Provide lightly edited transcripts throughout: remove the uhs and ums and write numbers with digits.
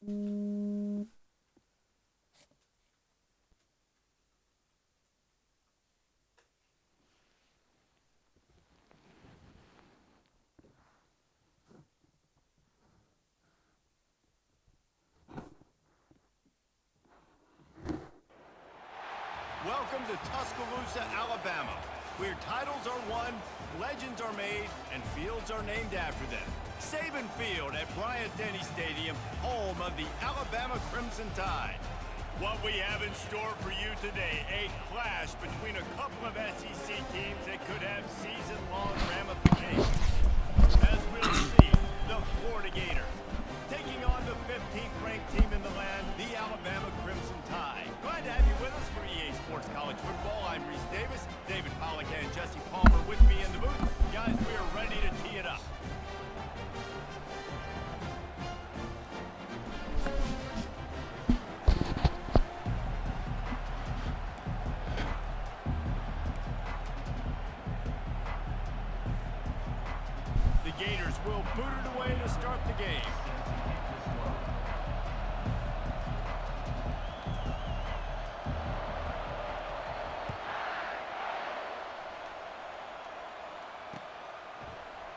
Welcome to Tuscaloosa, Alabama, where titles are won, legends are made, and fields are named after them. Saban Field at Bryant-Denny Stadium, home of the Alabama Crimson Tide. What we have in store for you today, a clash between a couple of SEC teams that could have season-long ramifications. As we'll see, the Florida Gators taking on the 15th ranked team in the land, the Alabama Crimson Tide. Glad to have you with us for EA Sports College Football. I'm Reese Davis, David Pollack and Jesse Palmer with me in the booth. Guys, we are ready to tee it up. The Gators will boot it away to start the game.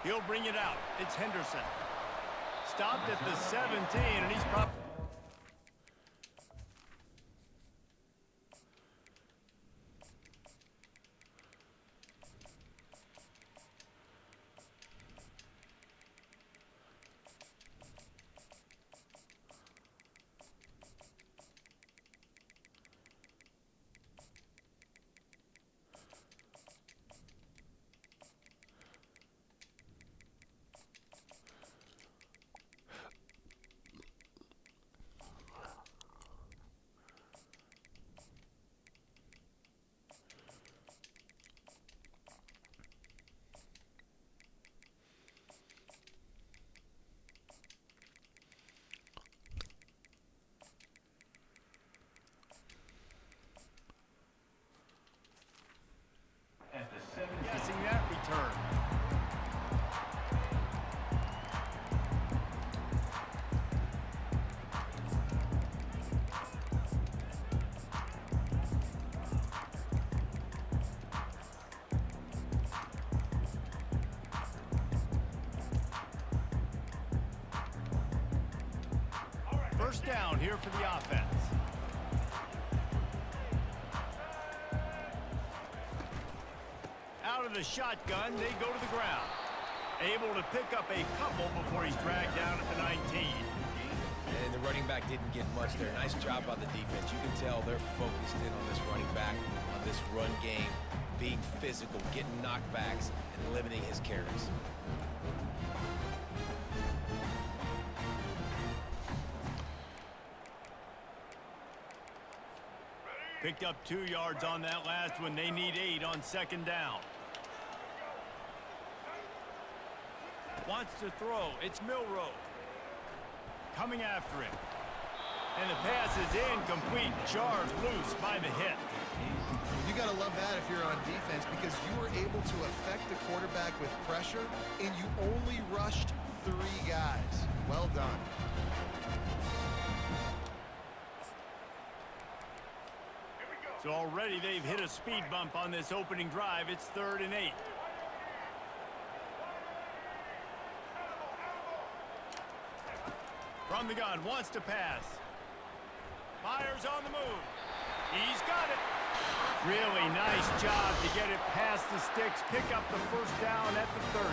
He'll bring it out. It's Henderson. Stopped at the 17, and he's probably... Guessing that return. First down here for the offense. Out of the shotgun, they go to the ground. Able to pick up a couple before he's dragged down at the 19. And the running back didn't get much there. Nice job by the defense. You can tell they're focused in on this running back, on this run game, being physical, getting knockbacks, and limiting his carries. Picked up 2 yards on that last one. They need 8 on second down. Wants to throw. It's Milroe. Coming after him. And the pass is incomplete. Jarred loose by the hit. You got to love that if you're on defense, because you were able to affect the quarterback with pressure, and you only rushed 3 guys. Well done. So already they've hit a speed bump on this opening drive. It's 3rd and 8. From the gun, wants to pass. Fires on the move. He's got it. Really nice job to get it past the sticks, pick up the first down at the 30.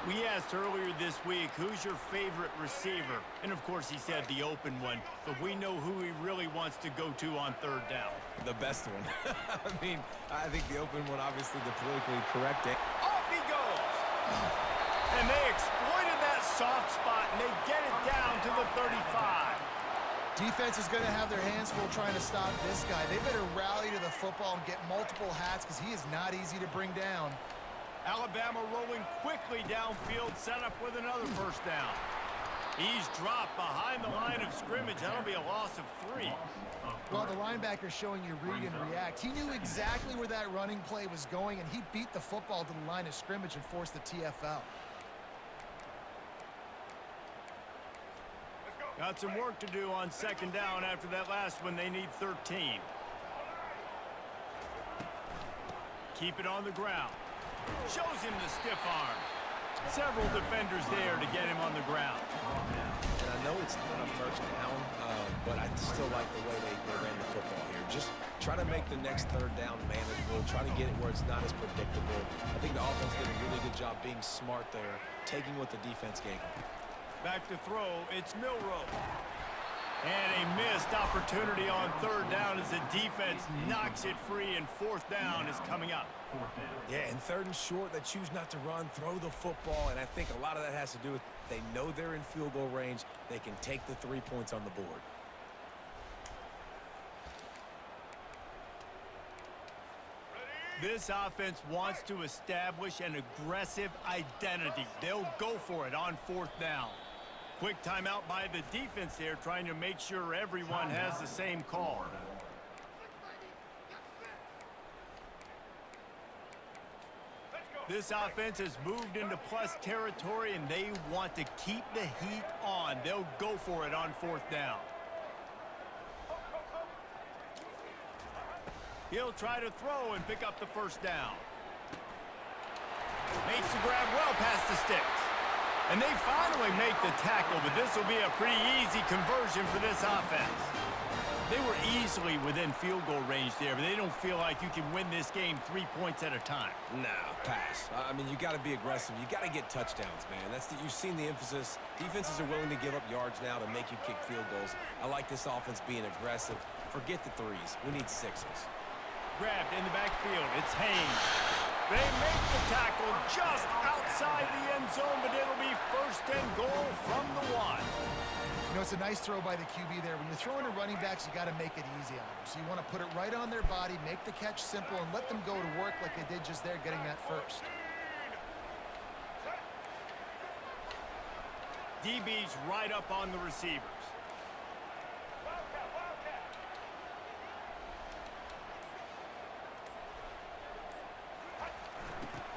We asked earlier this week, who's your favorite receiver? And of course he said the open one, but we know who he really wants to go to on 3rd down. The best one. I think the open one, obviously the politically correct. Off he goes. And they exploited that soft spot, and they get it down to the 35. Defense is going to have their hands full trying to stop this guy. They better rally to the football and get multiple hats, because he is not easy to bring down. Alabama rolling quickly downfield, set up with another first down. He's dropped behind the line of scrimmage. That'll be a loss of 3. Well, the linebacker's showing you read and react. He knew exactly where that running play was going, and he beat the football to the line of scrimmage and forced the TFL. Got some work to do on second down after that last one. They need 13. Keep it on the ground. Shows him the stiff arm. Several defenders there to get him on the ground. And I know it's not a first down, but I still like the way they ran the football here. Just try to make the next third down manageable. Try to get it where it's not as predictable. I think the offense did a really good job being smart there, taking what the defense gave them. Back to throw, it's Milrow. And a missed opportunity on third down as the defense knocks it free, and fourth down is coming up. Yeah, and third and short, they choose not to run, throw the football, and I think a lot of that has to do with they know they're in field goal range. They can take the 3 points on the board. This offense wants to establish an aggressive identity. They'll go for it on fourth down. Quick timeout by the defense there, trying to make sure everyone has the same call. This offense has moved into plus territory, and they want to keep the heat on. They'll go for it on fourth down. He'll try to throw and pick up the first down. Makes the grab well past the sticks. And they finally make the tackle, but this will be a pretty easy conversion for this offense. They were easily within field goal range there, but they don't feel like you can win this game 3 points at a time. No, pass. I mean, you got to be aggressive. You got to get touchdowns, man. You've seen the emphasis. Defenses are willing to give up yards now to make you kick field goals. I like this offense being aggressive. Forget the threes. We need sixes. Grabbed in the backfield. It's Haynes. They make the tackle just outside the end zone, but it'll be first and goal from the 1. You know, it's a nice throw by the QB there. When you're throwing to running backs, you got to make it easy on them. So you want to put it right on their body, make the catch simple, and let them go to work like they did just there, getting that first. DB's right up on the receivers.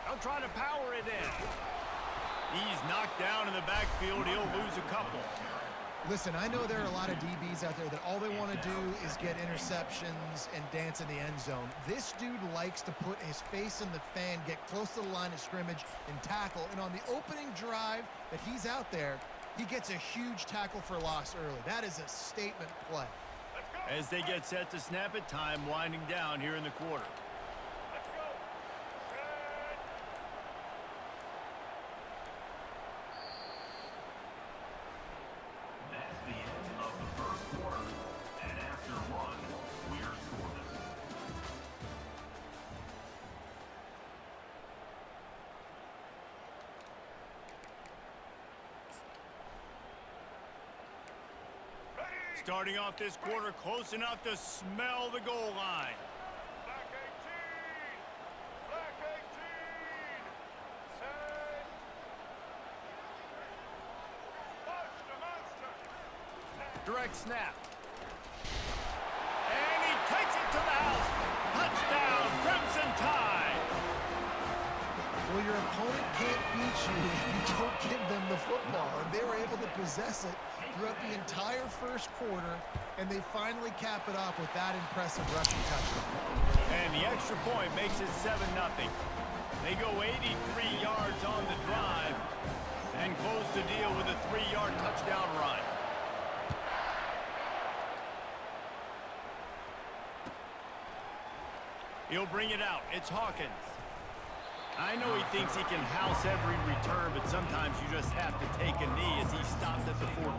They'll try to power it in. He's knocked down in the backfield. He'll lose a couple. Listen, I know there are a lot of DBs out there that all they want to do is get interceptions and dance in the end zone. This dude likes to put his face in the fan, get close to the line of scrimmage, and tackle. And on the opening drive that he's out there, he gets a huge tackle for loss early. That is a statement play. As they get set to snap it, time winding down here in the quarter. Starting off this quarter close enough to smell the goal line. Black 18! Black 18! Set! Watch the monster! Direct snap. And he takes it to the house. Touchdown, Crimson Tide. Well, your opponent can't beat you if you don't give them the football. And they were able to possess it throughout the entire first quarter, and they finally cap it off with that impressive rushing touchdown. And the extra point makes it 7-0. They go 83 yards on the drive and close the deal with a 3-yard touchdown run. He'll bring it out. It's Hawkins. I know he thinks he can house every return, but sometimes you just have to take a knee as he stopped at the 14.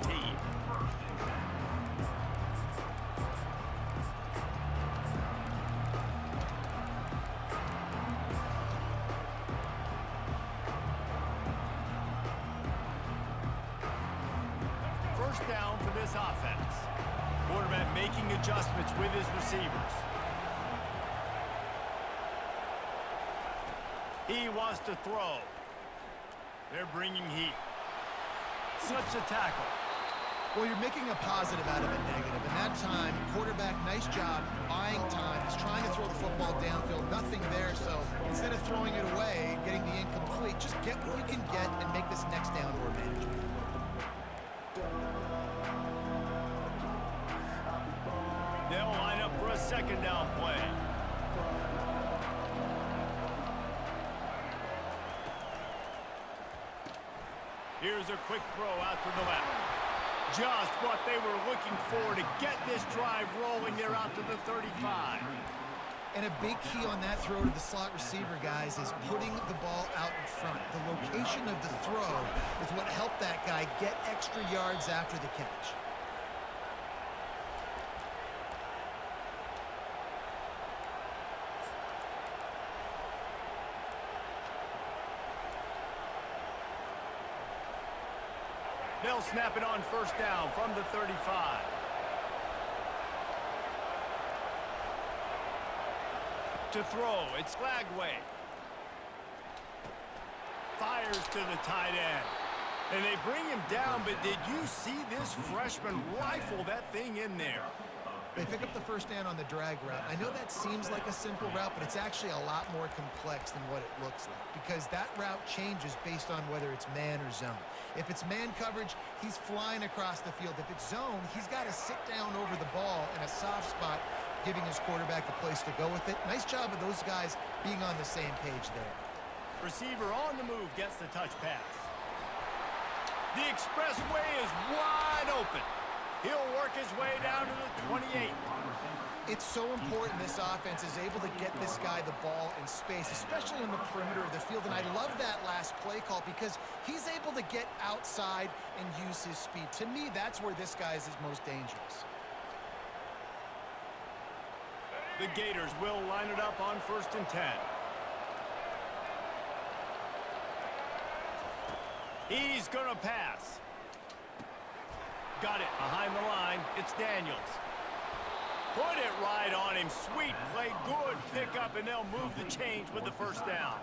First down for this offense. Quarterback making adjustments with his receivers. He wants to throw. They're bringing heat. Slips a tackle. Well, you're making a positive out of a negative. And that time, quarterback, nice job, buying time. He's trying to throw the football downfield. Nothing there, so instead of throwing it away and getting the incomplete, just get what you can get and make this next down more manageable. second down play. Here's a quick throw out to the left. Just what they were looking for to get this drive rolling there out to the 35. And a big key on that throw to the slot receiver, guys, is putting the ball out in front. The location of the throw is what helped that guy get extra yards after the catch. They'll snap it on first down from the 35. To throw, it's Lagway. Fires to the tight end. And they bring him down, but did you see this freshman rifle that thing in there? They pick up the first down on the drag route. I know that seems like a simple route, but it's actually a lot more complex than what it looks like because that route changes based on whether it's man or zone. If it's man coverage, he's flying across the field. If it's zone, he's got to sit down over the ball in a soft spot, giving his quarterback a place to go with it. Nice job of those guys being on the same page there. Receiver on the move gets the touch pass. The expressway is wide open. He'll work his way down to the 28. It's so important this offense is able to get this guy the ball in space, especially in the perimeter of the field. And I love that last play call because he's able to get outside and use his speed. To me, that's where this guy is his most dangerous. The Gators will line it up on 1st and 10. He's going to pass. Got it behind the line. It's Daniels. Put it right on him. Sweet play. Good pickup, and they'll move the chains with the first down.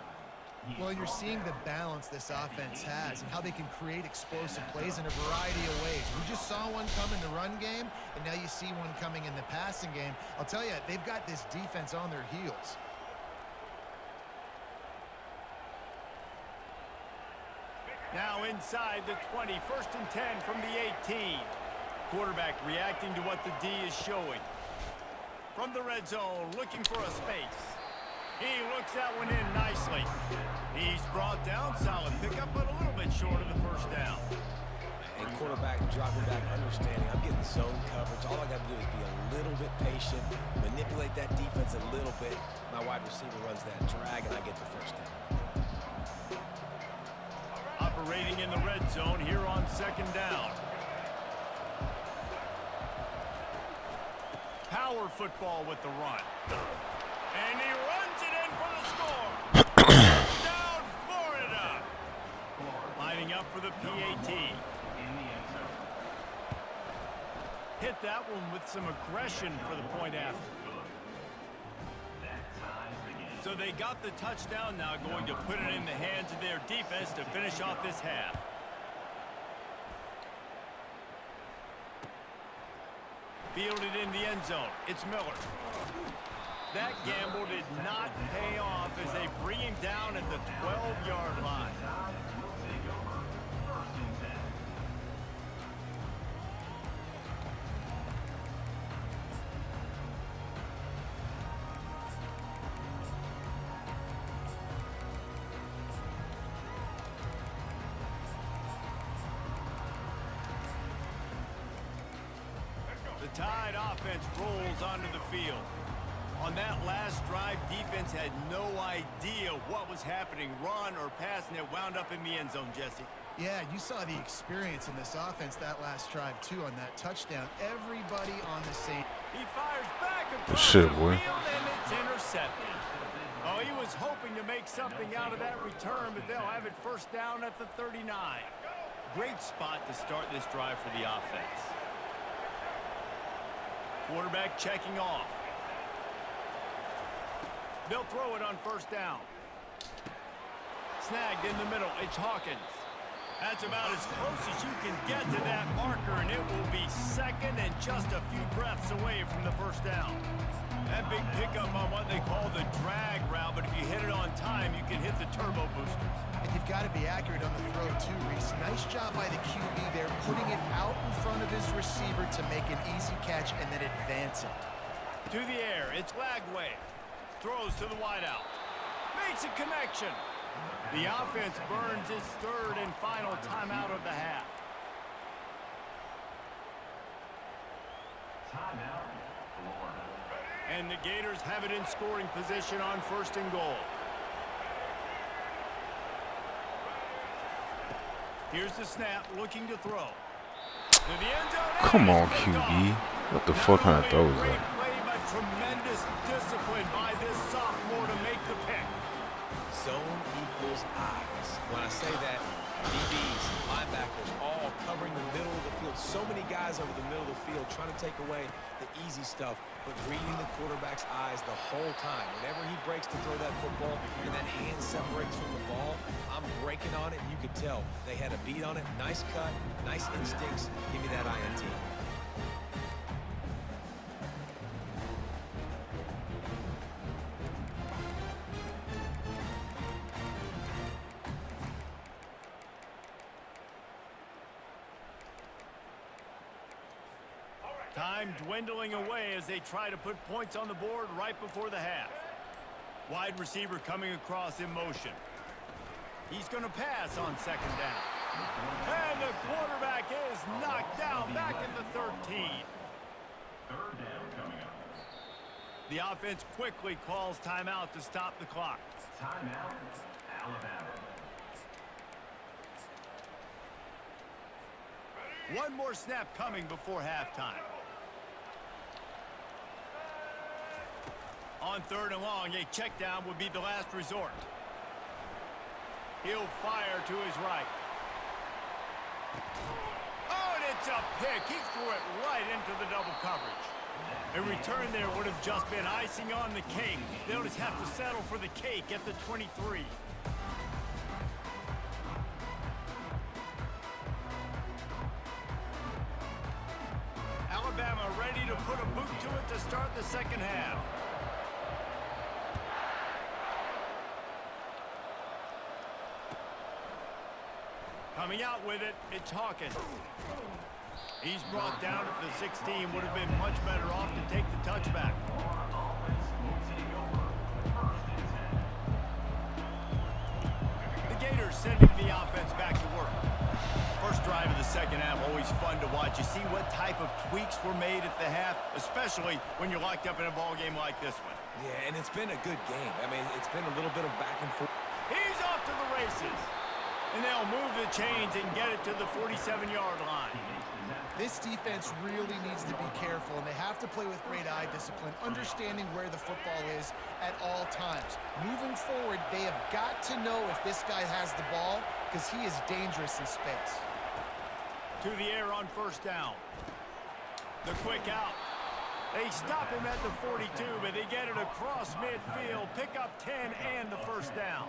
Well, you're seeing the balance this offense has and how they can create explosive plays in a variety of ways. We just saw one come in the run game, and now you see one coming in the passing game. I'll tell you, they've got this defense on their heels. Now inside the 20, 1st and 10 from the 18. Quarterback reacting to what the D is showing. From the red zone, looking for a space. He looks that one in nicely. He's brought down, solid pickup, but a little bit short of the first down. And quarterback dropping back, understanding I'm getting zone coverage. All I got to do is be a little bit patient, manipulate that defense a little bit. My wide receiver runs that drag, and I get the first down. Operating in the red zone here on 2nd down. Power football with the run. And he runs it in for the score. Down Florida. Lining up for the PAT. Hit that one with some aggression for the point after. So they got the touchdown, now going to put it in the hands of their defense to finish off this half. Fielded in the end zone. It's Miller. That gamble did not pay off as they bring him down at the 12-yard line. The Tide offense rolls onto the field. On that last drive, defense had no idea what was happening, run or pass, and it wound up in the end zone, Jesse. Yeah, you saw the experience in this offense that last drive, too, on that touchdown. Everybody on the same. He fires back across Shit, the boy. field, and it's intercepted. Oh, he was hoping to make something out of that return, but they'll have it first down at the 39. Great spot to start this drive for the offense. Quarterback checking off. They'll throw it on first down. Snagged in the middle. It's Hawkins. That's about as close as you can get to that marker, and it will be second and just a few breaths away from the first down. That big pickup on what they call the drag route, but if you hit it on time, you can hit the turbo boosters. And you've got to be accurate on the throw, too, Reese. Nice job by the QB there, putting it out in front of his receiver to make an easy catch and then advance it. To the air, it's Lagway. Throws to the wideout. Makes a connection. The offense burns its third and final timeout of the half. And the Gators have it in scoring position on 1st and goal. Here's the snap, looking to throw. To the end zone. Come on, QB. What the fuck kind of throw is Great that? play, but tremendous discipline by this sophomore to make the pick. Zone equals eyes. When I say that, DBs, linebackers, all covering the middle of the field. So many guys over the middle of the field trying to take away the easy stuff, but reading the quarterback's eyes the whole time. Whenever he breaks to throw that football and that hand separates from the ball, I'm breaking on it. You could tell they had a beat on it. Nice cut, nice instincts. Give me that INT. Time dwindling away as they try to put points on the board right before the half. Wide receiver coming across in motion. He's going to pass on 2nd down. And the quarterback is knocked down back in the 13. 3rd down coming up. The offense quickly calls timeout to stop the clock. Timeout, Alabama. One more snap coming before halftime. On 3rd and long, a check down would be the last resort. He'll fire to his right. Oh, and it's a pick. He threw it right into the double coverage. A return there would have just been icing on the cake. They'll just have to settle for the cake at the 23. Alabama ready to put a boot to it to start the 2nd half. Coming out with it, it's Hawkins. He's brought down at the 16. Would have been much better off to take the touchback. The Gators sending the offense back to work. First drive of the 2nd half, always fun to watch. You see what type of tweaks were made at the half, especially when you're locked up in a ball game like this one. Yeah, and it's been a good game. I mean, it's been a little bit of back and forth. He's off to the races. And they'll move the chains and get it to the 47-yard line. This defense really needs to be careful, and they have to play with great eye discipline, understanding where the football is at all times. Moving forward, they have got to know if this guy has the ball, because he is dangerous in space. To the air on 1st down. The quick out. They stop him at the 42, but they get it across midfield, pick up 10 and the 1st down.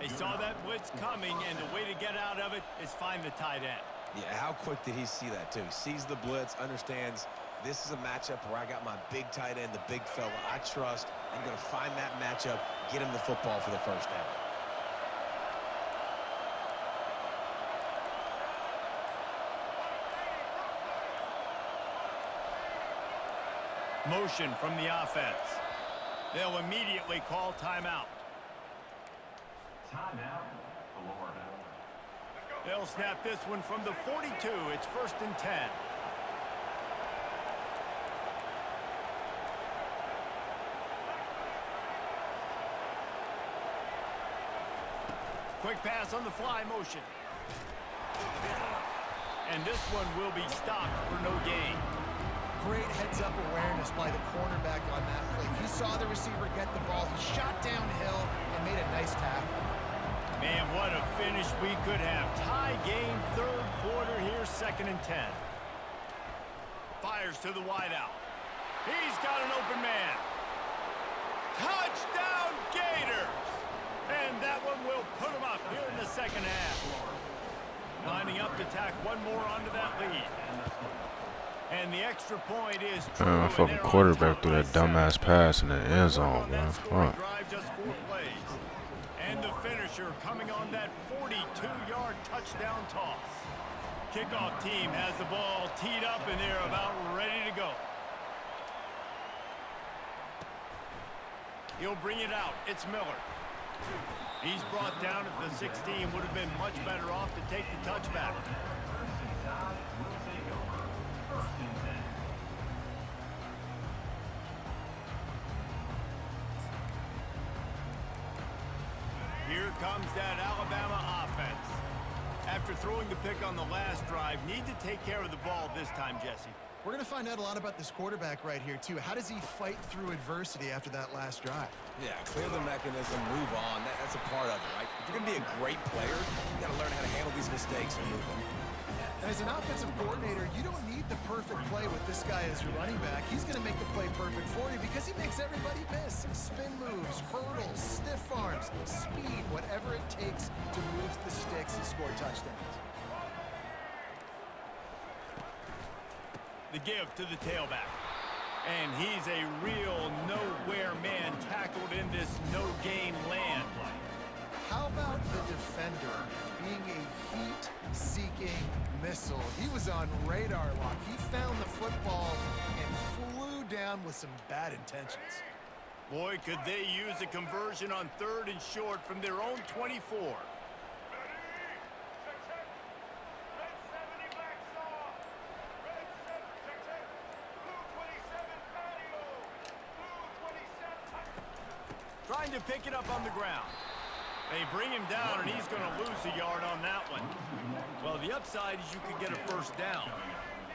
They saw that blitz coming, and the way to get out of it is find the tight end. Yeah, how quick did he see that, too? He sees the blitz, understands this is a matchup where I got my big tight end, the big fella I trust. I'm going to find that matchup, get him the football for the 1st down. Motion from the offense. They'll immediately call timeout. Timeout, Florida. They'll snap this one from the 42. It's 1st and 10. Quick pass on the fly motion. And this one will be stopped for no gain. Great heads-up awareness by the cornerback on that play. He saw the receiver get the ball. He shot downhill and made a nice tackle. Man, what a finish we could have. Tie game, 3rd quarter here, 2nd and 10. Fires to the wideout. He's got an open man. Touchdown, Gators! And that one will put him up here in the 2nd half. Lining up to tack one more onto that lead. And the extra point is true. My fucking quarterback threw that dumbass pass in the end zone, man. Fuck. Just 4 plays. And the finisher coming on that 42-yard touchdown toss. Kickoff team has the ball teed up, and they're about ready to go. He'll bring it out. It's Miller. He's brought down at the 16. Would have been much better off to take the touchback. Here comes that Alabama offense. After throwing the pick on the last drive, need to take care of the ball this time, Jesse. We're going to find out a lot about this quarterback right here, too. How does he fight through adversity after that last drive? Yeah, clear the mechanism, move on. That's a part of it, right? If you're going to be a great player, you got to learn how to handle these mistakes and move on. As an offensive coordinator, you don't need the perfect play with this guy as your running back. He's going to make the play perfect for you because he makes everybody miss. Spin moves, hurdles, stiff arms, speed, whatever it takes to move the sticks and score touchdowns. The give to the tailback. And he's a real nowhere man tackled in this no-gain land. How about the defender being a heat-seeking missile? He was on radar lock. He found the football and flew down with some bad intentions. Boy, could they use a conversion on 3rd and short from their own 24. Trying to pick it up on the ground. They bring him down, and he's going to lose a yard on that one. Well, the upside is you could get a first down.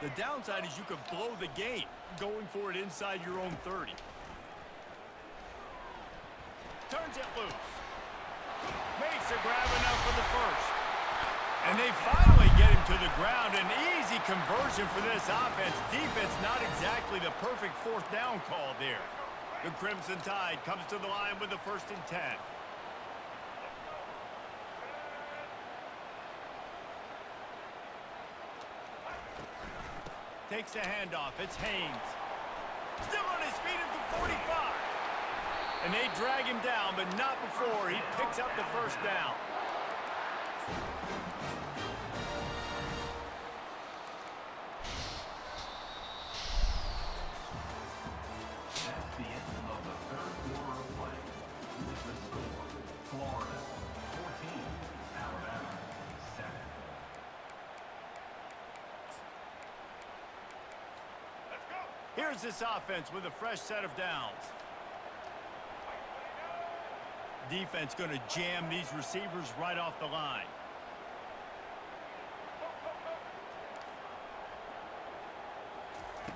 The downside is you could blow the game going for it inside your own 30. Turns it loose. Makes a grab enough for the first. And they finally get him to the ground. An easy conversion for this offense. Defense not exactly the perfect 4th down call there. The Crimson Tide comes to the line with the 1st and 10. Takes the handoff. It's Haynes. Still on his feet at the 45. And they drag him down, but not before he picks up the first down. That's the end of the 3rd quarter of play. With the score, Florida 14, Alabama 7. Here's this offense with a fresh set of downs. Defense going to jam these receivers right off the line.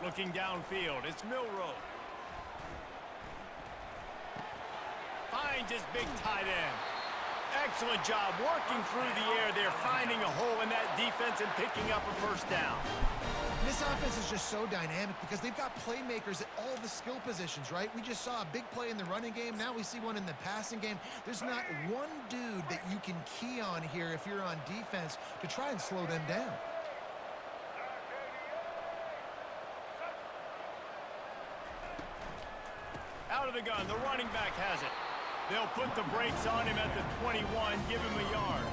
Looking downfield, it's Milrow. Finds his big tight end. Excellent job working through the air there, finding a hole in that defense and picking up a first down. This offense is just so dynamic because they've got playmakers at all the skill positions, right? We just saw a big play in the running game. Now we see one in the passing game. There's not one dude that you can key on here if you're on defense to try and slow them down. Out of the gun, the running back has it. They'll put the brakes on him at the 21, give him a yard.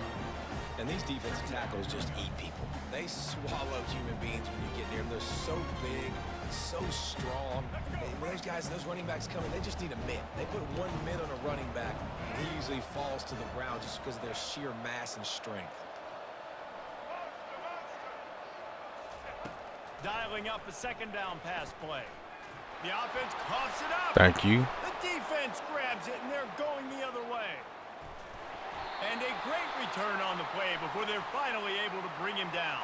And these defensive tackles just eat people. They swallow human beings when you get near them. They're so big, so strong. And when those guys, those running backs come in, they just need a mitt. They put one mitt on a running back, and he usually falls to the ground just because of their sheer mass and strength. Dialing up a 2nd down pass play. The offense coughs it up. Thank you. The defense grabs it, and they're going the other way. And a great return on the play before they're finally able to bring him down.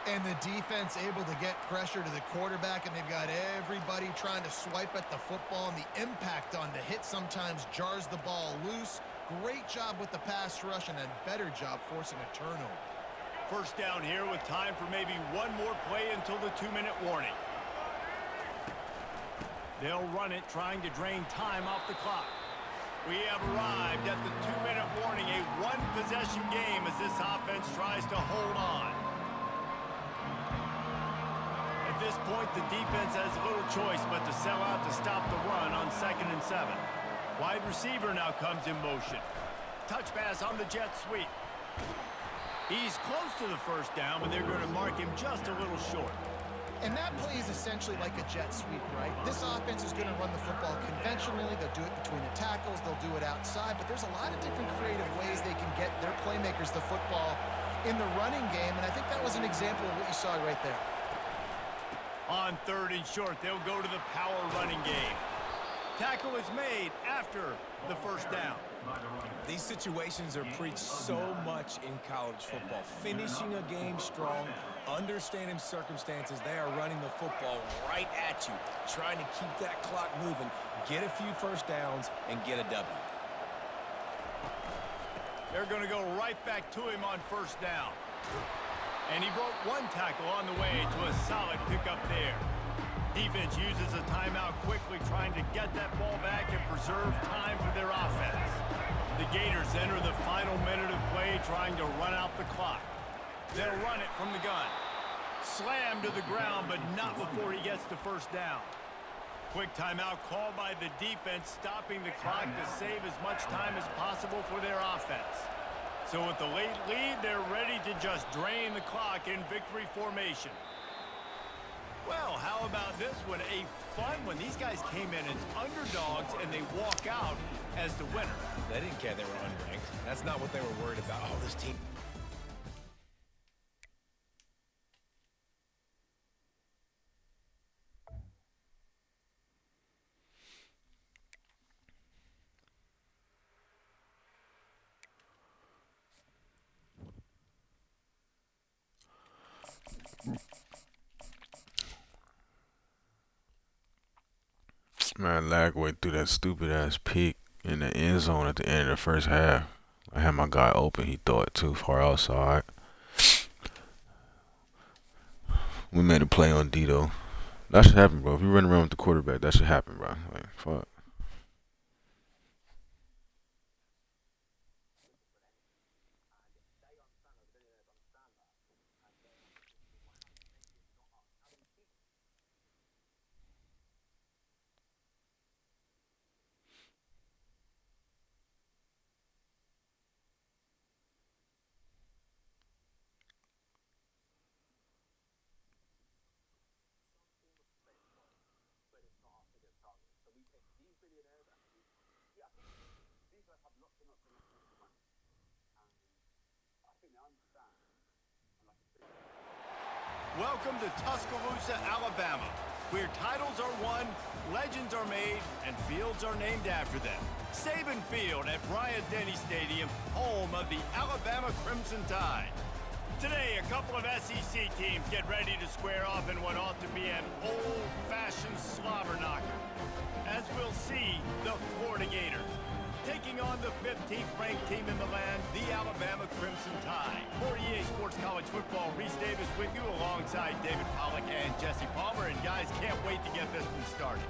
And the defense able to get pressure to the quarterback, and they've got everybody trying to swipe at the football, and the impact on the hit sometimes jars the ball loose. Great job with the pass rush, and a better job forcing a turnover. First down here with time for maybe one more play until the 2-minute warning. They'll run it, trying to drain time off the clock. We have arrived at the 2-minute warning, a one-possession game as this offense tries to hold on. At this point, the defense has little choice but to sell out to stop the run on 2nd and 7. Wide receiver now comes in motion. Touch pass on the jet sweep. He's close to the first down, but they're going to mark him just a little short. And that play is essentially like a jet sweep, right? This offense is going to run the football conventionally. They'll do it between the tackles. They'll do it outside. But there's a lot of different creative ways they can get their playmakers the football in the running game. And I think that was an example of what you saw right there. On 3rd and short, they'll go to the power running game. Tackle is made after the first down. These situations are preached so much in college football. Finishing a game strong, understanding circumstances. They are running the football right at you, trying to keep that clock moving, get a few first downs, and get a W. They're going to go right back to him on first down. And he broke one tackle on the way to a solid pickup there. Defense uses a timeout quickly, trying to get that ball back and preserve time for their offense. The Gators enter the final minute of play, trying to run out the clock. They'll run it from the gun. Slammed to the ground, but not before he gets the first down. Quick timeout called by the defense, stopping the clock to save as much time as possible for their offense. So with the late lead, they're ready to just drain the clock in victory formation. Well, how about this one? A fun one. These guys came in as underdogs, and they walk out as the winner. They didn't care they were unranked. That's not what they were worried about. Oh, this team. Man, Lagway threw that stupid ass pick in the end zone at the end of the first half. I had my guy open. He threw it too far outside. We made a play on D though. That should happen, bro. If you run around with the quarterback, that should happen, bro. Like, fuck. Welcome to Tuscaloosa, Alabama, where titles are won, legends are made, and fields are named after them. Saban Field at Bryant-Denny Stadium, home of the Alabama Crimson Tide. Today, a couple of SEC teams get ready to square off in what ought to be an old-fashioned slobber knocker. As we'll see, the Florida Gators taking on the 15th ranked team in the land, the Alabama Crimson Tide. For EA Sports College Football, Reese Davis with you alongside David Pollack and Jesse Palmer. And guys, can't wait to get this one started.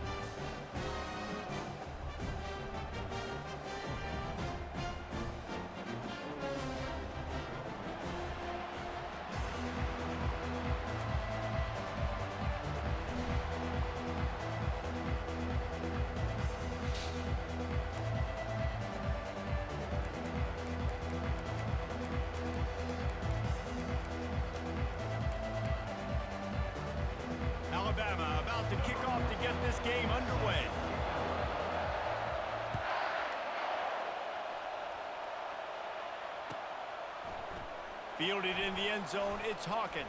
Alabama about to kick off to get this game underway. Fielded in the end zone, it's Hawkins.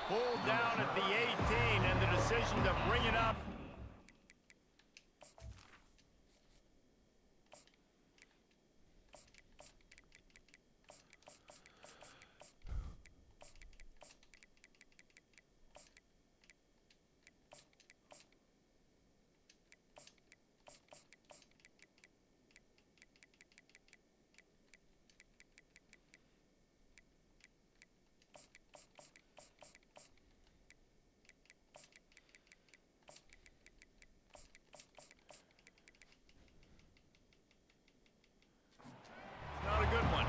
Pulled down at the 18, and the decision to bring it up. Not a good one.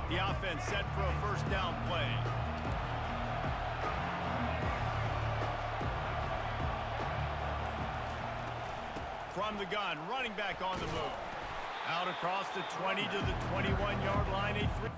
The offense set for a first down play. From the gun, running back on the move. Out across the 20 to the 21-yard line, a 3.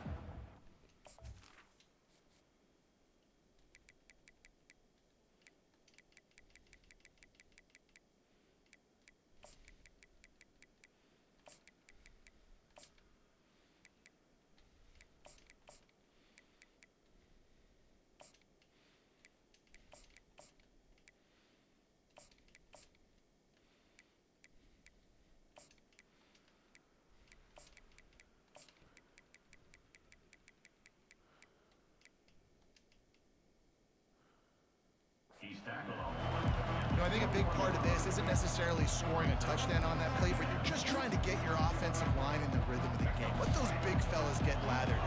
I think a big part of this isn't necessarily scoring a touchdown on that play, but you're just trying to get your offensive line in the rhythm of the game. Let those big fellas get lathered.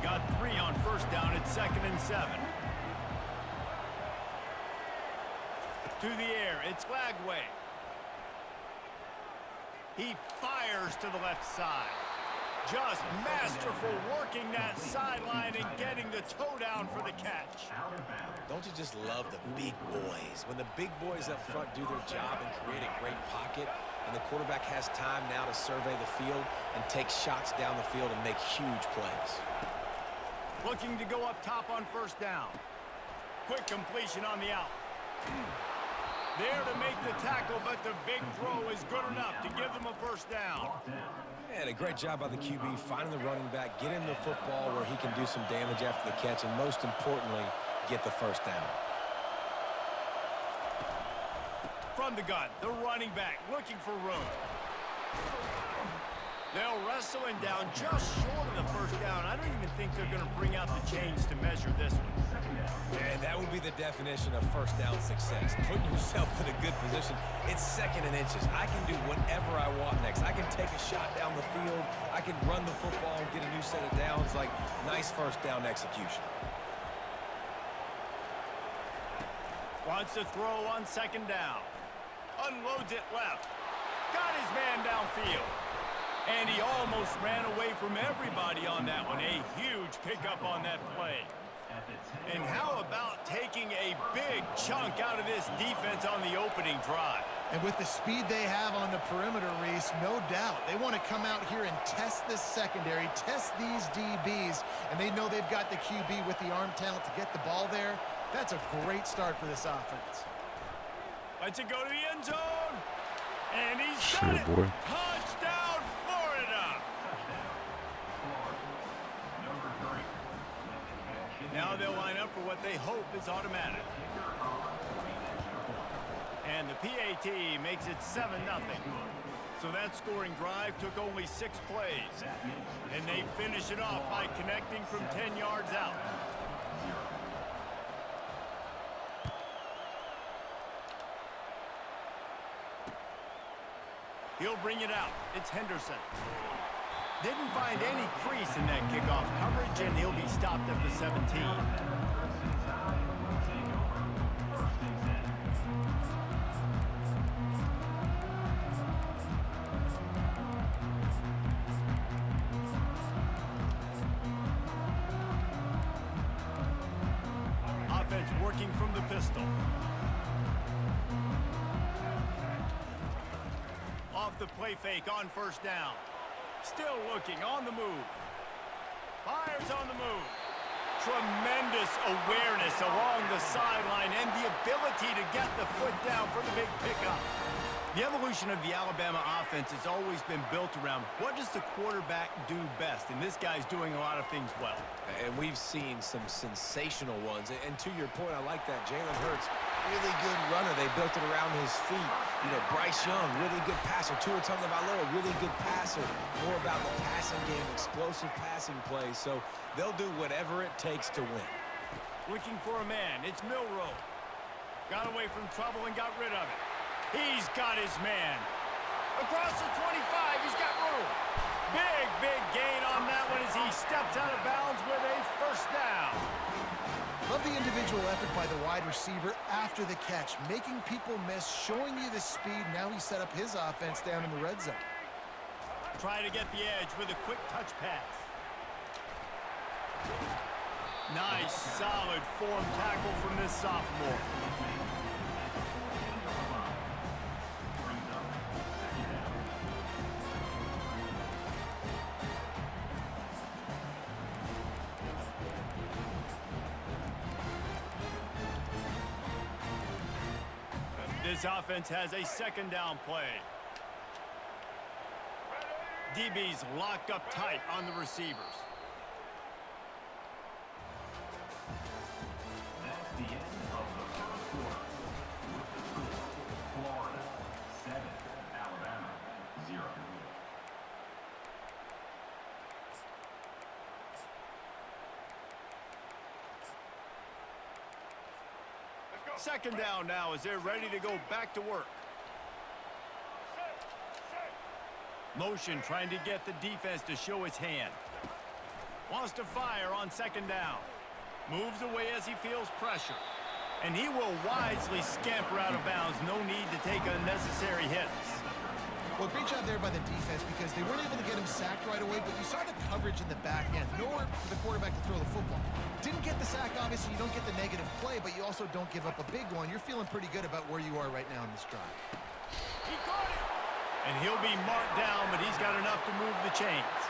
Got 3 on first down at 2nd and 7. To the air, it's Lagway. He fires to the left side. Just masterful working that sideline and getting the toe down for the catch. Don't you just love the big boys? When the big boys up front do their job and create a great pocket, and the quarterback has time now to survey the field and take shots down the field and make huge plays. Looking to go up top on first down. Quick completion on the out. There to make the tackle, but the big throw is good enough to give them a first down. And a great job by the QB finding the running back, get him the football where he can do some damage after the catch, and most importantly, get the first down. From the gun, the running back looking for room. They'll wrestle him down just short of the first down. I don't even think they're going to bring out the chains to measure this one. And that would be the definition of first down success. Putting yourself in a good position. It's 2nd and inches. I can do whatever I want next. I can take a shot down the field. I can run the football and get a new set of downs. Like, nice first down execution. Wants to throw on 2nd down. Unloads it left. Got his man downfield. And he almost ran away from everybody on that one. A huge pickup on that play. And how about taking a big chunk out of this defense on the opening drive? And with the speed they have on the perimeter, Reese, no doubt, they want to come out here and test this secondary, test these DBs, and they know they've got the QB with the arm talent to get the ball there. That's a great start for this offense. Let's it go to the end zone. And he's Shit, got it. boy. Touchdown, Florida. Now they'll line up for what they hope is automatic. And the PAT makes it 7-0. So that scoring drive took only 6 plays. And they finish it off by connecting from 10 yards out. He'll bring it out. It's Henderson. Didn't find any crease in that kickoff coverage, and he'll be stopped at the 17. Offense working from the pistol. Off the play fake on first down. Still looking on the move. Fires on the move. Tremendous awareness along the sideline and the ability to get the foot down for the big pickup. The evolution of the Alabama offense has always been built around what does the quarterback do best, and this guy's doing a lot of things well. And we've seen some sensational ones. And to your point, I like that. Jalen Hurts, really good runner. They built it around his feet. You know, Bryce Young, really good passer. Tua Tagovailoa, really good passer. More about the passing game, explosive passing plays. So they'll do whatever it takes to win. Looking for a man. It's Milroe. Got away from trouble and got rid of it. He's got his man. Across the 25, he's got room. Big gain on that one as he steps out of bounds with a first down. Love the individual effort by the wide receiver after the catch, making people miss, showing you the speed. Now he set up his offense down in the red zone. Try to get the edge with a quick touch pass. Nice, solid form tackle from this sophomore. This offense has a second down play. DB's locked up tight on the receivers. That's the end of the first quarter. With the score, Florida 7, Alabama 0. Second down now as they're ready to go back to work. Motion trying to get the defense to show his hand. Wants to fire on second down. Moves away as he feels pressure. And he will wisely scamper out of bounds. No need to take unnecessary hits. Well, great job there by the defense because they weren't able to get him sacked right away, but you saw the coverage in the back end. Nowhere for the quarterback to throw the football. Didn't get the sack, obviously. You don't get the negative play, but you also don't give up a big one. You're feeling pretty good about where you are right now in this drive. He caught it! And he'll be marked down, but he's got enough to move the chains.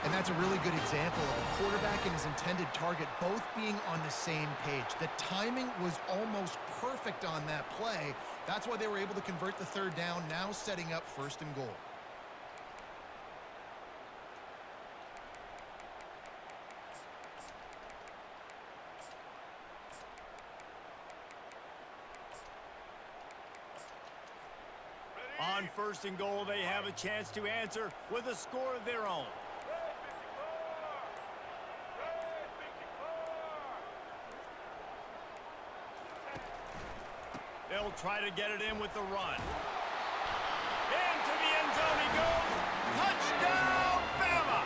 And that's a really good example of a quarterback and his intended target both being on the same page. The timing was almost perfect on that play. That's why they were able to convert the third down, now setting up first and goal. On first and goal, they have a chance to answer with a score of their own. They'll try to get it in with the run. Into the end zone he goes. Touchdown, Bama!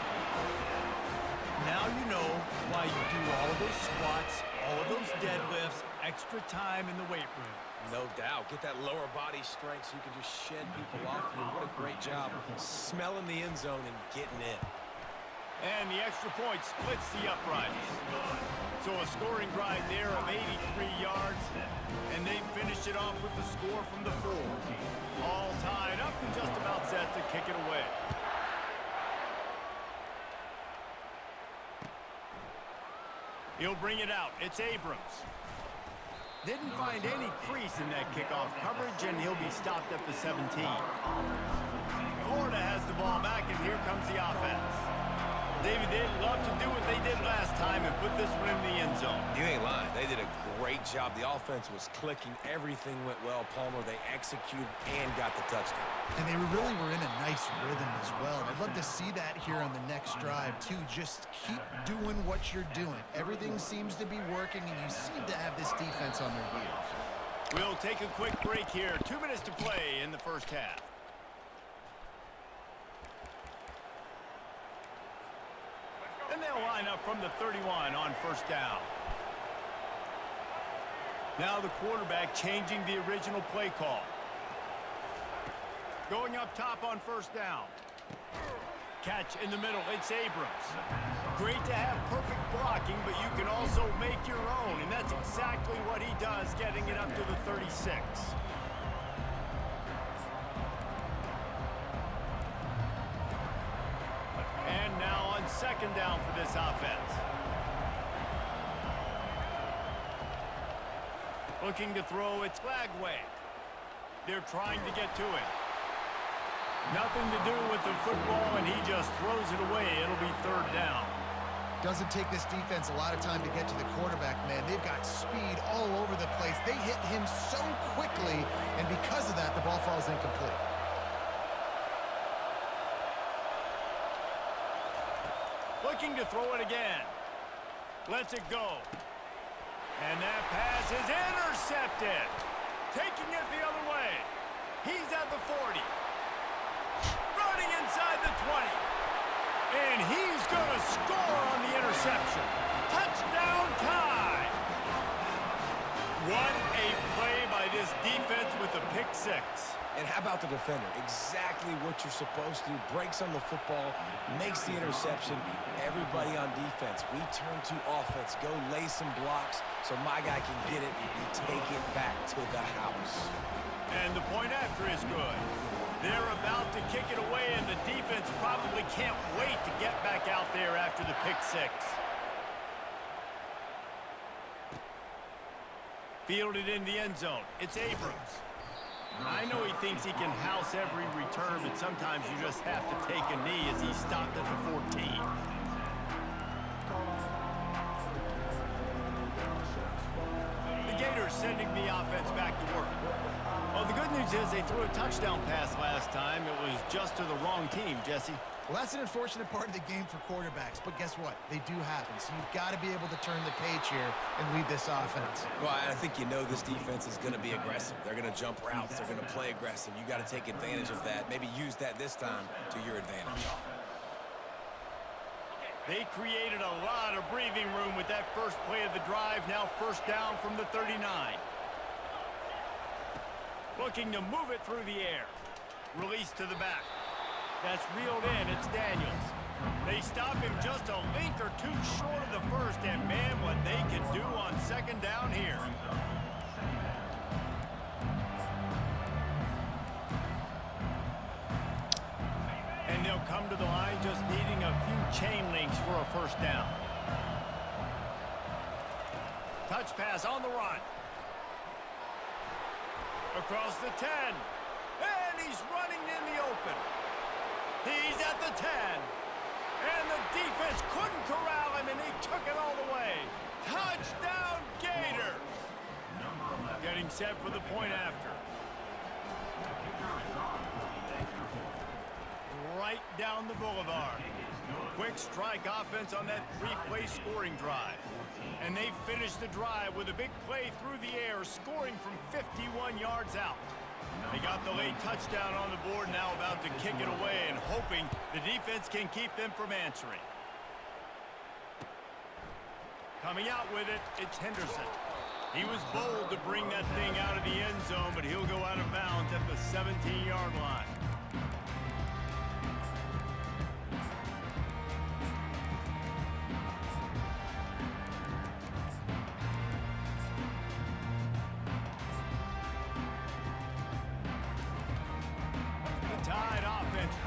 Now you know why you do all of those squats, all of those deadlifts, extra time in the weight room. No doubt. Get that lower body strength so you can just shed people off you. What a great job smelling the end zone and getting in. And the extra point splits the uprights. So a scoring drive there of 83 yards, and they finished it off with the score from the 4. All tied up and just about set to kick it away. He'll bring it out. It's Abrams. Didn't find any crease in that kickoff coverage, and he'll be stopped at the 17. Florida has the ball back, and here comes the offense. David, they'd love to do what they did last time and put this one in the end zone. You ain't lying. They did a great job. The offense was clicking. Everything went well, Palmer. They executed and got the touchdown. And they really were in a nice rhythm as well. I'd love to see that here on the next drive, too. Just keep doing what you're doing. Everything seems to be working, and you seem to have this defense on their heels. We'll take a quick break here. 2 minutes to play in the first half. And they'll line up from the 31 on first down. Now the quarterback changing the original play call. Going up top on first down. Catch in the middle, it's Abrams. Great to have perfect blocking, but you can also make your own, and that's exactly what he does, getting it up to the 36. And now on second down for this offense. Looking to throw, it's Flagway. They're trying to get to it. Nothing to do with the football, and he just throws it away. It'll be third down. Doesn't take this defense a lot of time to get to the quarterback, man. They've got speed all over the place. They hit him so quickly, and because of that, the ball falls incomplete. Looking to throw it again. Lets it go. And that pass is intercepted. Taking it the other way. He's at the 40. Running inside the 20. And he's going to score on the interception. Touchdown tie. What a play by this defense with a pick six. And how about the defender? Exactly what you're supposed to do. Breaks on the football, makes the interception. Everybody on defense, we turn to offense. Go lay some blocks so my guy can get it and take it back to the house. And the point after is good. They're about to kick it away, and the defense probably can't wait to get back out there after the pick six. Fielded in the end zone. It's Abrams. I know he thinks he can house every return, but sometimes you just have to take a knee as he stopped at the 14. The Gators sending the offense back to work. Well, the good news is they threw a touchdown pass last time. It was just to the wrong team, Jesse. Well, that's an unfortunate part of the game for quarterbacks, but guess what? They do happen, so you've got to be able to turn the page here and lead this offense. Well, I think you know this defense is going to be aggressive. They're going to jump routes. They're going to play aggressive. You got to take advantage of that. Maybe use that this time to your advantage. They created a lot of breathing room with that first play of the drive. Now first down from the 39. Looking to move it through the air. Release to the back. That's reeled in. It's Daniels. They stop him just a link or two short of the first, and man, what they can do on second down here. And they'll come to the line just needing a few chain links for a first down. Touch pass on the run. Across the 10. And he's running in the open. He's at the 10. And the defense couldn't corral him, and he took it all the way. Touchdown, Gators! Getting set for the point after. Right down the boulevard. Quick strike offense on that three-play scoring drive. And they finished the drive with a big play through the air, scoring from 51 yards out. They got the late touchdown on the board, now about to kick it away and hoping the defense can keep them from answering. Coming out with it, it's Henderson. He was bold to bring that thing out of the end zone, but he'll go out of bounds at the 17-yard line.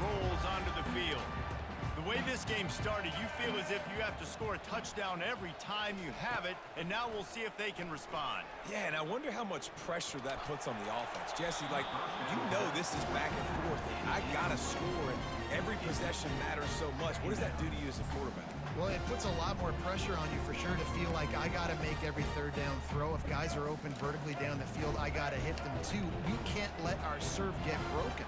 Rolls onto the field. The way this game started, you feel as if you have to score a touchdown every time you have it, and now we'll see if they can respond. Yeah, and I wonder how much pressure that puts on the offense. Jesse, like, you know this is back and forth. I got to score, and every possession matters so much. What does that do to you as a quarterback? Well, it puts a lot more pressure on you for sure to feel like I got to make every third down throw. If guys are open vertically down the field, I got to hit them too. We can't let our serve get broken.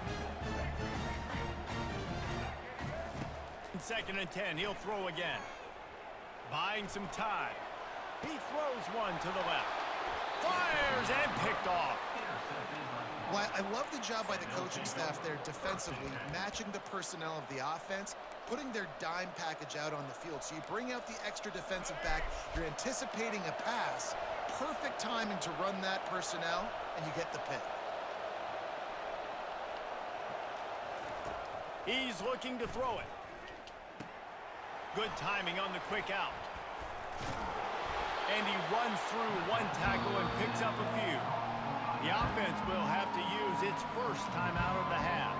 Second and 10, he'll throw again. Buying some time. He throws one to the left. Fires and picked off. Well, I love the job by the coaching staff there defensively, matching the personnel of the offense, putting their dime package out on the field. So you bring out the extra defensive back, you're anticipating a pass, perfect timing to run that personnel, and you get the pick. He's looking to throw it. Good timing on the quick out. And he runs through one tackle and picks up a few. The offense will have to use its first timeout of the half.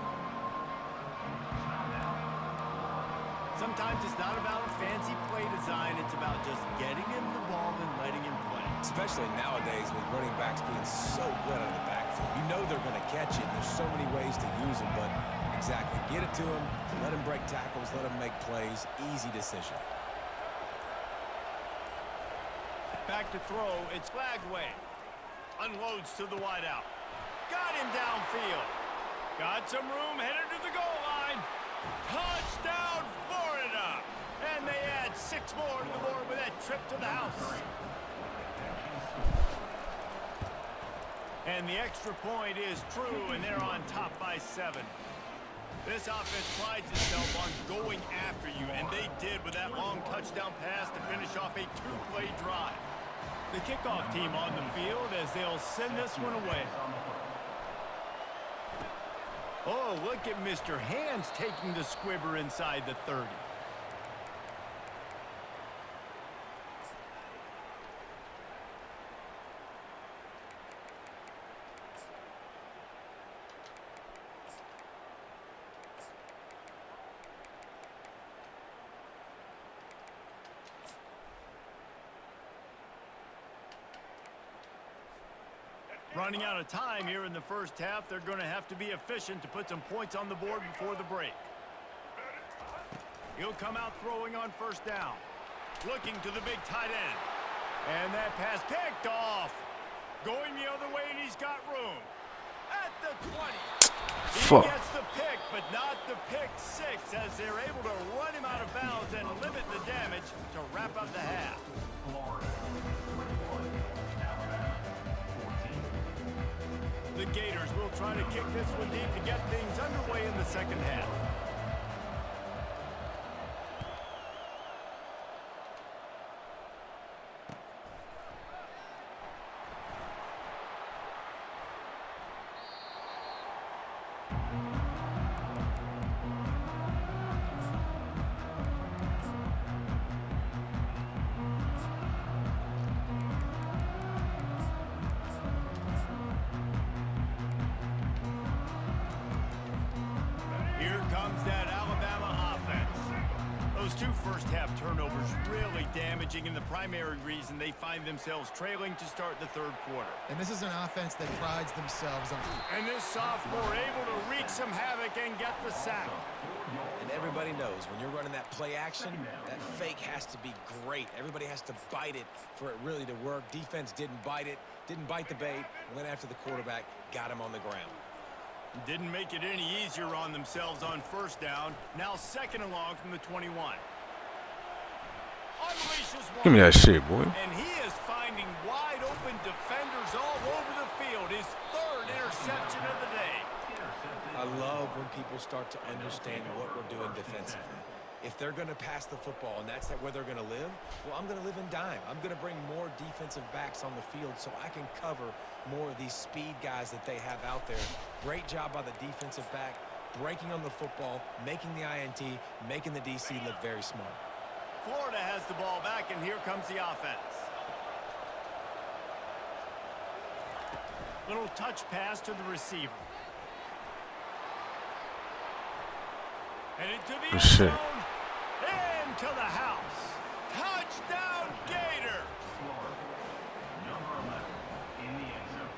Sometimes it's not about a fancy play design. It's about just getting him the ball and letting him play. Especially nowadays with running backs being so good out of the backfield. You know they're going to catch it. There's so many ways to use them, but exactly. Get it to him, let him break tackles, let him make plays. Easy decision. Back to throw, it's Flagway. Unloads to the wideout. Got him downfield. Got some room, headed to the goal line. Touchdown, Florida! And they add 6 more to the board with that trip to the house. And the extra point is true, and they're on top by 7. This offense prides itself on going after you, and they did with that long touchdown pass to finish off a 2-play drive. The kickoff team on the field as they'll send this one away. Oh, look at Mr. Hands taking the squibber inside the 30. Running out of time here in the first half, they're going to have to be efficient to put some points on the board before the break. He'll come out throwing on first down. Looking to the big tight end. And that pass picked off. Going the other way, and he's got room. At the 20. Fuck. He gets the pick, but not the pick six, as they're able to run him out of bounds and limit the damage to wrap up the half. Florida 21, Alabama 14. The Gators will try to kick this one deep to get things underway in the second half. Here comes that Alabama offense. Those two first-half turnovers really damaging, and the primary reason they find themselves trailing to start the third quarter. And this is an offense that prides themselves on. And this sophomore able to wreak some havoc and get the sack. And everybody knows when you're running that play action, that fake has to be great. Everybody has to bite it for it really to work. Defense didn't bite it, didn't bite the bait, went after the quarterback, got him on the ground. Didn't make it any easier on themselves on first down. Now second and long from the 21. Unleashes one. Give me that shit, boy. And he is finding wide open defenders all over the field. His third interception of the day. I love when people start to understand what we're doing defensively. If they're going to pass the football and that's where they're going to live, well, I'm going to live in dime. I'm going to bring more defensive backs on the field so I can cover more of these speed guys that they have out there. Great job by the defensive back, breaking on the football, making the INT, making the DC look very smart. Florida has the ball back, and here comes the offense. Little touch pass to the receiver. And into the end shit. zone. Into the house. Touchdown, Gators! Florida, number 11 in the end zone.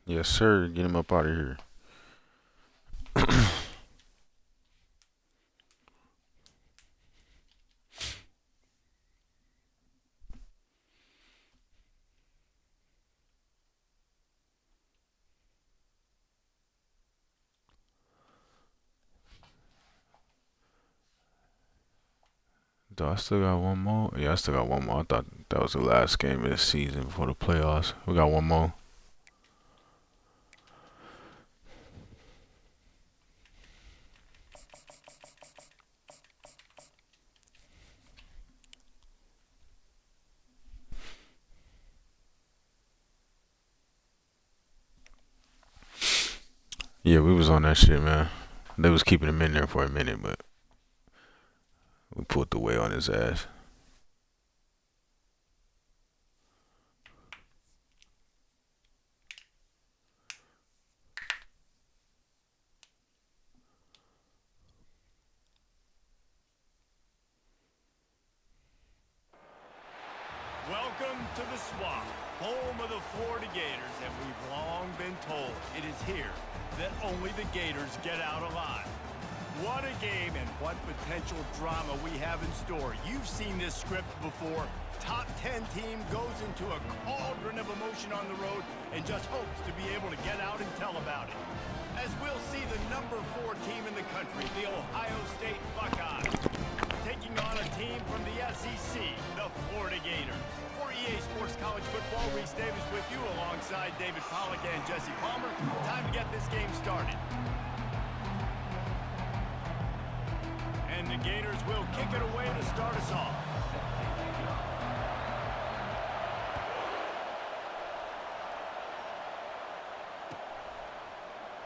Yes, sir. Get him up out of here. Do I still got one more? Yeah, I still got one more. I thought that was the last game of the season before the playoffs. We got one more. Yeah, we was on that shit, man. They was keeping him in there for a minute, but we pulled the weight on his ass. Welcome to the Swamp, home of the Florida Gators, and we've long been told it is here that only the Gators get out alive. What a game and what potential drama we have in store. You've seen this script before. Top 10 team goes into a cauldron of emotion on the road and just hopes to be able to get out and tell about it. As we'll see the number 4 team in the country, the Ohio State Buckeyes, taking on a team from the SEC, the Florida Gators. For EA Sports College Football, Reese Davis with you alongside David Pollack and Jesse Palmer. Time to get this game started. And the Gators will kick it away to start us off.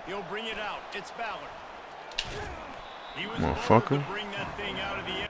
He'll bring it out. It's Ballard. He was bold to bring that thing out of the air.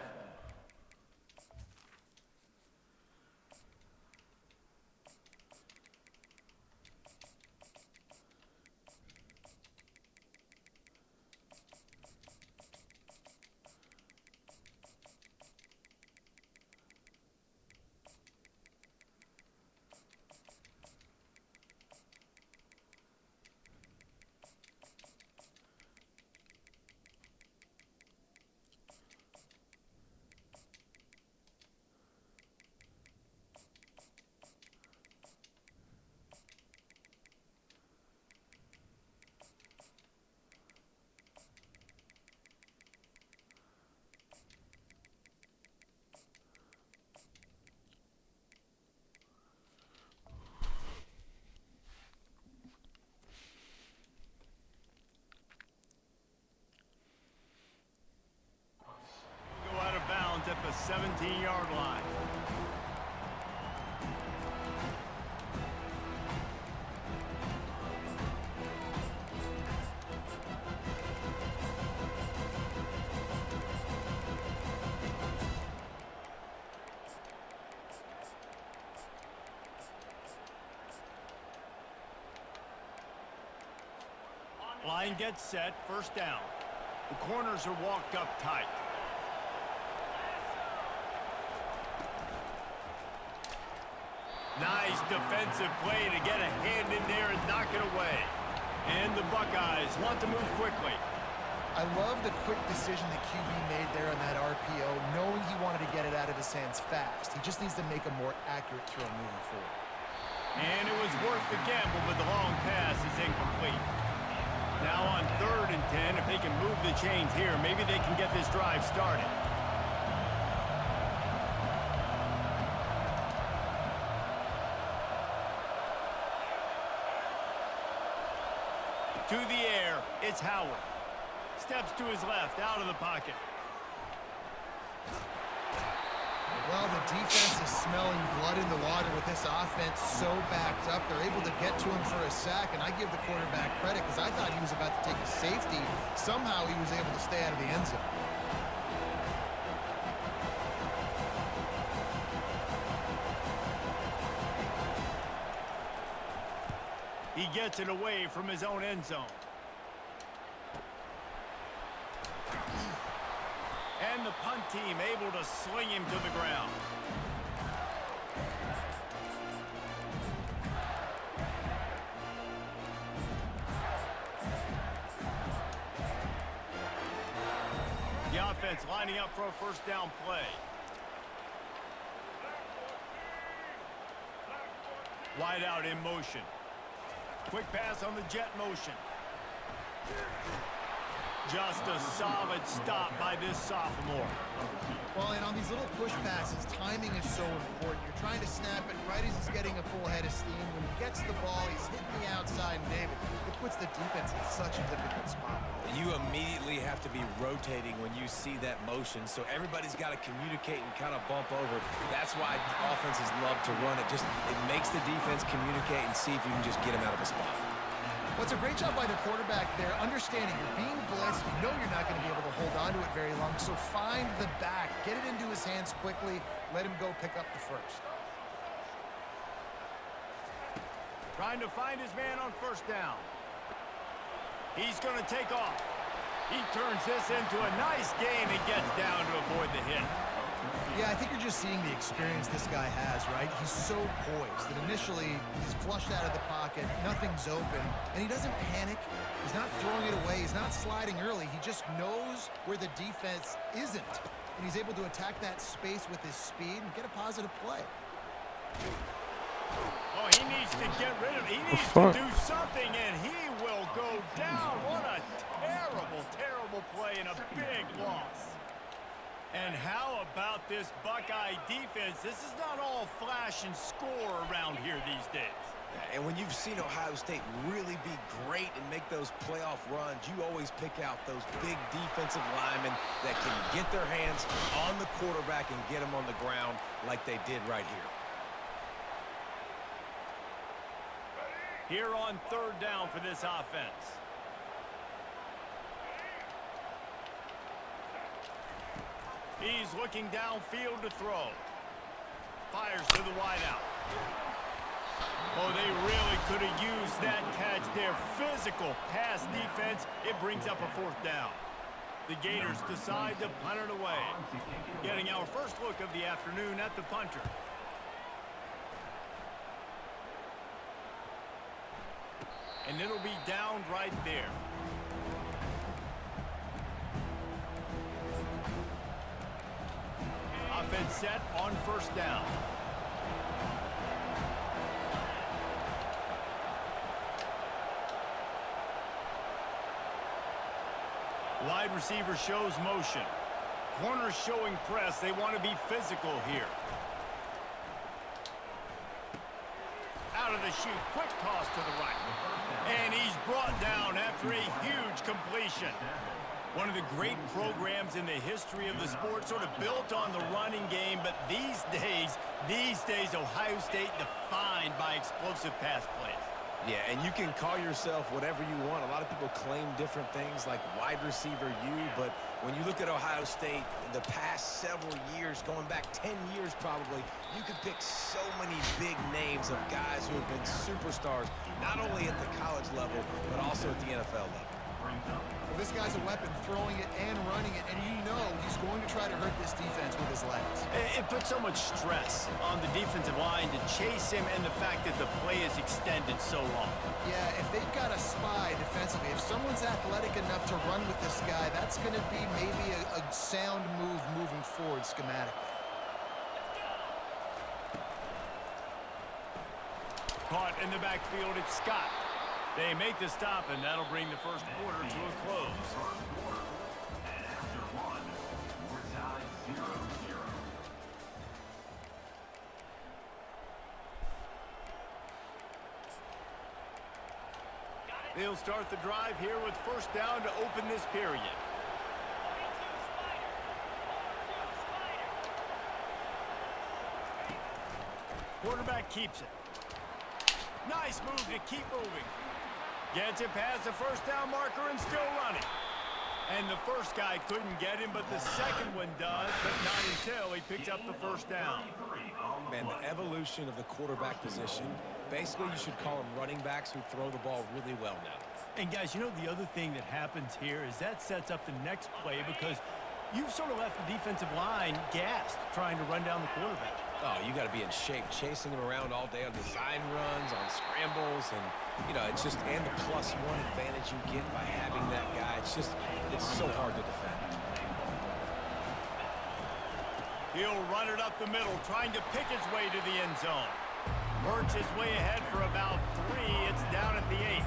15-yard line. Line gets set, first down. The corners are walked up tight. Nice defensive play to get a hand in there and knock it away. And the Buckeyes want to move quickly. I love the quick decision that QB made there on that RPO, knowing he wanted to get it out of his hands fast. He just needs to make a more accurate throw moving forward. And it was worth the gamble, but the long pass is incomplete. Now on 3rd and 10, if they can move the chains here, maybe they can get this drive started. To the air, it's Howard. Steps to his left, out of the pocket. Well, the defense is smelling blood in the water with this offense so backed up. They're able to get to him for a sack, and I give the quarterback credit because I thought he was about to take a safety. Somehow he was able to stay out of the end zone. He gets it away from his own end zone. And the punt team able to sling him to the ground. The offense lining up for a first down play. Wide out in motion. Quick pass on the jet motion. Just a solid stop by this sophomore. Well, and on these little push passes, timing is so important. You're trying to snap it right as he's getting a full head of steam. When he gets the ball, he's hitting the outside, and David, it puts the defense in such a difficult spot. You immediately have to be rotating when you see that motion, so everybody's got to communicate and kind of bump over. That's why offenses love to run it. It makes the defense communicate and see if you can just get him out of a spot. What's a great job by the quarterback there, understanding you're being blitzed, you know you're not going to be able to hold on to it very long, so find the back, get it into his hands quickly, let him go pick up the first. Trying to find his man on first down. He's going to take off. He turns this into a nice gain and gets down to avoid the hit. Yeah, I think you're just seeing the experience this guy has, right? He's so poised that initially he's flushed out of the pocket, nothing's open, and he doesn't panic. He's not throwing it away. He's not sliding early. He just knows where the defense isn't, and he's able to attack that space with his speed and get a positive play. Oh, he needs to get rid of it. He needs to do something, and he will go down. What a terrible, terrible play and a big loss. And how about this Buckeye defense? This is not all flash and score around here these days. And when you've seen Ohio State really be great and make those playoff runs, you always pick out those big defensive linemen that can get their hands on the quarterback and get him on the ground like they did right here. Here on 3rd down for this offense. He's looking downfield to throw. Fires to the wideout. Oh, they really could have used that catch there. Physical pass defense. It brings up a 4th down. The Gators decide to punt it away. Getting our first look of the afternoon at the punter. And it'll be down right there. Offense set on first down. Wide receiver shows motion. Corners showing press. They want to be physical here. Out of the chute. Quick toss to the right. And he's brought down after a huge completion. One of the great programs in the history of the sport, sort of built on the running game, but these days, Ohio State defined by explosive pass plays. Yeah, and you can call yourself whatever you want. A lot of people claim different things like wide receiver U, but when you look at Ohio State in the past several years, going back 10 years probably, you could pick so many big names of guys who have been superstars, not only at the college level, but also at the NFL level. Well, this guy's a weapon, throwing it and running it, and you know he's going to try to hurt this defense with his legs. It puts so much stress on the defensive line to chase him, and the fact that the play is extended so long. Yeah, if they've got a spy defensively, if someone's athletic enough to run with this guy, that's going to be maybe a sound move moving forward schematically. Caught in the backfield, it's Scott. They make the stop, and that'll bring the first quarter to a close. And after one, we're tied 0-0. They'll start the drive here with first down to open this period. Quarterback keeps it. Nice move to keep moving. Gets it past the first down marker and still running. And the first guy couldn't get him, but the second one does, but not until he picks up the first down. Man, the evolution of the quarterback position, basically you should call them running backs who throw the ball really well now. And guys, you know the other thing that happens here is that sets up the next play because you've sort of left the defensive line gassed trying to run down the quarterback. Oh, you got to be in shape, chasing him around all day on design runs, on scrambles, and, you know, it's just, and the +1 advantage you get by having that guy. It's just, it's so hard to defend. He'll run it up the middle, trying to pick his way to the end zone. Works his way ahead for about 3. It's down at the 8.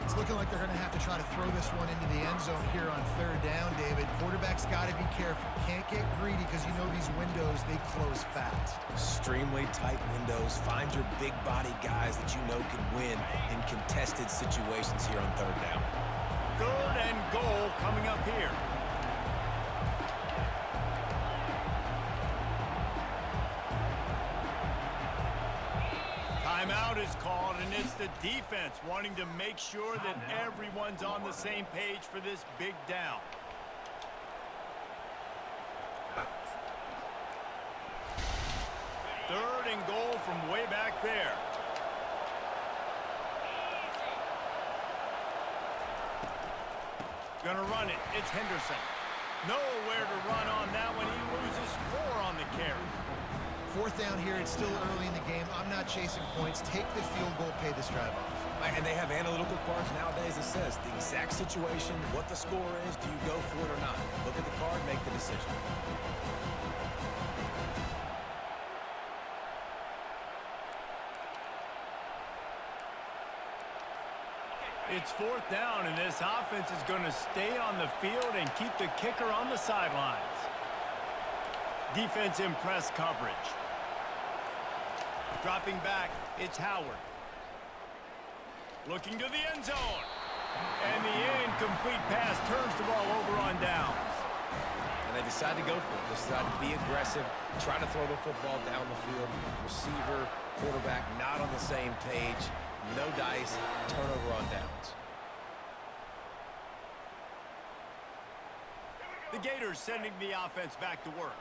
It's looking like they're going to have to try to throw this one into the end zone here on third down, David. Quarterback's got to be careful. Can't get greedy because you know these windows, they close fast. Extremely tight windows. Find your big body guys that you know can win in contested situations here on third down. Third and goal coming up here. Timeout is called, and it's the defense wanting to make sure that everyone's on the same page for this big down. Third and goal from way back there. Gonna run it. It's Henderson. Nowhere to run on that one. He loses 4 on the carry. Fourth down here, it's still early in the game. I'm not chasing points. Take the field goal, pay this drive off. And they have analytical cards nowadays that says the exact situation, what the score is, do you go for it or not? Look at the card, make the decision. It's fourth down, and this offense is going to stay on the field and keep the kicker on the sidelines. Defense in press coverage. Dropping back, it's Howard. Looking to the end zone. And the incomplete pass turns the ball over on downs. And they decide to go for it. They decide to be aggressive, try to throw the football down the field. Receiver, quarterback not on the same page. No dice, turnover on downs. The Gators sending the offense back to work.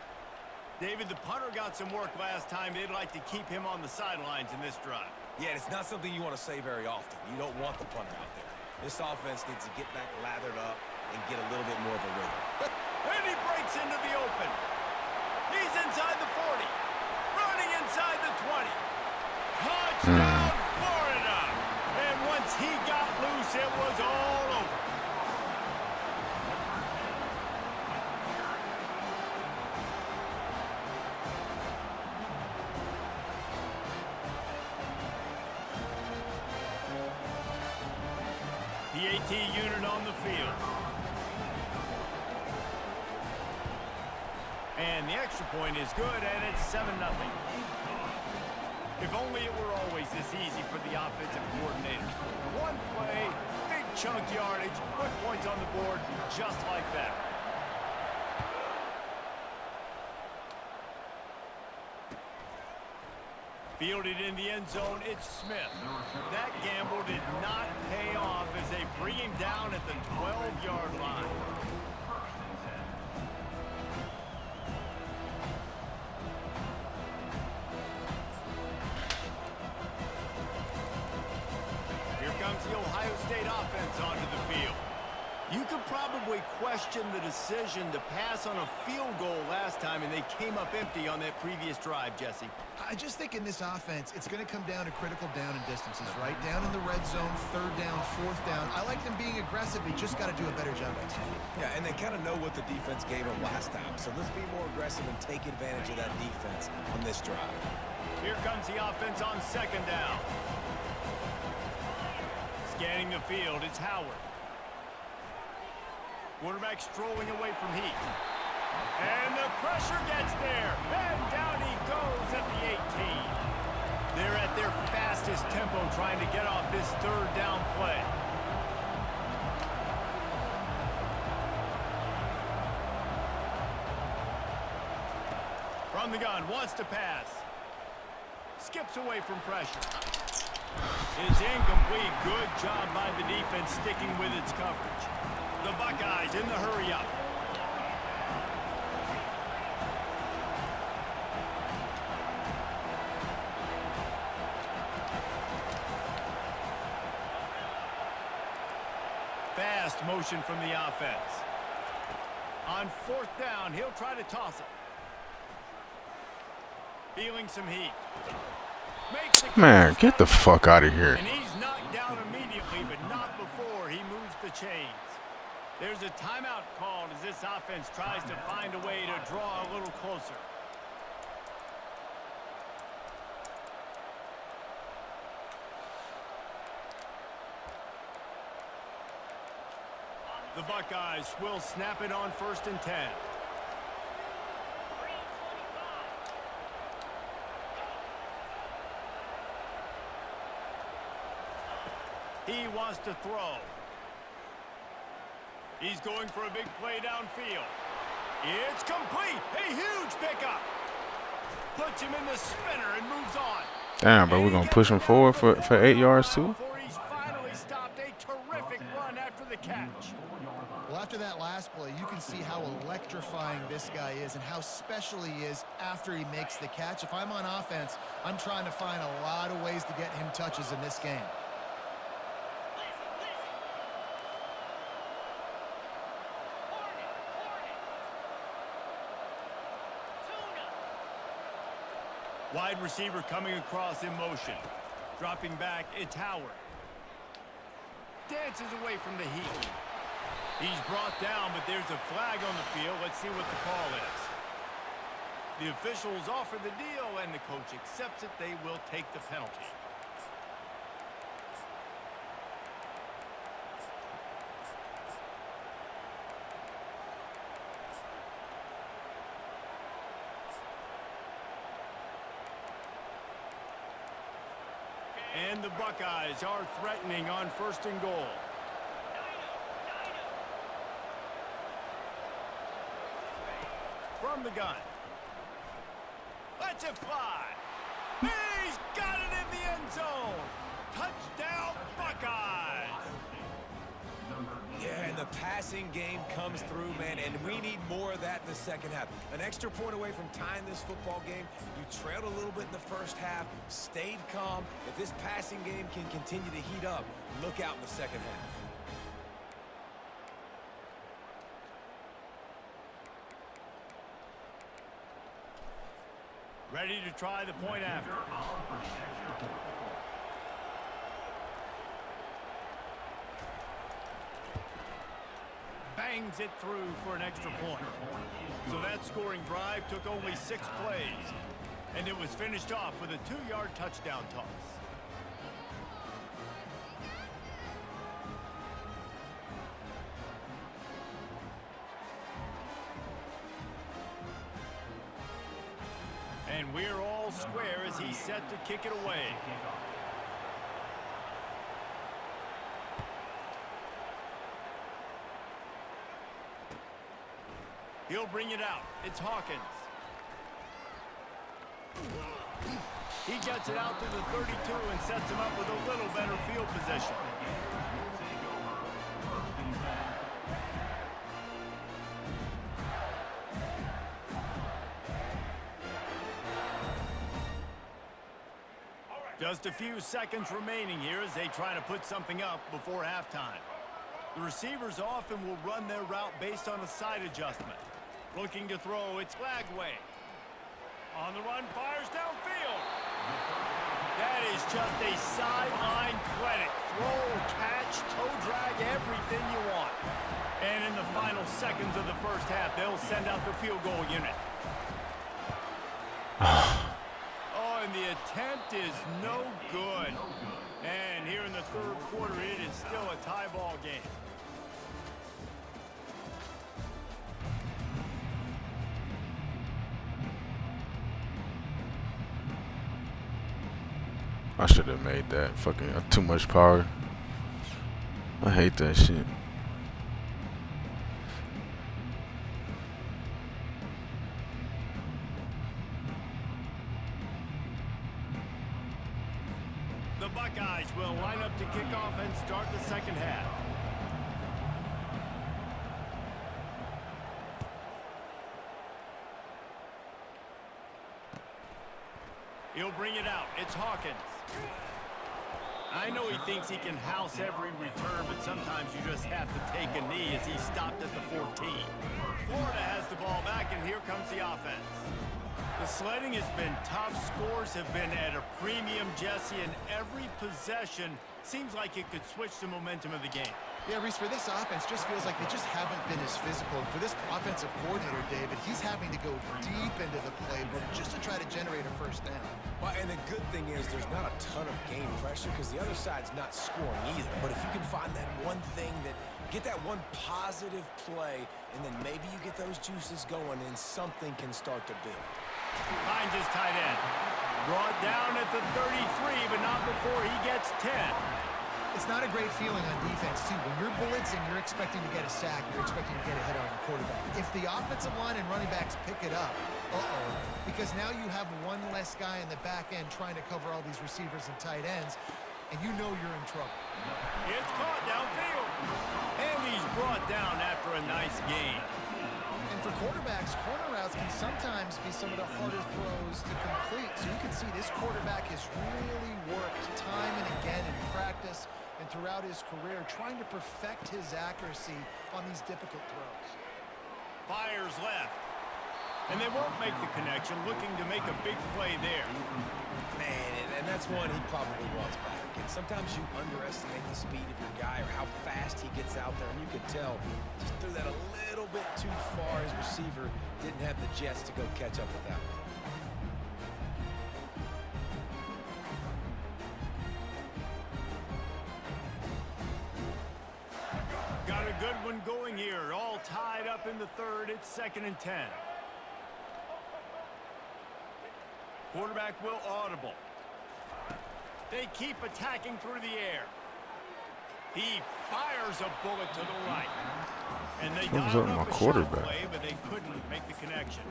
David, the punter got some work last time. They'd like to keep him on the sidelines in this drive. Yeah, it's not something you want to say very often. You don't want the punter out there. This offense needs to get back lathered up and get a little bit more of a rhythm. And he breaks into the open. He's inside the 40. Running inside the 20. Touchdown, Florida! And once he got loose, it was all over. The AT unit on the field. And the extra point is good, and it's 7-0. If only it were always this easy for the offensive coordinators. One play, big chunk yardage, put points on the board just like that. Fielded in the end zone, it's Smith. That gamble did not pay off as they bring him down at the 12-yard line. Here comes the Ohio State offense onto the field. You could probably question the decision to pass on a field goal last time, and they came up empty on that previous drive, Jesse. I just think in this offense, it's going to come down to critical down and distances, right? Down in the red zone, third down, fourth down. I like them being aggressive. They just got to do a better job executing. Yeah, and they kind of know what the defense gave them last time. So let's be more aggressive and take advantage of that defense on this drive. Here comes the offense on second down. Scanning the field, it's Howard. Quarterback strolling away from heat. And the pressure gets there. And down he goes at the 18. They're at their fastest tempo trying to get off this third down play. From the gun, wants to pass. Skips away from pressure. It's incomplete. Good job by the defense sticking with its coverage. The Buckeyes in the hurry-up. Fast motion from the offense. On fourth down, he'll try to toss it. Feeling some heat. Man, get the fuck out of here. And he's knocked down immediately, but not before he moves the chains. There's a timeout called as this offense tries to find a way to draw a little closer. The Buckeyes will snap it on 1st and 10. He wants to throw. He's going for a big play downfield. It's complete. A huge pickup. Puts him in the spinner and moves on. Damn, bro, we're going to push him forward for 8 yards too? Before he's finally stopped, a terrific run after the catch. Well, after that last play, you can see how electrifying this guy is and how special he is after he makes the catch. If I'm on offense, I'm trying to find a lot of ways to get him touches in this game. Wide receiver coming across in motion. Dropping back, it's Howard. Dances away from the heat. He's brought down, but there's a flag on the field. Let's see what the call is. The officials offer the deal, and the coach accepts it. They will take the penalty. And the Buckeyes are threatening on 1st and goal. From the gun. Lets it fly. He's got it in the end zone. Touchdown, Buckeyes. Yeah, and the passing game comes through, man, and we need more of that in the second half. An extra point away from tying this football game. You trailed a little bit in the first half, stayed calm. If this passing game can continue to heat up, look out in the second half. Ready to try the point after. Bangs it through for an extra point. So that scoring drive took only 6 plays. And it was finished off with a 2-yard touchdown toss. And we're all square as he's set to kick it away. He'll bring it out. It's Hawkins. He gets it out to the 32 and sets him up with a little better field position. Just a few seconds remaining here as they try to put something up before halftime. The receivers often will run their route based on a side adjustment. Looking to throw, it's Lagway. On the run, fires downfield. That is just a sideline credit. Throw, catch, toe drag, everything you want. And in the final seconds of the first half, they'll send out the field goal unit. And the attempt is no good. And here in the third quarter, it is still a tie ball game. I should have made that. Fucking too much power. I hate that shit. The Buckeyes will line up to kick off and start the second half. He'll bring it out. It's Hawkins. I know he thinks he can house every return, but sometimes you just have to take a knee as he stopped at the 14. Florida has the ball back, and here comes the offense. The sledding has been tough. Scores have been at a premium, Jesse, and every possession seems like it could switch the momentum of the game. Yeah, Reese, for this offense, just feels like they just haven't been as physical. For this offensive coordinator, David, he's having to go deep into the playbook just to try to generate a first down. Well, and the good thing is there's not a ton of game pressure because the other side's not scoring either. But if you can find that one thing that get that one positive play, and then maybe you get those juices going and something can start to build. Finds his tight end. Brought down at the 33, but not before he gets 10. It's not a great feeling on defense, too. When you're blitzing, you're expecting to get a sack. You're expecting to get a hit on the quarterback. If the offensive line and running backs pick it up, because now you have one less guy in the back end trying to cover all these receivers and tight ends, and you know you're in trouble. It's caught downfield. And he's brought down after a nice gain. And for quarterbacks, corner routes can sometimes be some of the harder throws to complete. So you can see this quarterback has really worked time and again in practice and throughout his career, trying to perfect his accuracy on these difficult throws. Fires left. And they won't make the connection, looking to make a big play there. Man, and that's one he probably wants back. And sometimes you underestimate the speed of your guy or how fast he gets out there, and you could tell just threw that a little bit too far. His receiver didn't have the jets to go catch up with that one. Got a good one going here. All tied up in the third. It's 2nd and 10. Quarterback will audible. They keep attacking through the air. He fires a bullet to the right. And they dialed up a shot play, but they couldn't make the connection.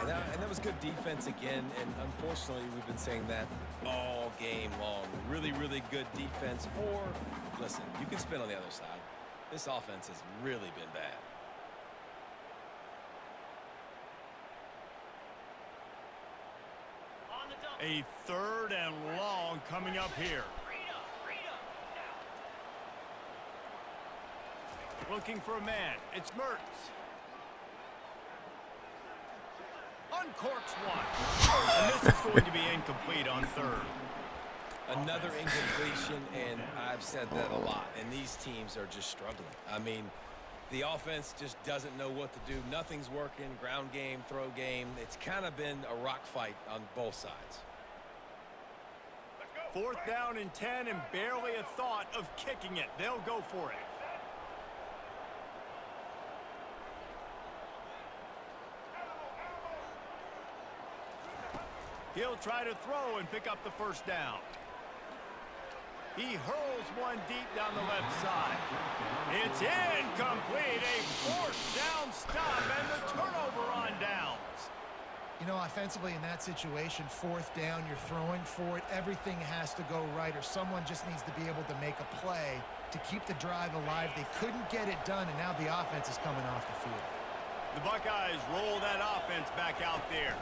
And that was good defense again, and unfortunately we've been saying that all game long. Really, really good defense. Or, listen, you can spin on the other side. This offense has really been bad. A 3rd and long coming up here. Looking for a man. It's Mertz. Uncorks one. And this is going to be incomplete on 3rd. Another incompletion, and I've said that a lot, and these teams are just struggling. I mean, the offense just doesn't know what to do. Nothing's working. Ground game, throw game. It's kind of been a rock fight on both sides. 4th down and 10, and barely a thought of kicking it. They'll go for it. He'll try to throw and pick up the first down. He hurls one deep down the left side. It's incomplete. A fourth down stop and the turnover on downs. You know, offensively in that situation, fourth down, you're throwing for it. Everything has to go right, or someone just needs to be able to make a play to keep the drive alive. They couldn't get it done, and now the offense is coming off the field. The Buckeyes roll that offense back out there.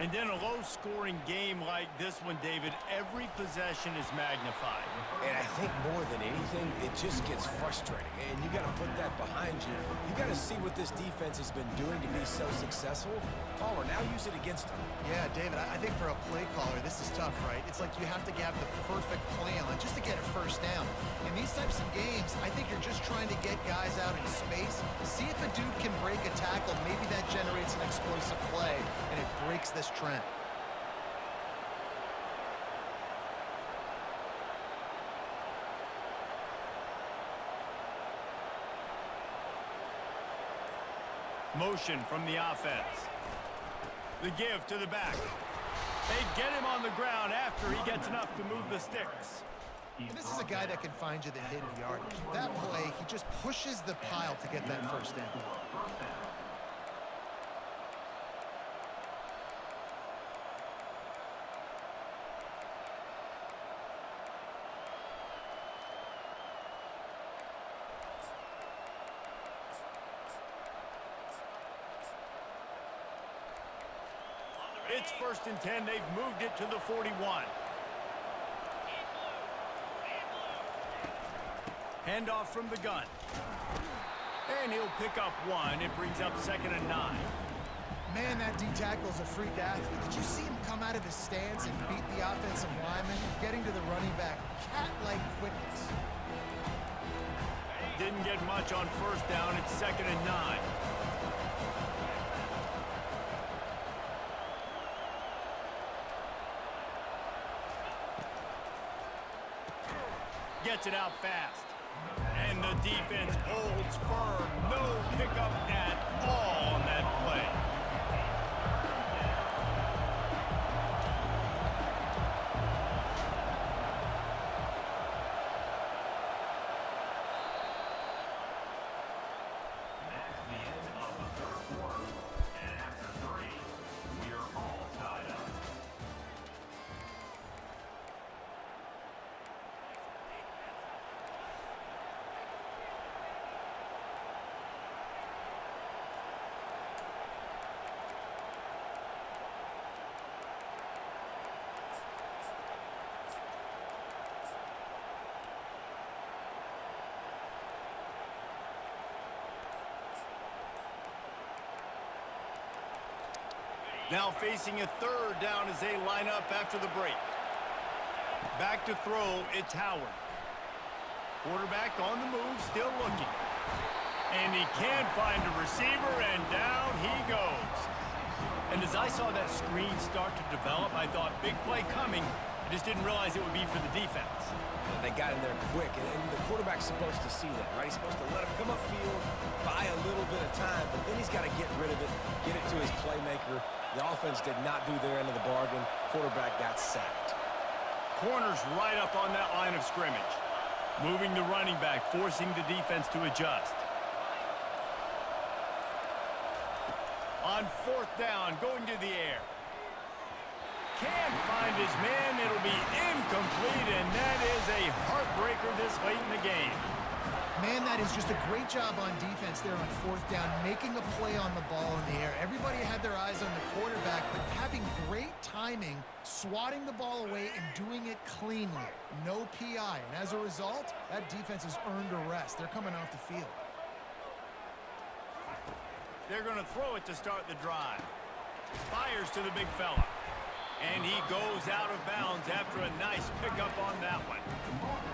And then a low-scoring game like this one, David, every possession is magnified. And I think more than anything, it just gets frustrating. And you got to put that behind you. You got to see what this defense has been doing to be so successful. Caller, now use it against them. Yeah, David, I think for a play caller, this is tough, right? It's like you have to have the perfect play on just to get a first down. In these types of games, I think you're just trying to get guys out in space, see if a dude can break a tackle. Maybe that generates an explosive play, and it breaks this trend. Motion from the offense. The give to the back. They get him on the ground after he gets enough to move the sticks. And this is a guy that can find you the hidden yardage. That play, he just pushes the pile to get that first down. It's 1st and 10. They've moved it to the 41. Handoff from the gun. And he'll pick up one. It brings up 2nd and 9. Man, that D-tackle is a freak athlete. Did you see him come out of his stance and beat the offensive lineman, getting to the running back? Cat-like quickness. Didn't get much on 1st down. It's 2nd and 9. Gets it out fast. And the defense holds firm. No pickup at all on that play. That's the end of the third quarter. And after 3, we are all tied up. Now facing a 3rd down as they line up after the break. Back to throw, it's Howard. Quarterback on the move, still looking. And he can't find a receiver, and down he goes. And as I saw that screen start to develop, I thought, big play coming. I just didn't realize it would be for the defense. And they got in there quick, and the quarterback's supposed to see that, right? He's supposed to let him come upfield, buy a little bit of time, but then he's got to get rid of it, get it to his playmaker. The offense did not do their end of the bargain. Quarterback got sacked. Corners right up on that line of scrimmage. Moving the running back, forcing the defense to adjust. On 4th down, going to the air. Can't find his man. It'll be incomplete, and that is a heartbreaker this late in the game. Man, that is just a great job on defense there on 4th down, making a play on the ball in the air. Everybody had their eyes on the quarterback, but having great timing, swatting the ball away, and doing it cleanly. No PI, and as a result, that defense has earned a rest. They're coming off the field. They're going to throw it to start the drive. Fires to the big fella. And he goes out of bounds after a nice pickup on that one.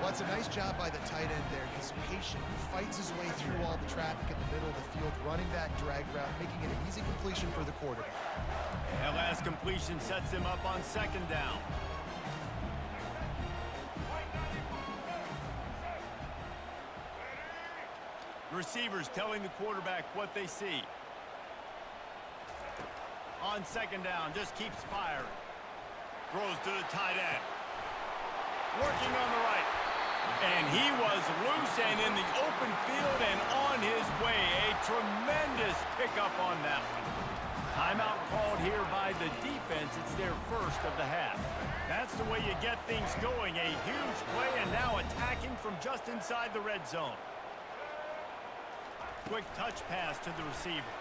Well, it's a nice job by the tight end there. He's patient, fights his way through all the traffic in the middle of the field, running that drag route, making it an easy completion for the quarterback. That last completion sets him up on 2nd down. Receivers telling the quarterback what they see. On 2nd down, just keeps firing. Throws to the tight end. Working on the right. And he was loose and in the open field and on his way. A tremendous pickup on that one. Timeout called here by the defense. It's their first of the half. That's the way you get things going. A huge play and now attacking from just inside the red zone. Quick touch pass to the receiver.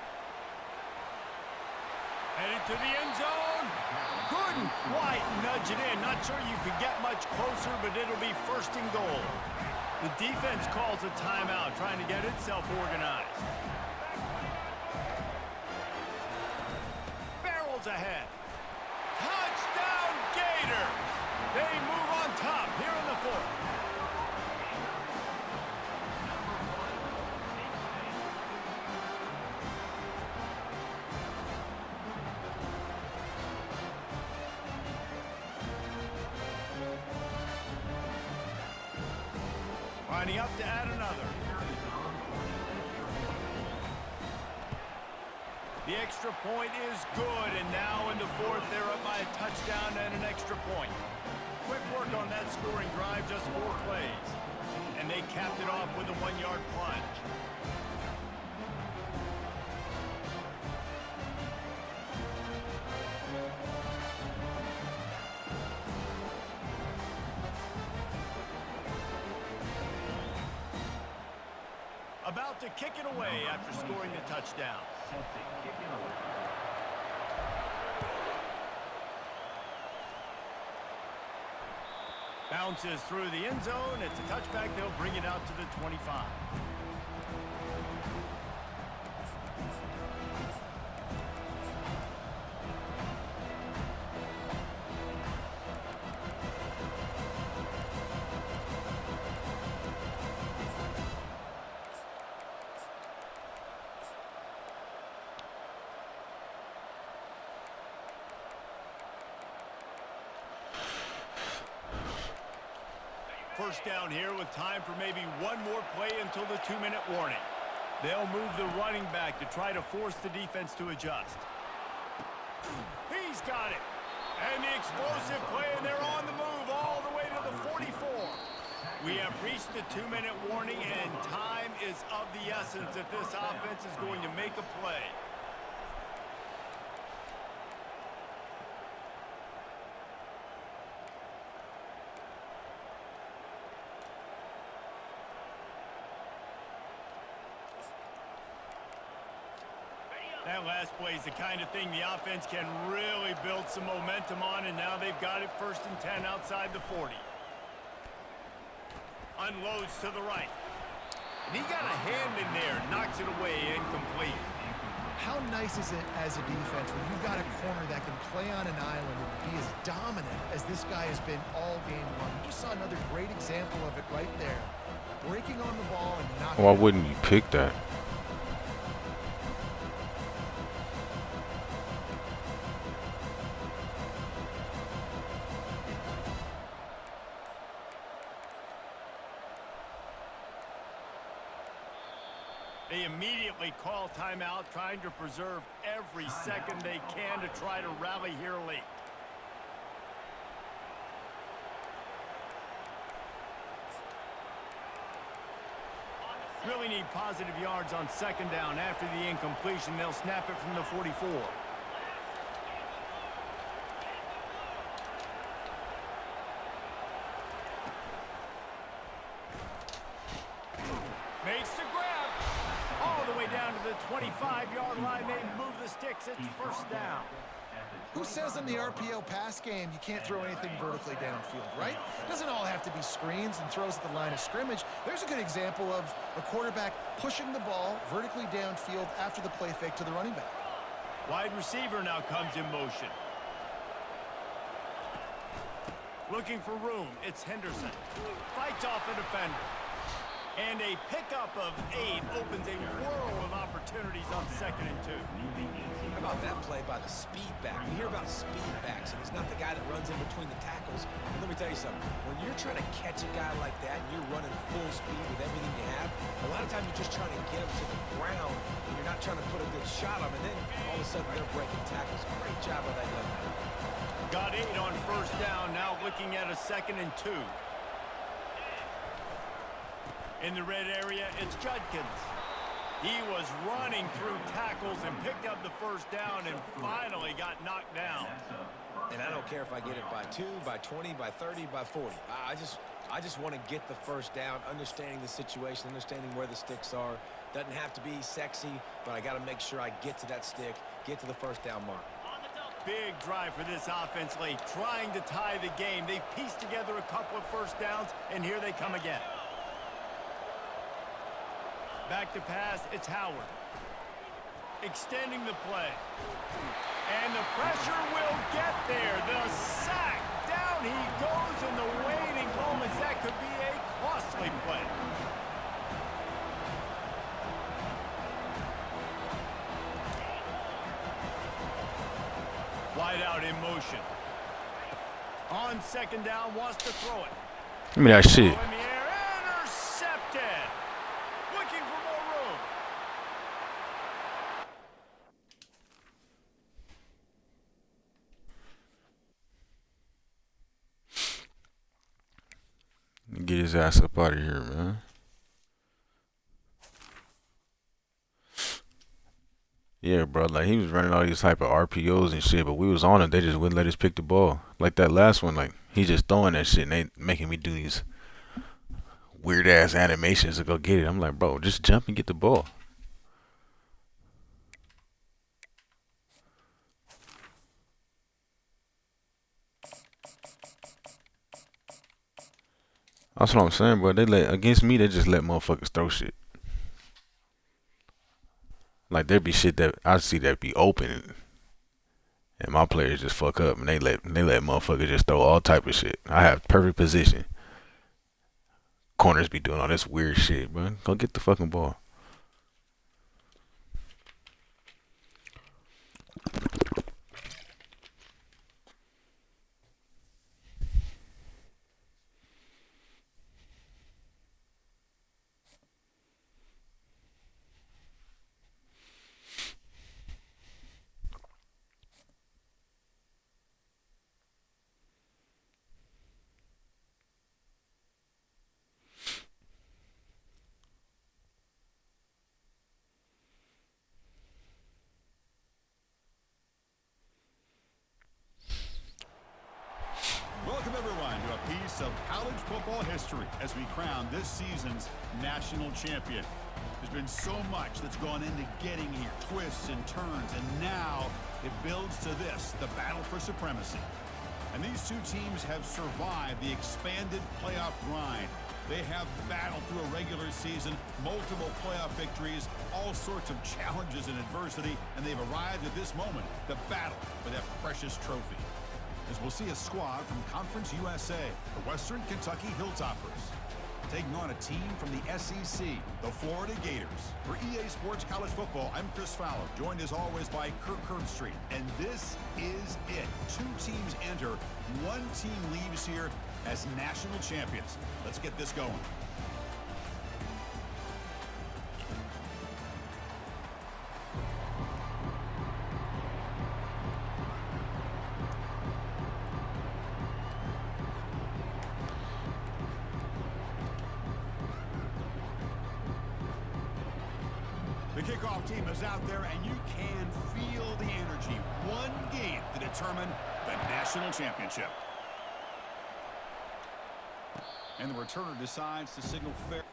Headed to the end zone. Couldn't quite nudge it in. Not sure you could get much closer, but it'll be first and goal. The defense calls a timeout, trying to get itself organized. Barrels ahead. Touchdown Gators! They move on top here in the fourth. Lining up to add another. The extra point is good, and now in the fourth, they're up by a touchdown and an extra point. Quick work on that scoring drive, just 4 plays. And they capped it off with a 1-yard plunge. About to kick it away after scoring the touchdown. Bounces through the end zone. It's a touchback. They'll bring it out to the 25. First down here with time for maybe one more play until the 2-minute warning. They'll move the running back to try to force the defense to adjust. He's got it. And the explosive play, and they're on the move all the way to the 44. We have reached the 2-minute warning, and time is of the essence if this offense is going to make a play. That last play is the kind of thing the offense can really build some momentum on, and now they've got it 1st and 10 outside the 40. Unloads to the right. And he got a hand in there, knocks it away, incomplete. How nice is it as a defense when you've got a corner that can play on an island and be as dominant as this guy has been all game long? You just saw another great example of it right there. Breaking on the ball and knocking Why wouldn't you pick that? They immediately call timeout, trying to preserve every second they can to try to rally here late. Really need positive yards on 2nd down. After the incompletion, they'll snap it from the 44. Makes the grab. All the way down to the 25-yard line. They move the sticks. It's 1st down. Who says in the RPO pass game you can't throw anything vertically downfield, right? Doesn't all have to be screens and throws at the line of scrimmage. There's a good example of a quarterback pushing the ball vertically downfield after the play fake to the running back. Wide receiver now comes in motion. Looking for room. It's Henderson. Fights off the defender. And a pickup of 8 opens a whirl of opportunities on 2nd and 2. How about that play by the speed back? We hear about speed backs, and he's not the guy that runs in between the tackles. And let me tell you something. When you're trying to catch a guy like that and you're running full speed with everything you have, a lot of times you're just trying to get him to the ground, and you're not trying to put a good shot on him, and then all of a sudden they're breaking tackles. Great job by that young man. Got 8 on 1st down, now looking at a 2nd and 2. In the red area, it's Judkins. He was running through tackles and picked up the first down and finally got knocked down. And I don't care if I get it by 2, by 20, by 30, by 40. I just want to get the first down, understanding the situation, understanding where the sticks are. Doesn't have to be sexy, but I got to make sure I get to that stick, get to the first down mark. Big drive for this offense late, trying to tie the game. They've pieced together a couple of first downs, and here they come again. Back to pass, it's Howard. Extending the play. And the pressure will get there. The sack. Down he goes in the waiting moments. That could be a costly play. Wide out in motion. On second down, wants to throw it. Give me that shit. In the air, intercepted. Looking for more room. Get his ass up out of here, man. Yeah, bro. Like, he was running all these type of RPOs and shit, but we was on it. They just wouldn't let us pick the ball. Like that last one, like, he just throwing that shit and they making me do these weird ass animations to go get it. I'm like, bro, just jump and get the ball. That's what I'm saying, bro. Against me, they just let motherfuckers throw shit. Like, there be shit that I see that be open, and my players just fuck up, and they let motherfuckers just throw all type of shit. I have perfect position. Corners be doing all this weird shit, bro. Go get the fucking ball. Welcome, everyone, to a piece of college football history as we crown this season's national champion. There's been so much that's gone into getting here, twists and turns, and now it builds to this, the battle for supremacy. And these two teams have survived the expanded playoff grind. They have battled through a regular season, multiple playoff victories, all sorts of challenges and adversity, and they've arrived at this moment, the battle for that precious trophy. As we'll see a squad from Conference USA, the Western Kentucky Hilltoppers, taking on a team from the SEC, the Florida Gators. For EA Sports College Football, I'm Chris Fowler, joined as always by Kirk Herbstreit. And this is it. Two teams enter, one team leaves here as national champions. Let's get this going. The kickoff team is out there, and you can feel the energy. One game to determine the national championship. And the returner decides to signal fair.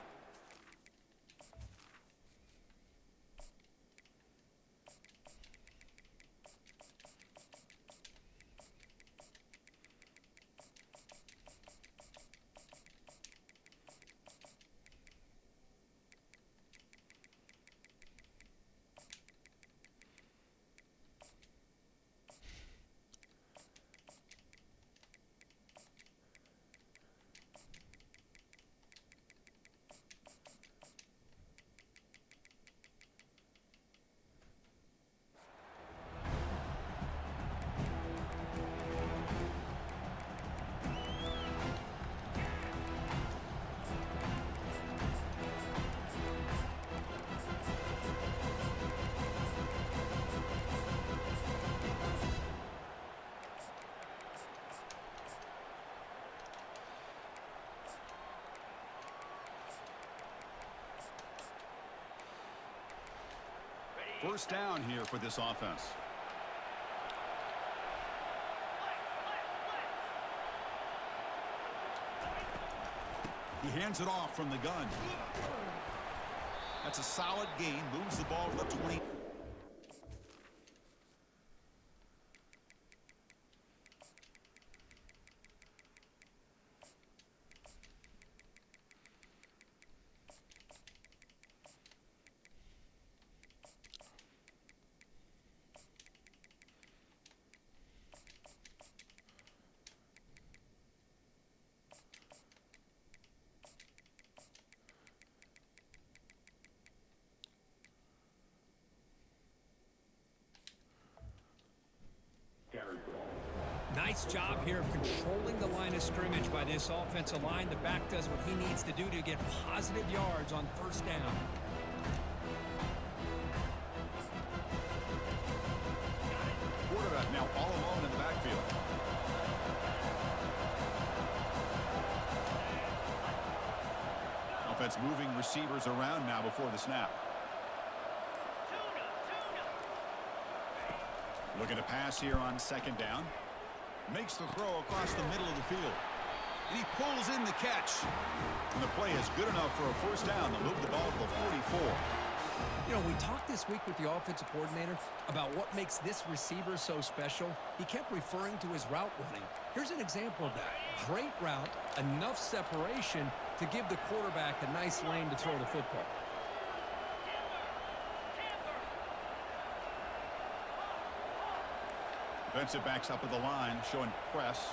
First down here for this offense. He hands it off from the gun. That's a solid gain. Moves the ball to the 20. Nice job here of controlling the line of scrimmage by this offensive line. The back does what he needs to do to get positive yards on first down. Quarterback now all alone in the backfield. Offense moving receivers around now before the snap. Looking to pass here on second down. Makes the throw across the middle of the field. And he pulls in the catch. And the play is good enough for a first down to move the ball to the 44. You know, we talked this week with the offensive coordinator about what makes this receiver so special. He kept referring to his route running. Here's an example of that. Great route, enough separation to give the quarterback a nice lane to throw the football. Defensive backs up at the line, showing press.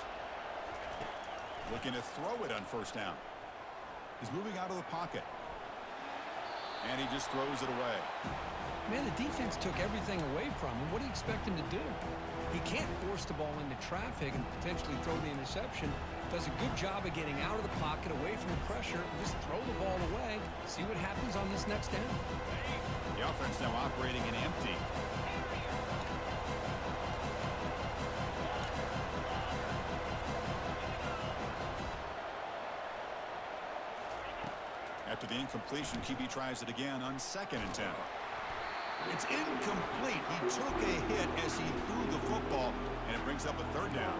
Looking to throw it on first down. He's moving out of the pocket. And he just throws it away. Man, the defense took everything away from him. What do you expect him to do? He can't force the ball into traffic and potentially throw the interception. Does a good job of getting out of the pocket, away from the pressure, and just throw the ball away. See what happens on this next down. The offense now operating in empty. After the incompletion, QB tries it again on 2nd and 10. It's incomplete. He took a hit as he threw the football, and it brings up a third down.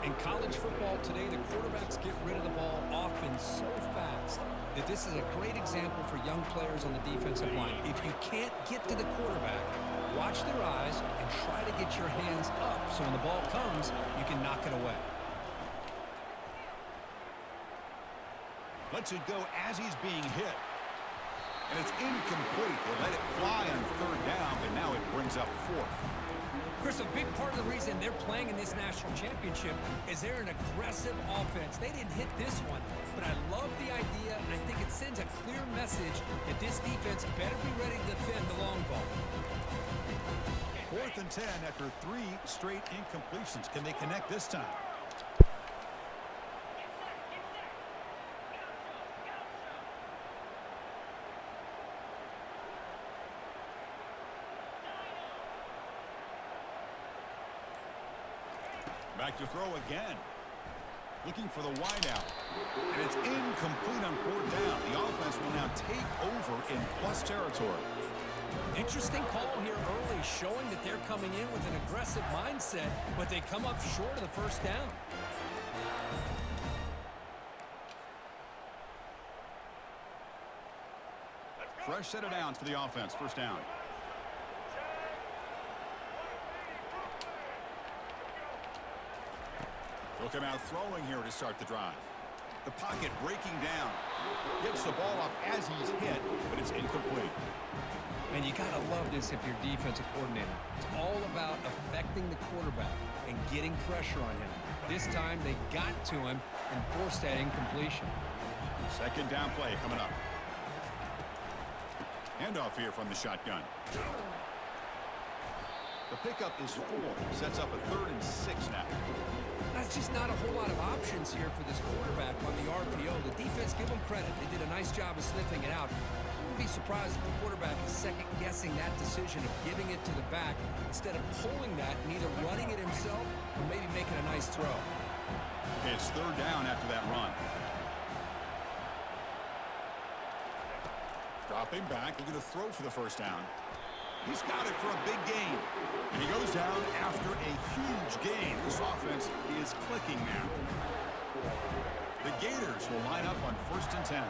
In college football today, the quarterbacks get rid of the ball often so fast that this is a great example for young players on the defensive line. If you can't get to the quarterback, watch their eyes and try to get your hands up so when the ball comes, you can knock it away. Lets it go as he's being hit. And it's incomplete. They let it fly on third down, and now it brings up 4th. Chris, a big part of the reason they're playing in this national championship is they're an aggressive offense. They didn't hit this one, but I love the idea, and I think it sends a clear message that this defense better be ready to defend the long ball. 4th and 10 after 3 straight incompletions. Can they connect this time? Back to throw again. Looking for the wideout. And it's incomplete on 4th down. The offense will now take over in plus territory. Interesting call here early, showing that they're coming in with an aggressive mindset, but they come up short of the first down. Fresh set of downs for the offense. First down. They'll come out throwing here to start the drive. The pocket breaking down. Gets the ball off as he's hit, but it's incomplete. And you got to love this if you're defensive coordinator. It's all about affecting the quarterback and getting pressure on him. This time they got to him and forced that incompletion. Second down play coming up. Handoff here from the shotgun. The pickup is 4. Sets up a 3rd and 6 now. That's just not a whole lot of options here for this quarterback on the RPO. The defense, give them credit. They did a nice job of sniffing it out. I wouldn't be surprised if the quarterback is second-guessing that decision of giving it to the back instead of pulling that and either running it himself or maybe making a nice throw. Okay, it's 3rd down after that run. Dropping back, looking to throw for the first down. He's got it for a big gain. And he goes down after a huge gain. This offense is clicking now. The Gators will line up on 1st and 10.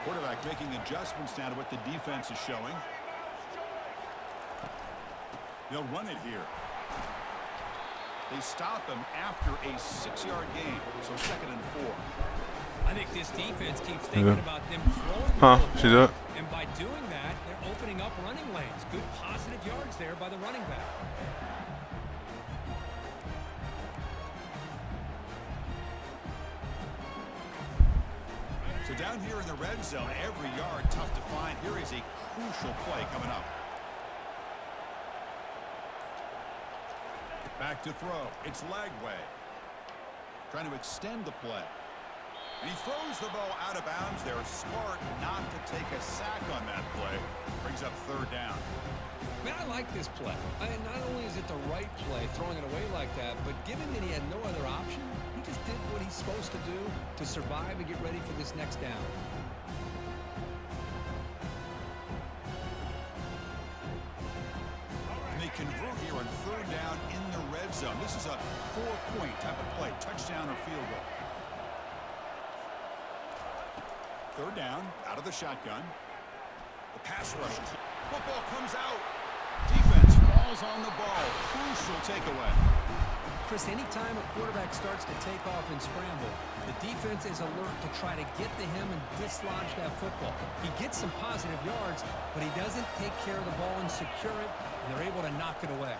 Quarterback making adjustments now to what the defense is showing. They'll run it here. They stop him after a 6-yard gain, so 2nd and 4. I think this defense keeps thinking about them throwing the Huh? football. She's up. And by doing that, they're opening up running lanes. Good positive yards there by the running back. So down here in the red zone, every yard tough to find. Here is a crucial play coming up. Back to throw. It's Lagway. Trying to extend the play. And he throws the ball out of bounds. They're smart not to take a sack on that play. Brings up 3rd down. Man, I like this play. Not only is it the right play, throwing it away like that, but given that he had no other option, he just did what he's supposed to do to survive and get ready for this next down. And they convert here on 3rd down in the red zone. This is a 4-point type of play, touchdown or field goal. 3rd down, out of the shotgun. The pass rush. Football comes out. Defense falls on the ball. Crucial takeaway. Chris, anytime a quarterback starts to take off and scramble, the defense is alert to try to get to him and dislodge that football. He gets some positive yards, but he doesn't take care of the ball and secure it, and they're able to knock it away.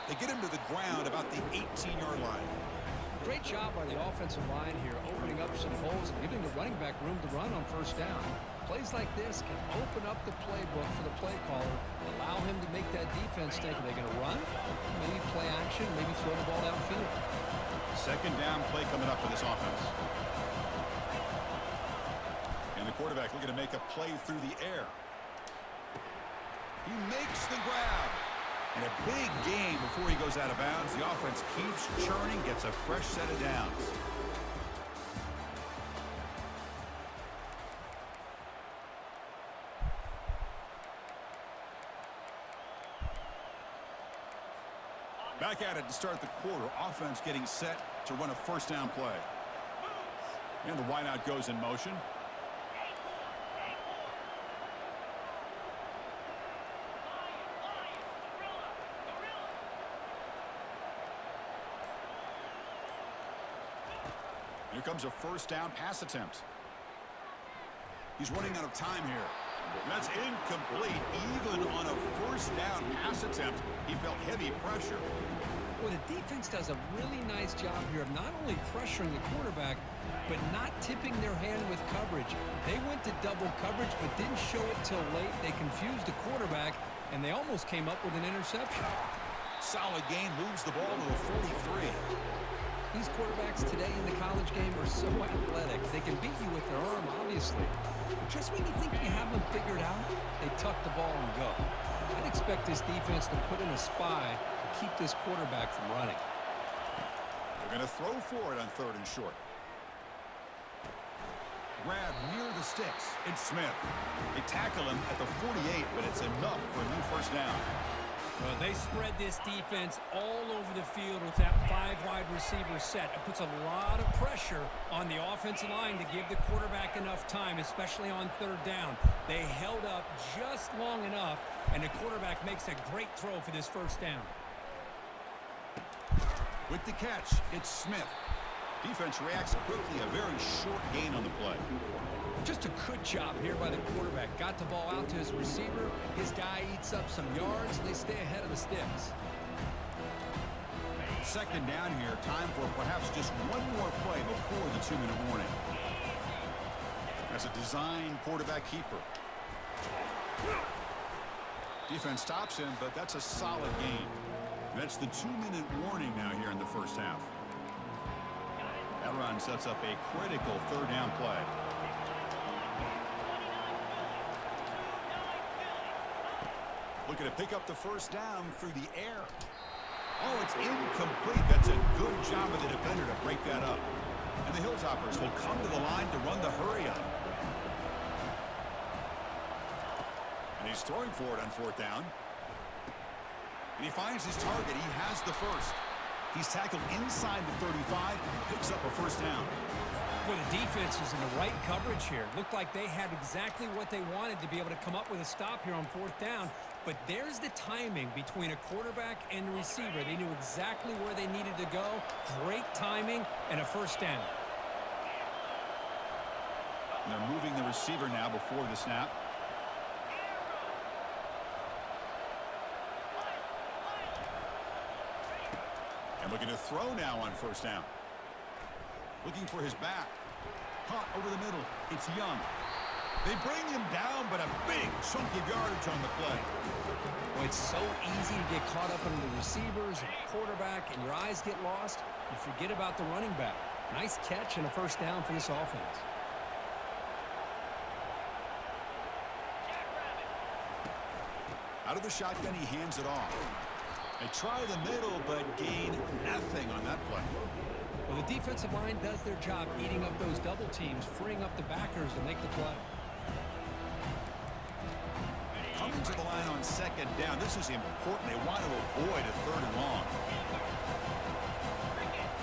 They get him to the ground about the 18-yard line. Great job by the offensive line here, opening up some holes and giving the running back room to run on 1st down. Plays like this can open up the playbook for the play caller, allow him to make that defense think, are they going to run? Maybe play action, maybe throw the ball downfield. 2nd down play coming up for this offense. And the quarterback looking to make a play through the air. He makes the grab. And a big gain before he goes out of bounds. The offense keeps churning, gets a fresh set of downs. Back at it to start the quarter. Offense getting set to run a 1st down play. And the wideout goes in motion. Here comes a 1st down pass attempt. He's running out of time here. That's incomplete. Even on a 1st down pass attempt, he felt heavy pressure. Well, the defense does a really nice job here of not only pressuring the quarterback, but not tipping their hand with coverage. They went to double coverage, but didn't show it till late. They confused the quarterback, and they almost came up with an interception. Solid gain, moves the ball to a 43. These quarterbacks today in the college game are so athletic. They can beat you with their arm, obviously. But just when you think you have them figured out, they tuck the ball and go. I'd expect this defense to put in a spy to keep this quarterback from running. They're going to throw for it on 3rd and short. Grab near the sticks. It's Smith. They tackle him at the 48, but it's enough for a new 1st down. Well, they spread this defense all over the field with that 5-wide receiver set. It puts a lot of pressure on the offensive line to give the quarterback enough time, especially on 3rd down. They held up just long enough, and the quarterback makes a great throw for this 1st down. With the catch, it's Smith. Defense reacts quickly, a very short gain on the play. Just a good job here by the quarterback. Got the ball out to his receiver. His guy eats up some yards. They stay ahead of the sticks. 2nd down here. Time for perhaps just one more play before the 2-minute warning. That's a design quarterback keeper. Defense stops him, but that's a solid gain. That's the 2-minute warning now here in the 1st half. That run sets up a critical 3rd down play. Looking to pick up the 1st down through the air. Oh, it's incomplete. That's a good job of the defender to break that up. And the Hilltoppers will come to the line to run the hurry up. He's throwing for it on 4th down. And he finds his target. He has the first. He's tackled inside the 35 and picks up a 1st down. Well, the defense is in the right coverage here. Looked like they had exactly what they wanted to be able to come up with a stop here on 4th down. But there's the timing between a quarterback and the receiver. They knew exactly where they needed to go. Great timing and a 1st down. And they're moving the receiver now before the snap. And looking to throw now on 1st down. Looking for his back. Caught over the middle. It's Young. They bring him down, but a big chunk of yardage on the play. Well, it's so easy to get caught up in the receivers and quarterback, and your eyes get lost. You forget about the running back. Nice catch and a 1st down for this offense. Out of the shotgun, he hands it off. They try the middle, but gain nothing on that play. Well, the defensive line does their job eating up those double teams, freeing up the backers to make the play. Coming to the line on 2nd down. This is important. They want to avoid a 3rd and long.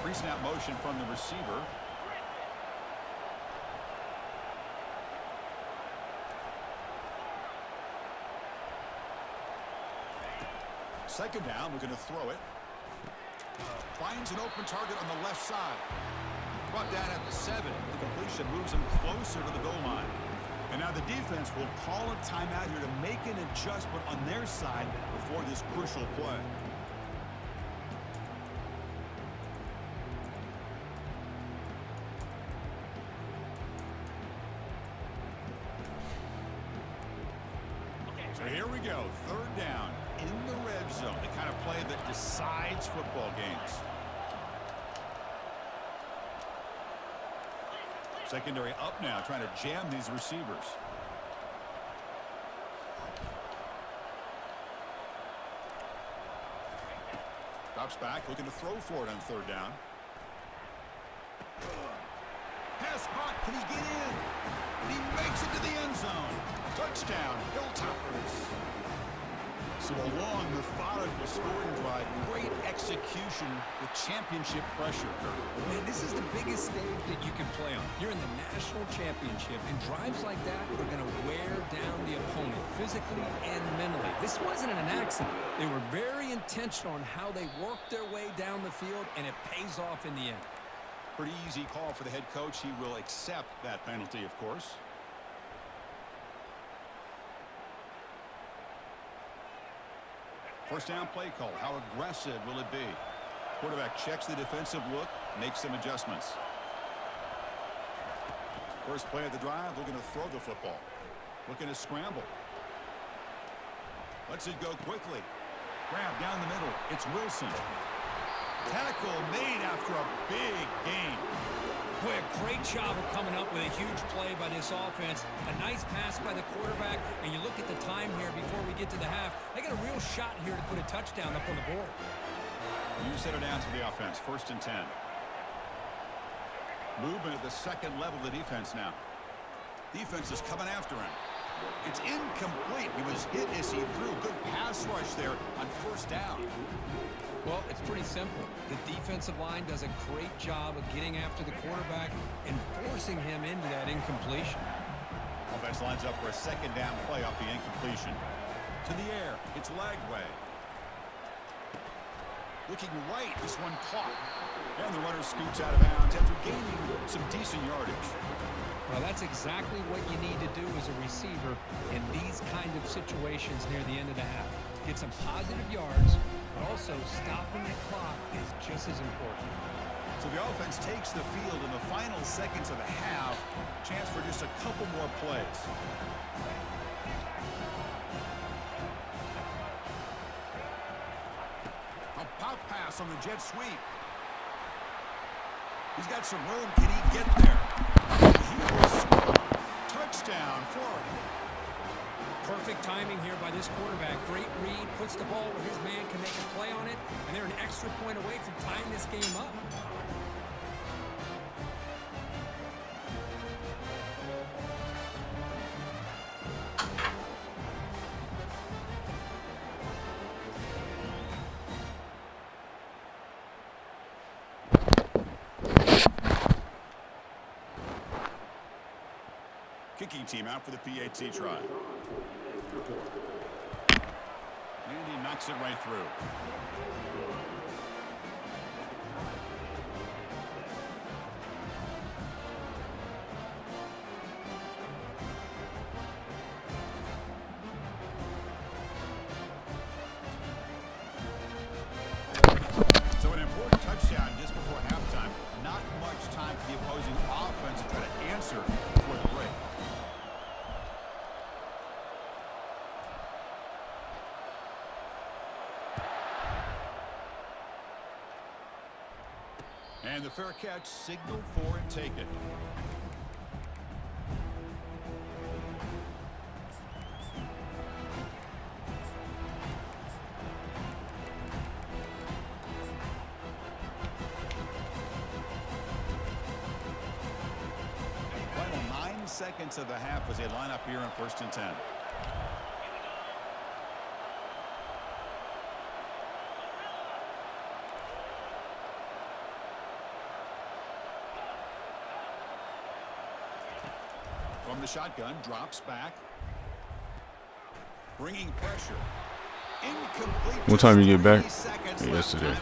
Pre-snap motion from the receiver. Second down, we're going to throw it. Finds an open target on the left side. Brought down at the 7. The completion moves him closer to the goal line. And now the defense will call a timeout here to make an adjustment on their side before this crucial play. So here we go, 3rd down in the red zone, the kind of play that decides football games. Secondary up now, trying to jam these receivers. Drops back, looking to throw for it on 3rd down. Pass caught, can he get in? And he makes it to the end zone. Touchdown, Hilltoppers. So a long, methodical scoring drive. Great execution with championship pressure. Man, this is the biggest stage that you can play on. You're in the national championship, and drives like that are going to wear down the opponent physically and mentally. This wasn't an accident. They were very intentional on how they worked their way down the field, and it pays off in the end. Pretty easy call for the head coach. He will accept that penalty, of course. First down play call. How aggressive will it be? Quarterback checks the defensive look, makes some adjustments. First play of the drive, looking to throw the football. Looking to scramble. Lets it go quickly. Grab down the middle. It's Wilson. Tackle made after a big gain. Boy, a great job of coming up with a huge play by this offense. A nice pass by the quarterback, and you look at the time here before we get to the half. They got a real shot here to put a touchdown up on the board. You set it down to the offense. 1st and 10. Movement at the 2nd level of the defense now. Defense is coming after him. It's incomplete. He was hit as he threw. Good pass rush there on 1st down. Well, it's pretty simple. The defensive line does a great job of getting after the quarterback and forcing him into that incompletion. Offense lines up for a 2nd down play off the incompletion. To the air. It's Lagway. Looking right. This one caught. And the runner scoots out of bounds after gaining some decent yardage. Well, that's exactly what you need to do as a receiver in these kind of situations near the end of the half. Get some positive yards, but also stopping the clock is just as important. So the offense takes the field in the final seconds of the half. Chance for just a couple more plays. A pop pass on the jet sweep. He's got some room. Can he get there? He will score. Touchdown, Florida. Perfect timing here by this quarterback. Great read, puts the ball where his man can make a play on it, and they're an extra point away from tying this game up. Kicking team out for the PAT try. And he knocks it right through. So an important touchdown just before halftime. Not much time for the opposing offense to try to answer before the break. And the fair catch signaled for and taken. Final 9 seconds of the half as they line up here on 1st and 10. From the shotgun, drops back. Bringing pressure. Incomplete. What time you get back? Yesterday. Yesterday.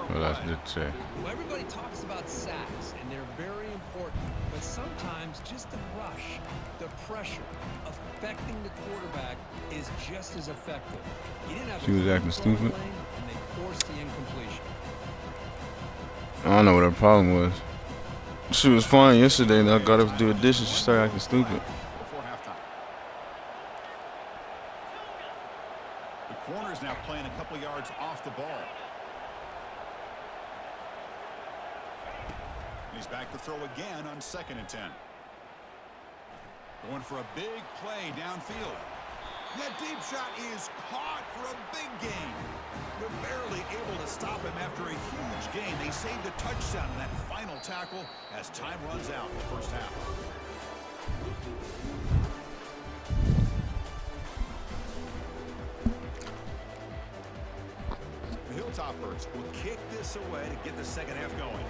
Well, I did say. Well, everybody talks about sacks, and they're very important. But sometimes just the rush, the pressure, affecting the quarterback is just as effective. You didn't have She was acting stupid. and they forced the incompletion. I don't know what her problem was. She was fine yesterday, and I got up to do a dish, and she started acting stupid. Before halftime. The corner's now playing a couple yards off the ball. He's back to throw again on 2nd and 10. Going for a big play downfield. That deep shot is caught for a big gain. They're barely able to stop him after a huge gain. They saved a touchdown in that final tackle as time runs out in the first half. The Hilltoppers will kick this away to get the second half going.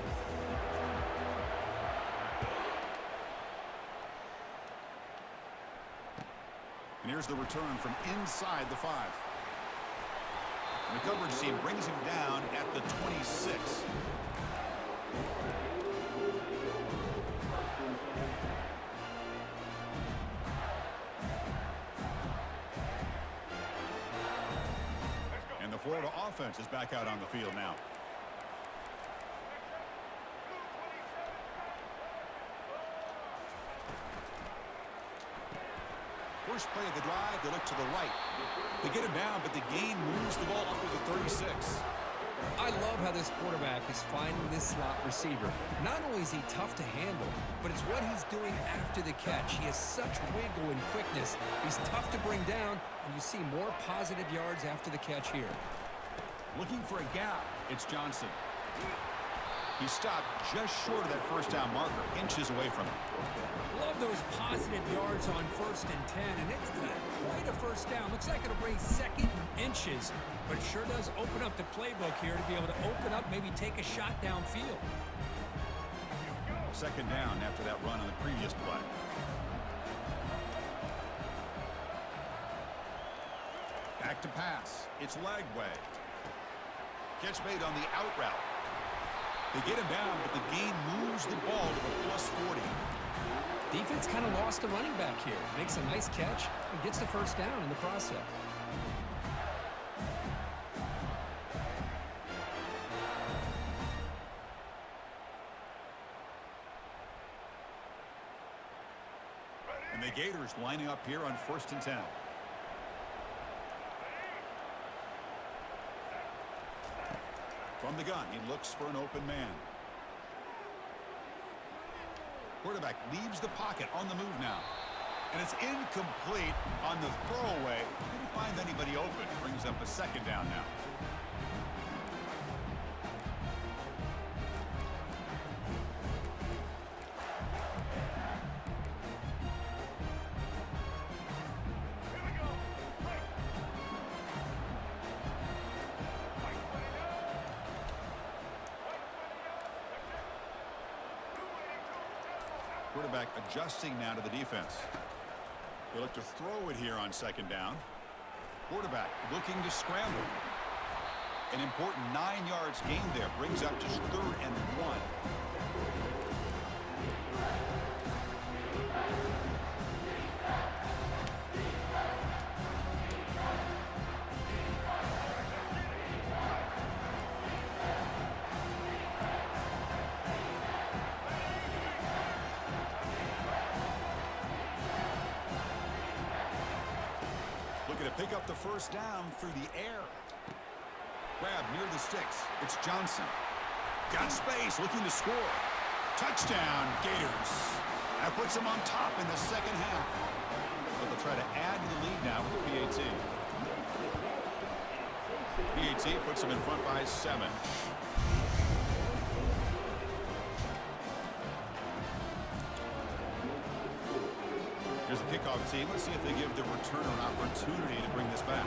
And here's the return from inside the 5. And the coverage team brings him down at the 26. And the Florida offense is back out on the field now. First play of the drive, they look to the right. They get him down, but the gain moves the ball up to the 36. I love how this quarterback is finding this slot receiver. Not only is he tough to handle, but it's what he's doing after the catch. He has such wiggle and quickness. He's tough to bring down, and you see more positive yards after the catch here. Looking for a gap, it's Johnson. He stopped just short of that first down marker, inches away from it. Love those positive yards on 1st and 10, and it's not quite a first down. Looks like it'll bring 2nd inches, but it sure does open up the playbook here to be able to open up, maybe take a shot downfield. 2nd down after that run on the previous play. Back to pass. It's Lagway. Catch made on the out route. They get him down, but the gain moves the ball to the plus 40. Defense kind of lost a running back here. Makes a nice catch and gets the first down in the process. And the Gators lining up here on 1st and 10. From the gun, he looks for an open man. Quarterback leaves the pocket on the move now. And it's incomplete on the throwaway. Didn't find anybody open. Brings up a 2nd down now. Quarterback adjusting now to the defense. They look to throw it here on second down. Quarterback looking to scramble. An important 9 yards gain there. Brings up just 3rd and 1. Looking to pick up the first down through the air. Grab near the sticks. It's Johnson. Got space, looking to score. Touchdown, Gators. That puts them on top in the second half. But they'll try to add to the lead now with the PAT. PAT puts them in front by 7. Here's the kickoff team. Let's see if they give the returner an opportunity to bring this back.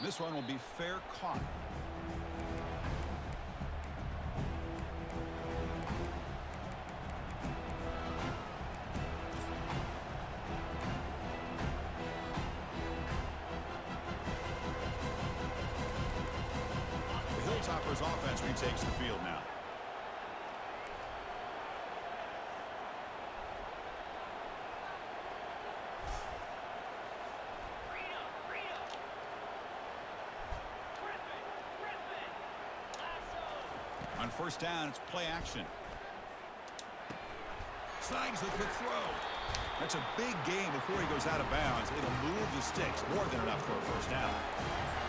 This one will be fair caught. The Hilltoppers offense retakes the field now. On first down, it's play action. Slides the quick throw. That's a big gain before he goes out of bounds. It'll move the sticks, more than enough for a first down.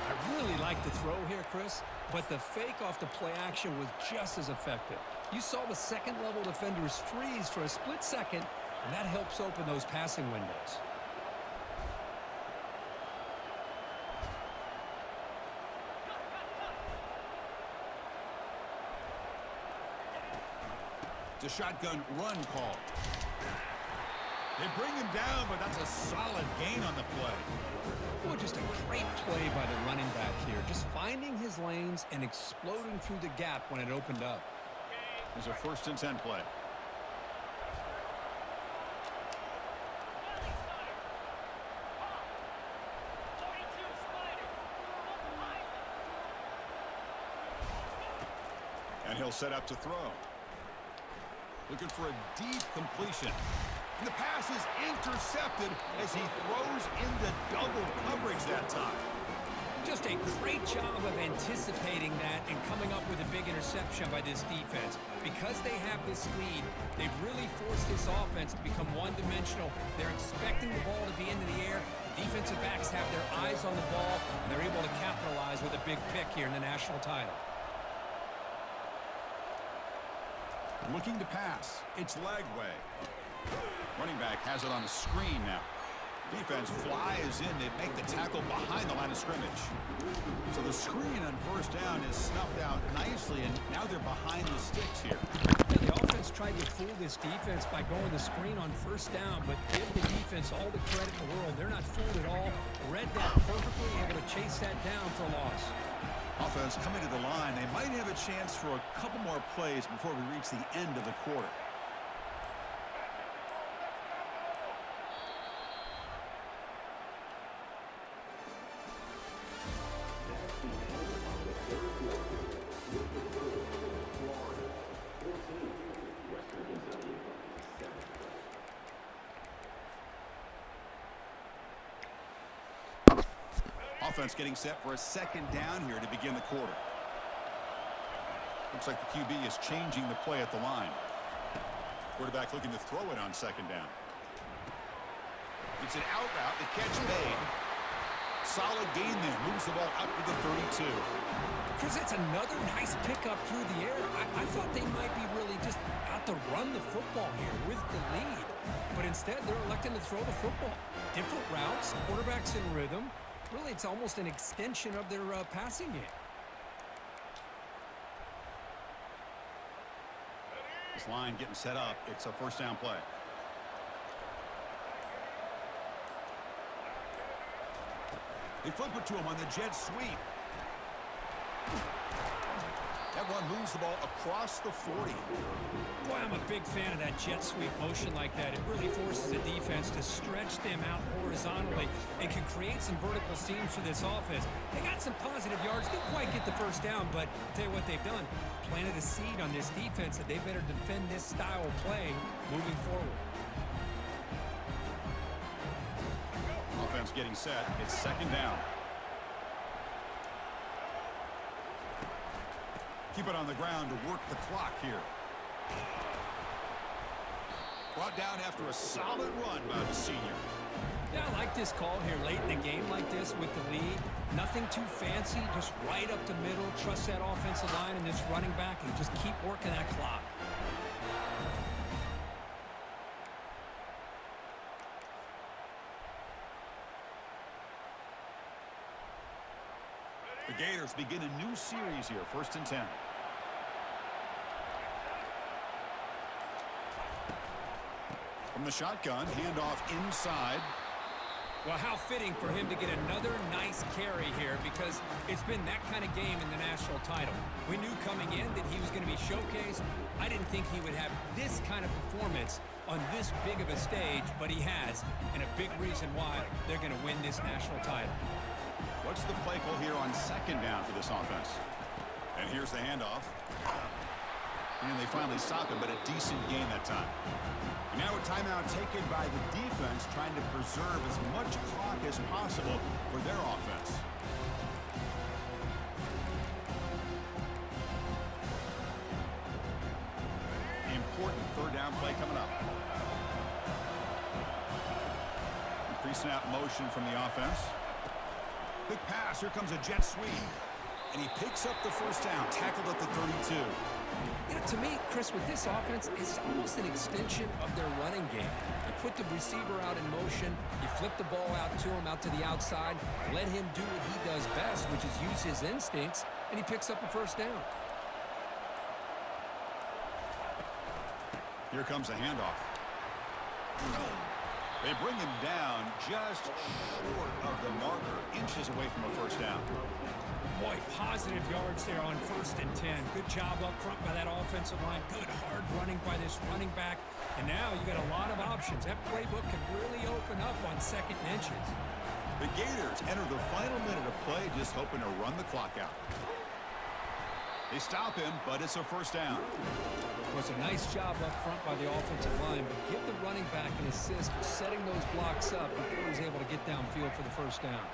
I really like the throw here, Chris, but the fake off the play action was just as effective. You saw the second-level defenders freeze for a split second, and that helps open those passing windows. It's a shotgun run call. They bring him down, but that's a solid gain on the play. Well, just a great play by the running back here. Just finding his lanes and exploding through the gap when it opened up. There's a 1st and 10 play. And he'll set up to throw. Looking for a deep completion. And the pass is intercepted as he throws into double coverage that time. Just a great job of anticipating that and coming up with a big interception by this defense. Because they have this lead, they've really forced this offense to become one-dimensional. They're expecting the ball to be into the air. The defensive backs have their eyes on the ball, and they're able to capitalize with a big pick here in the national title. Looking to pass. It's Lagway. Running back has it on the screen now. Defense flies in. They make the tackle behind the line of scrimmage. So the screen on first down is snuffed out nicely, and now they're behind the sticks here. The offense tried to fool this defense by going the screen on first down, but give the defense all the credit in the world. They're not fooled at all. Read that perfectly, able to chase that down for a loss. Offense coming to the line. They might have a chance for a couple more plays before we reach the end of the quarter. Offense getting set for a second down here to begin the quarter. Looks like the QB is changing the play at the line. Quarterback looking to throw it on second down. It's an out route. The catch made. Solid gain there. Moves the ball up to the 32. Because it's another nice pickup through the air. I thought they might be really just out to run the football here with the lead. But instead, they're electing to throw the football. Different routes, quarterbacks in rhythm. Really, it's almost an extension of their passing game. This line getting set up. It's a first down play. They flip it to him on the jet sweep. run moves the ball across the 40. Boy, I'm a big fan of that jet sweep motion like that. It really forces the defense to stretch them out horizontally and can create some vertical seams for this offense. They got some positive yards. Didn't quite get the first down, but I'll tell you what they've done. Planted a seed on this defense that they better defend this style of play moving forward. Offense getting set. It's second down. Keep it on the ground to work the clock here. Brought down after a solid run by the senior. Yeah, I like this call here late in the game like this with the lead. Nothing too fancy, just right up the middle. Trust that offensive line and this running back and just keep working that clock. The Gators begin a new series here, 1st and 10. From the shotgun, handoff inside. Well, how fitting for him to get another nice carry here because it's been that kind of game in the national title. We knew coming in that he was going to be showcased. I didn't think he would have this kind of performance on this big of a stage, but he has, and a big reason why they're going to win this national title. What's the play call here on second down for this offense? And here's the handoff. And they finally stop him, but a decent gain that time. And now a timeout taken by the defense, trying to preserve as much clock as possible for their offense. Important third down play coming up. Pre-snap motion from the offense. Quick pass. Here comes a jet sweep. And he picks up the first down, tackled at the 32. You know, to me, Chris, with this offense, it's almost an extension of their running game. You put the receiver out in motion, you flip the ball out to him, out to the outside, let him do what he does best, which is use his instincts, and he picks up a first down. Here comes a handoff. They bring him down just short of the marker, inches away from a first down. Boy, positive yards there on 1st and 10. Good job up front by that offensive line. Good hard running by this running back. And now you got a lot of options. That playbook can really open up on 2nd and inches. The Gators enter the final minute of play, just hoping to run the clock out. They stop him, but it's a first down. It was a nice job up front by the offensive line, but give the running back an assist for setting those blocks up before he's able to get downfield for the first down.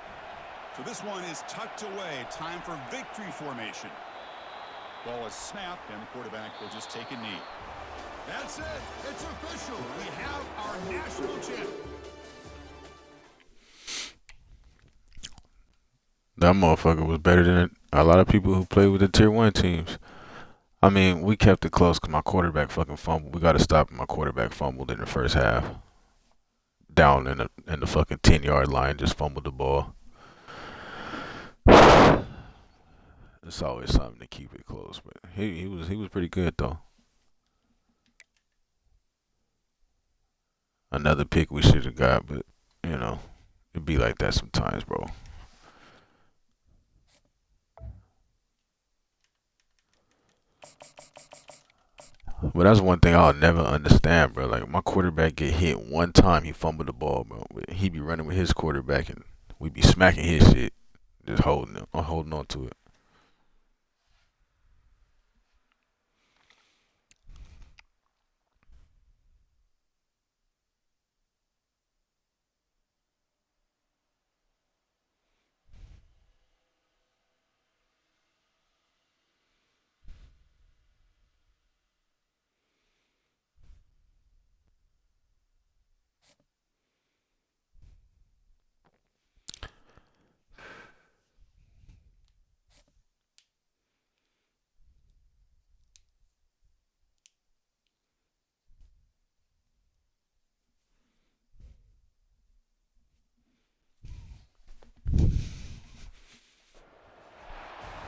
So this one is tucked away. Time for victory formation. Ball is snapped, and the quarterback will just take a knee. That's it. It's official. We have our national champ. That motherfucker was better than a lot of people who play with the Tier 1 teams. I mean, we kept it close because my quarterback fucking fumbled. We got to stop him. My quarterback fumbled in the first half. Down in the fucking 10-yard line, just fumbled the ball. It's always something to keep it close, but he was pretty good though. Another pick we should have got, but you know, it'd be like that sometimes, bro. But that's one thing I'll never understand, bro. Like my quarterback get hit one time, he fumbled the ball, bro. But he be running with his quarterback, and we be smacking his shit, just holding on to it.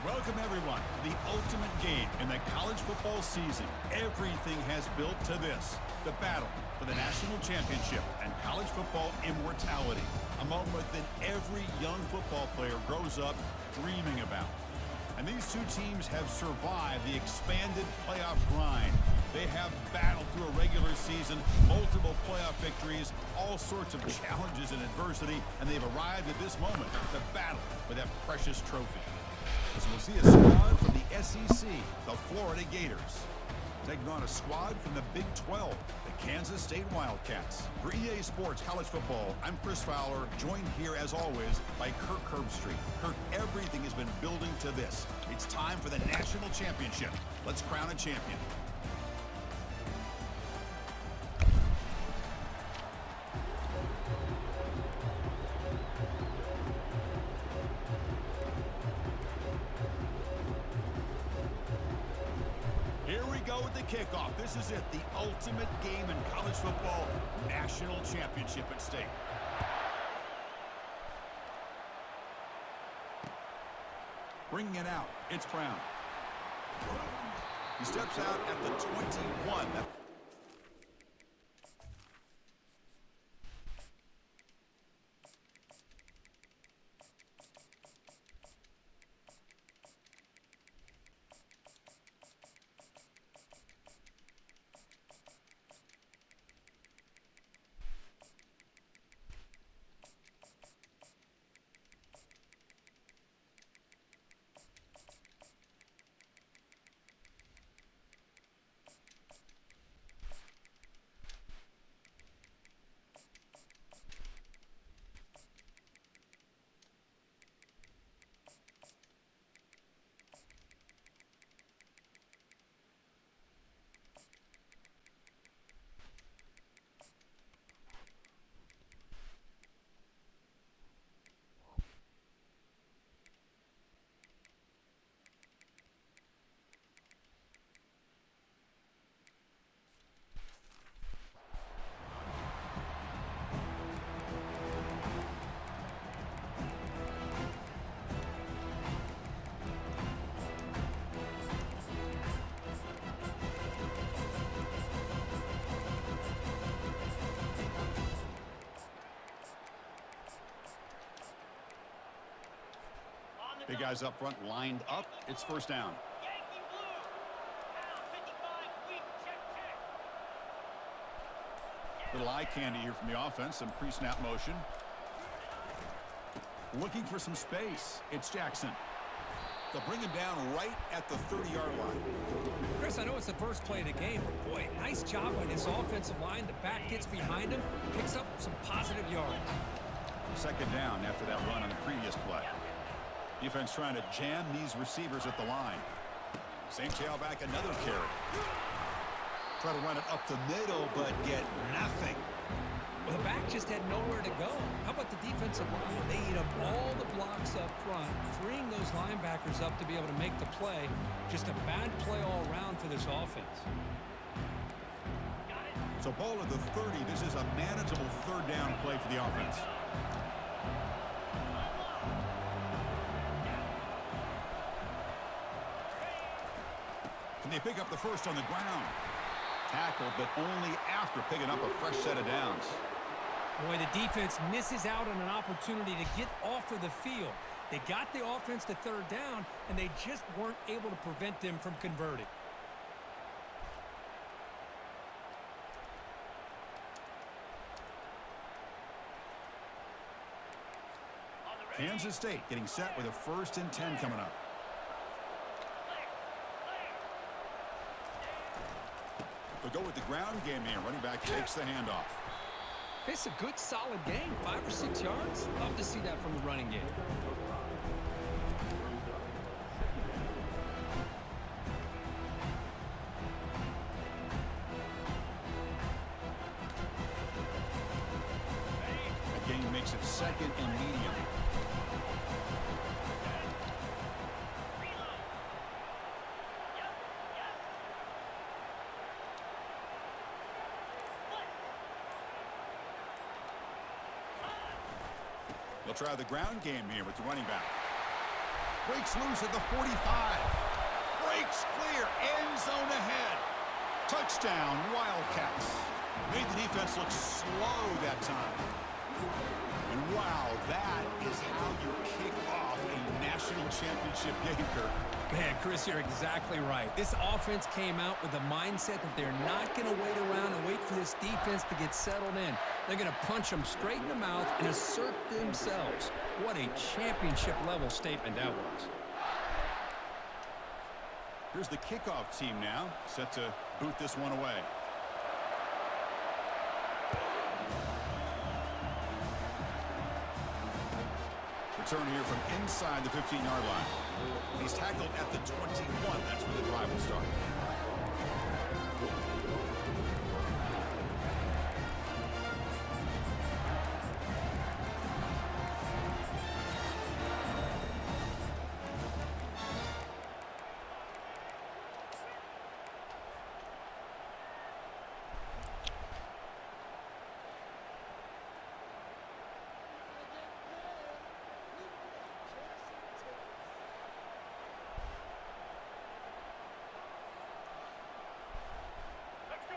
Welcome, everyone, to the ultimate game in the college football season. Everything has built to this, the battle for the national championship and college football immortality, a moment that every young football player grows up dreaming about. And these two teams have survived the expanded playoff grind. They have battled through a regular season, multiple playoff victories, all sorts of challenges and adversity, and they've arrived at this moment to battle for that precious trophy. So we'll see a squad from the SEC, the Florida Gators, taking on a squad from the Big 12, the Kansas State Wildcats. For EA Sports College Football, I'm Chris Fowler, joined here as always by Kirk Herbstreit. Kirk, everything has been building to this. It's time for the national championship. Let's crown a champion. Here we go with the kickoff. This is it, the ultimate game in college football, national championship at stake. Bringing it out, it's Brown. He steps out at the 21. Big guys up front lined up. It's first down. Little eye candy here from the offense. Some pre-snap motion. Looking for some space. It's Jackson. They'll bring him down right at the 30-yard line. Chris, I know it's the first play of the game, but boy, nice job by this offensive line. The back gets behind him, picks up some positive yards. Second down after that run on the previous play. Defense trying to jam these receivers at the line. Same tailback, another carry. Try to run it up the middle, but get nothing. Well, the back just had nowhere to go. How about the defensive line? They eat up all the blocks up front, freeing those linebackers up to be able to make the play. Just a bad play all around for this offense. So ball at the 30. This is a manageable third down play for the offense. Can they pick up the first on the ground? Tackled, but only after picking up a fresh set of downs. Boy, the defense misses out on an opportunity to get off of the field. They got the offense to third down, and they just weren't able to prevent them from converting. Kansas State getting set with a 1st and 10 coming up. They'll go with the ground game here. Running back takes the handoff. It's a good, solid game. 5 or 6 yards. Love to see that from the running game. That gain makes it 2nd and medium. They'll try the ground game here with the running back. Breaks loose at the 45. Breaks clear. End zone ahead. Touchdown, Wildcats. Made the defense look slow that time. And wow, that is how you kick off a national championship game, Kirk. Man, Chris, you're exactly right. This offense came out with the mindset that they're not going to wait around and wait for this defense to get settled in. They're going to punch them straight in the mouth and assert themselves. What a championship-level statement that was. Here's the kickoff team now, set to boot this one away. Return here from inside the 15-yard line. He's tackled at the 21. That's where the drive will start.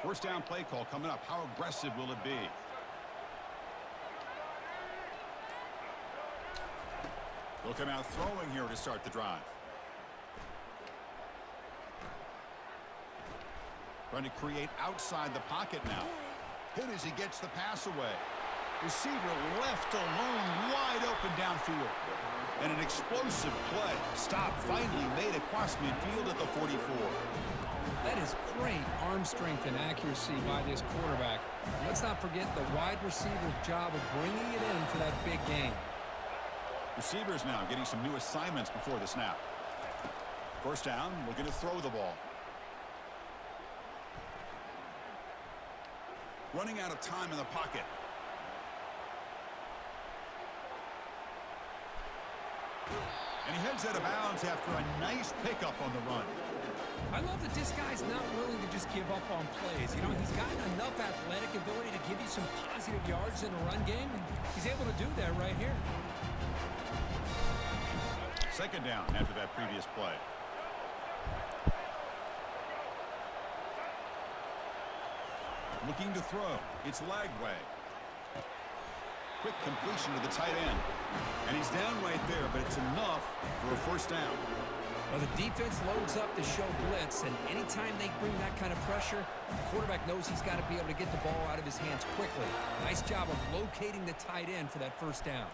First down play call coming up. How aggressive will it be? They'll come out throwing here to start the drive. Trying to create outside the pocket now. Hit as he gets the pass away. Receiver left alone, wide open downfield. And an explosive play. Stop finally made across midfield at the 44. That is great arm strength and accuracy by this quarterback. Let's not forget the wide receiver's job of bringing it in for that big game. Receivers now getting some new assignments before the snap. First down, looking to throw the ball. Running out of time in the pocket. And he heads out of bounds after a nice pickup on the run. I love that this guy's not willing to just give up on plays. You know, he's got enough athletic ability to give you some positive yards in a run game, and he's able to do that right here. Second down after that previous play. Looking to throw. It's Lagway. Quick completion to the tight end. And he's down right there, but it's enough for a first down. Well, the defense loads up to show blitz, and anytime they bring that kind of pressure, the quarterback knows he's got to be able to get the ball out of his hands quickly. Nice job of locating the tight end for that first down.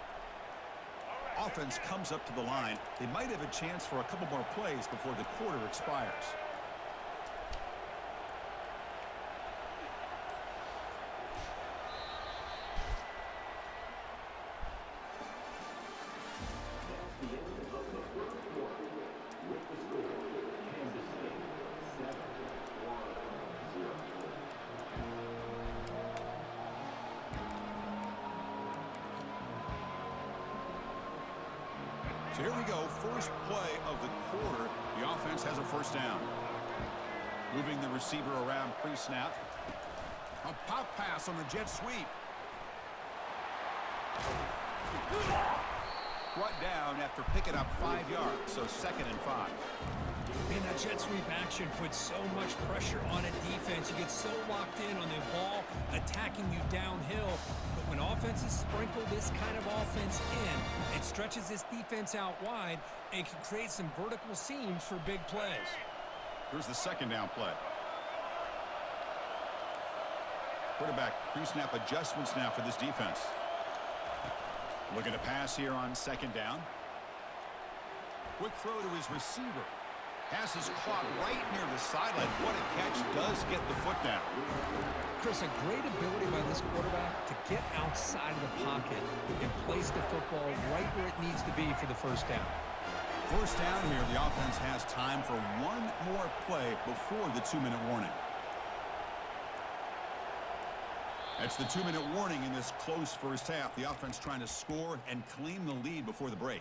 Offense comes up to the line. They might have a chance for a couple more plays before the quarter expires. So here we go, first play of the quarter. The offense has a first down. Moving the receiver around pre-snap. A pop pass on the jet sweep. Brought down after picking up 5 yards, so 2nd and 5. Man, that jet sweep action puts so much pressure on a defense. You get so locked in on the ball attacking you downhill. But when offenses sprinkle this kind of offense in, it stretches this defense out wide and can create some vertical seams for big plays. Here's the second down play. Quarterback pre-snap adjustments now for this defense. Looking to pass here on second down. Quick throw to his receiver. Pass is caught right near the sideline. What a catch. Does get the foot down. Chris, a great ability by this quarterback to get outside of the pocket and place the football right where it needs to be for the first down. First down here, the offense has time for one more play before the 2-minute warning. That's the 2-minute warning in this close first half. The offense trying to score and claim the lead before the break.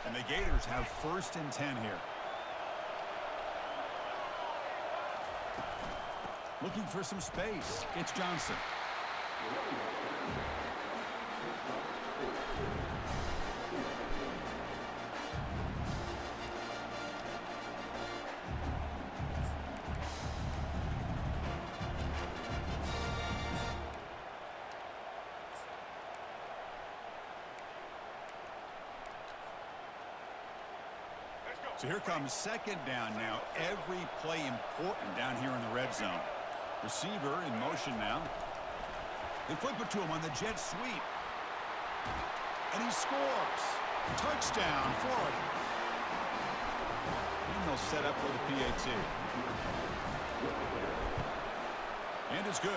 And the Gators have 1st and 10 here. Looking for some space. It's Johnson. So here comes second down now. Every play important down here in the red zone. Receiver in motion now. They flip it to him on the jet sweep. And he scores. Touchdown, Florida. And they'll set up for the PAT. And it's good.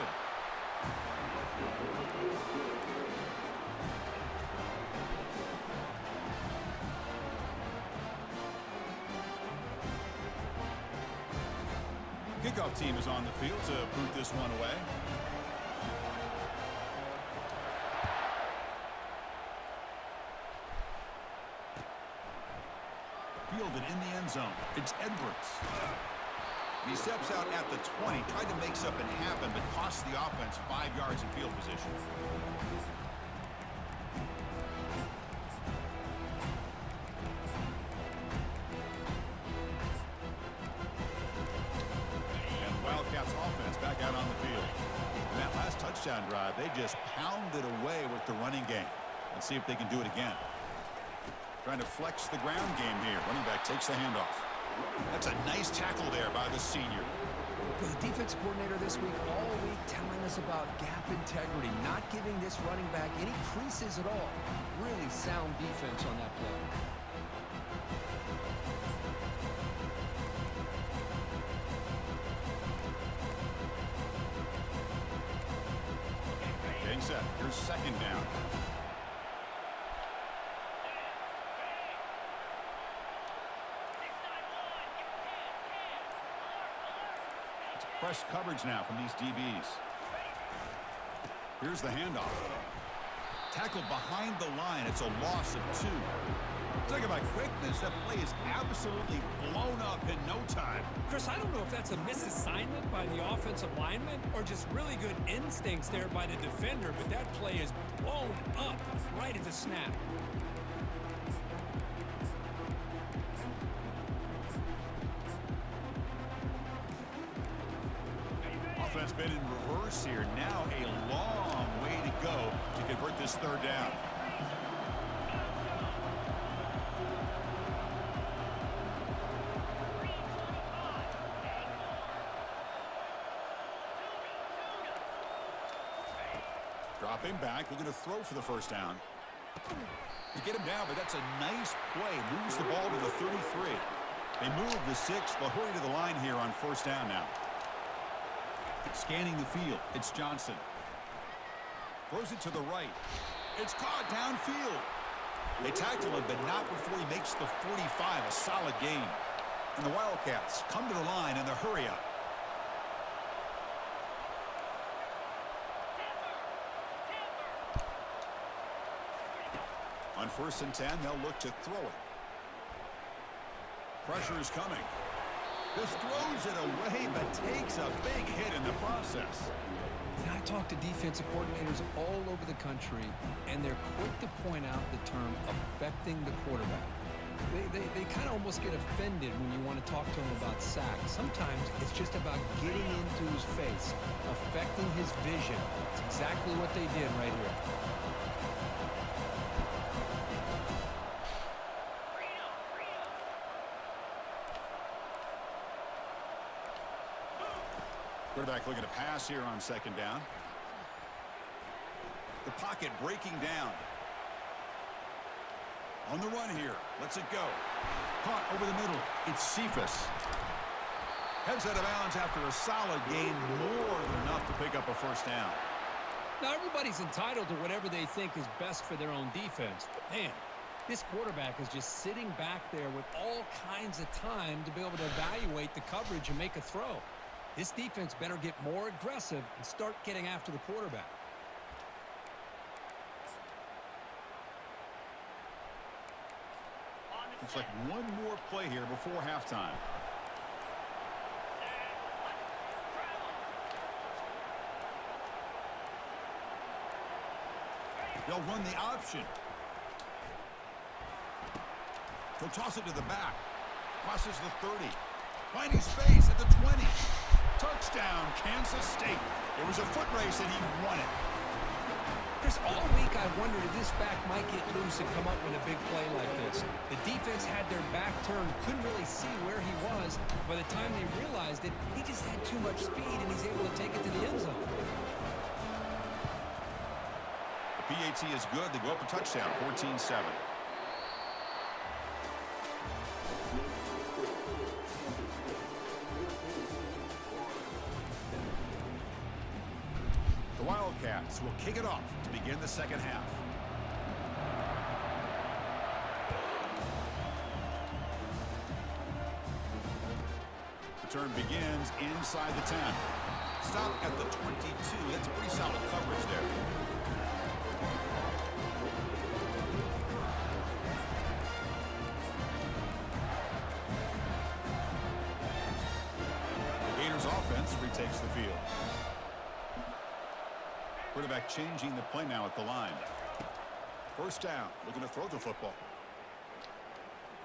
Kickoff team is on the field to boot this one away. Fielded in the end zone. It's Edwards. He steps out at the 20, tried to make something happen, but cost the offense 5 yards in field position. And Wildcats offense back out on the field. In that last touchdown drive, they just pounded away with the running game. Let's see if they can do it again. Trying to flex the ground game here. Running back takes the handoff. That's a nice tackle there by the senior. The defense coordinator this week, all week telling us about gap integrity, not giving this running back any creases at all. Really sound defense on that play. Getting set. Here's second down. Press coverage now from these DBs. Here's the handoff. Tackled behind the line. It's a loss of 2. Talk about quickness. That play is absolutely blown up in no time. Chris, I don't know if that's a misassignment by the offensive lineman or just really good instincts there by the defender, but that play is blown up right at the snap. Offense been in reverse here. Now a long way to go to convert this third down. Dropping back, looking to throw for the first down. You get him down, but that's a nice play. Moves the ball to the 33. They move the 6. They'll hurry to the line here on first down now. Scanning the field, it's Johnson. Throws it to the right. It's caught downfield. They tackle him, but not before he makes the 45, a solid gain. And the Wildcats come to the line in the hurry up. On 1st and 10, they'll look to throw it. Pressure is coming. Just throws it away, but takes a big hit in the process. And I talk to defensive coordinators all over the country, and they're quick to point out the term affecting the quarterback. They kind of almost get offended when you want to talk to them about sacks. Sometimes it's just about getting into his face, affecting his vision. It's exactly what they did right here. Quarterback looking to pass here on second down. The pocket breaking down. On the run here. Lets it go. Caught over the middle. It's Cephas. Heads out of bounds after a solid gain. More than enough to pick up a first down. Now, everybody's entitled to whatever they think is best for their own defense. But, man, this quarterback is just sitting back there with all kinds of time to be able to evaluate the coverage and make a throw. This defense better get more aggressive and start getting after the quarterback. Looks like one more play here before halftime. They'll run the option. He'll toss it to the back. Crosses the 30. Finding space at the 20. Touchdown, Kansas State. It was a foot race and he won it. Chris, all week I wondered if this back might get loose and come up with a big play like this. The defense had their back turned, couldn't really see where he was. By the time they realized it, he just had too much speed, and he's able to take it to the end zone. The PAT is good. They go up a touchdown, 14-7. The Wildcats will kick it off to begin the second half. The turn begins inside the 10. Stop at the 22. That's pretty solid coverage there. The Gators offense retakes the field. Quarterback changing the play now at the line. First down, looking to throw the football.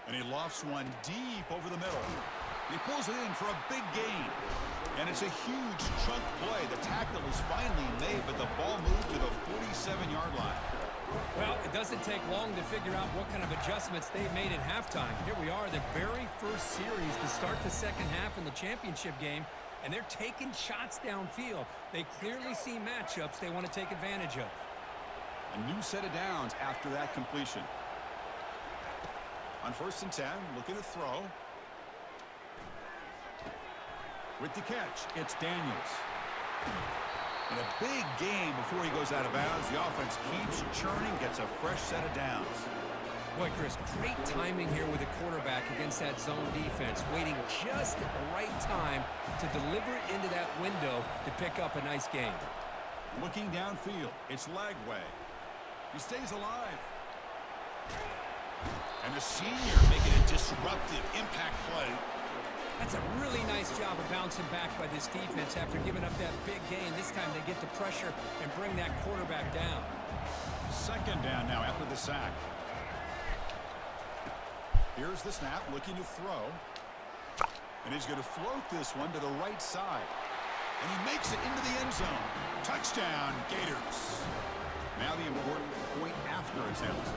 And he lofts one deep over the middle. He pulls it in for a big gain. And it's a huge chunk play. The tackle is finally made, but the ball moved to the 47-yard line. Well, it doesn't take long to figure out what kind of adjustments they've made at halftime. Here we are, the very first series to start the second half in the championship game. And they're taking shots downfield. They clearly see matchups they want to take advantage of. A new set of downs after that completion. On 1st and 10, looking to throw. With the catch, it's Daniels. And a big game before he goes out of bounds. The offense keeps churning, gets a fresh set of downs. Boy, Chris, great timing here with the quarterback against that zone defense, waiting just at the right time to deliver it into that window to pick up a nice gain. Looking downfield, it's Lagway. He stays alive. And the senior making a disruptive impact play. That's a really nice job of bouncing back by this defense after giving up that big gain. This time they get the pressure and bring that quarterback down. Second down now after the sack. Here's the snap, looking to throw. And he's going to float this one to the right side. And he makes it into the end zone. Touchdown, Gators. Now the important point after attempt.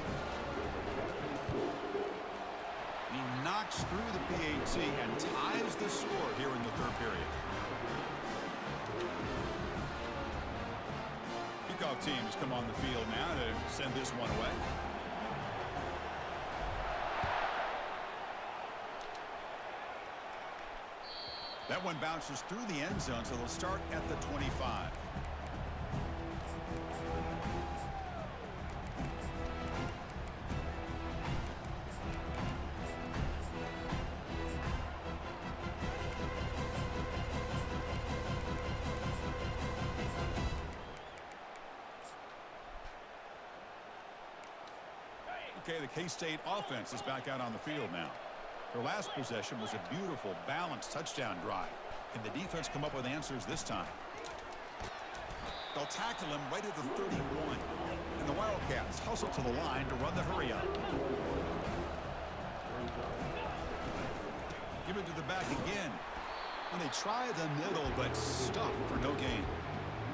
He knocks through the PAT and ties the score here in the third period. Kickoff teams come on the field now to send this one away. That one bounces through the end zone, so they'll start at the 25. Okay, the K-State offense is back out on the field now. Their last possession was a beautiful, balanced touchdown drive. Can the defense come up with answers this time? They'll tackle him right at the 31. And the Wildcats hustle to the line to run the hurry-up. Give it to the back again. And they try the middle, but stuck for no gain.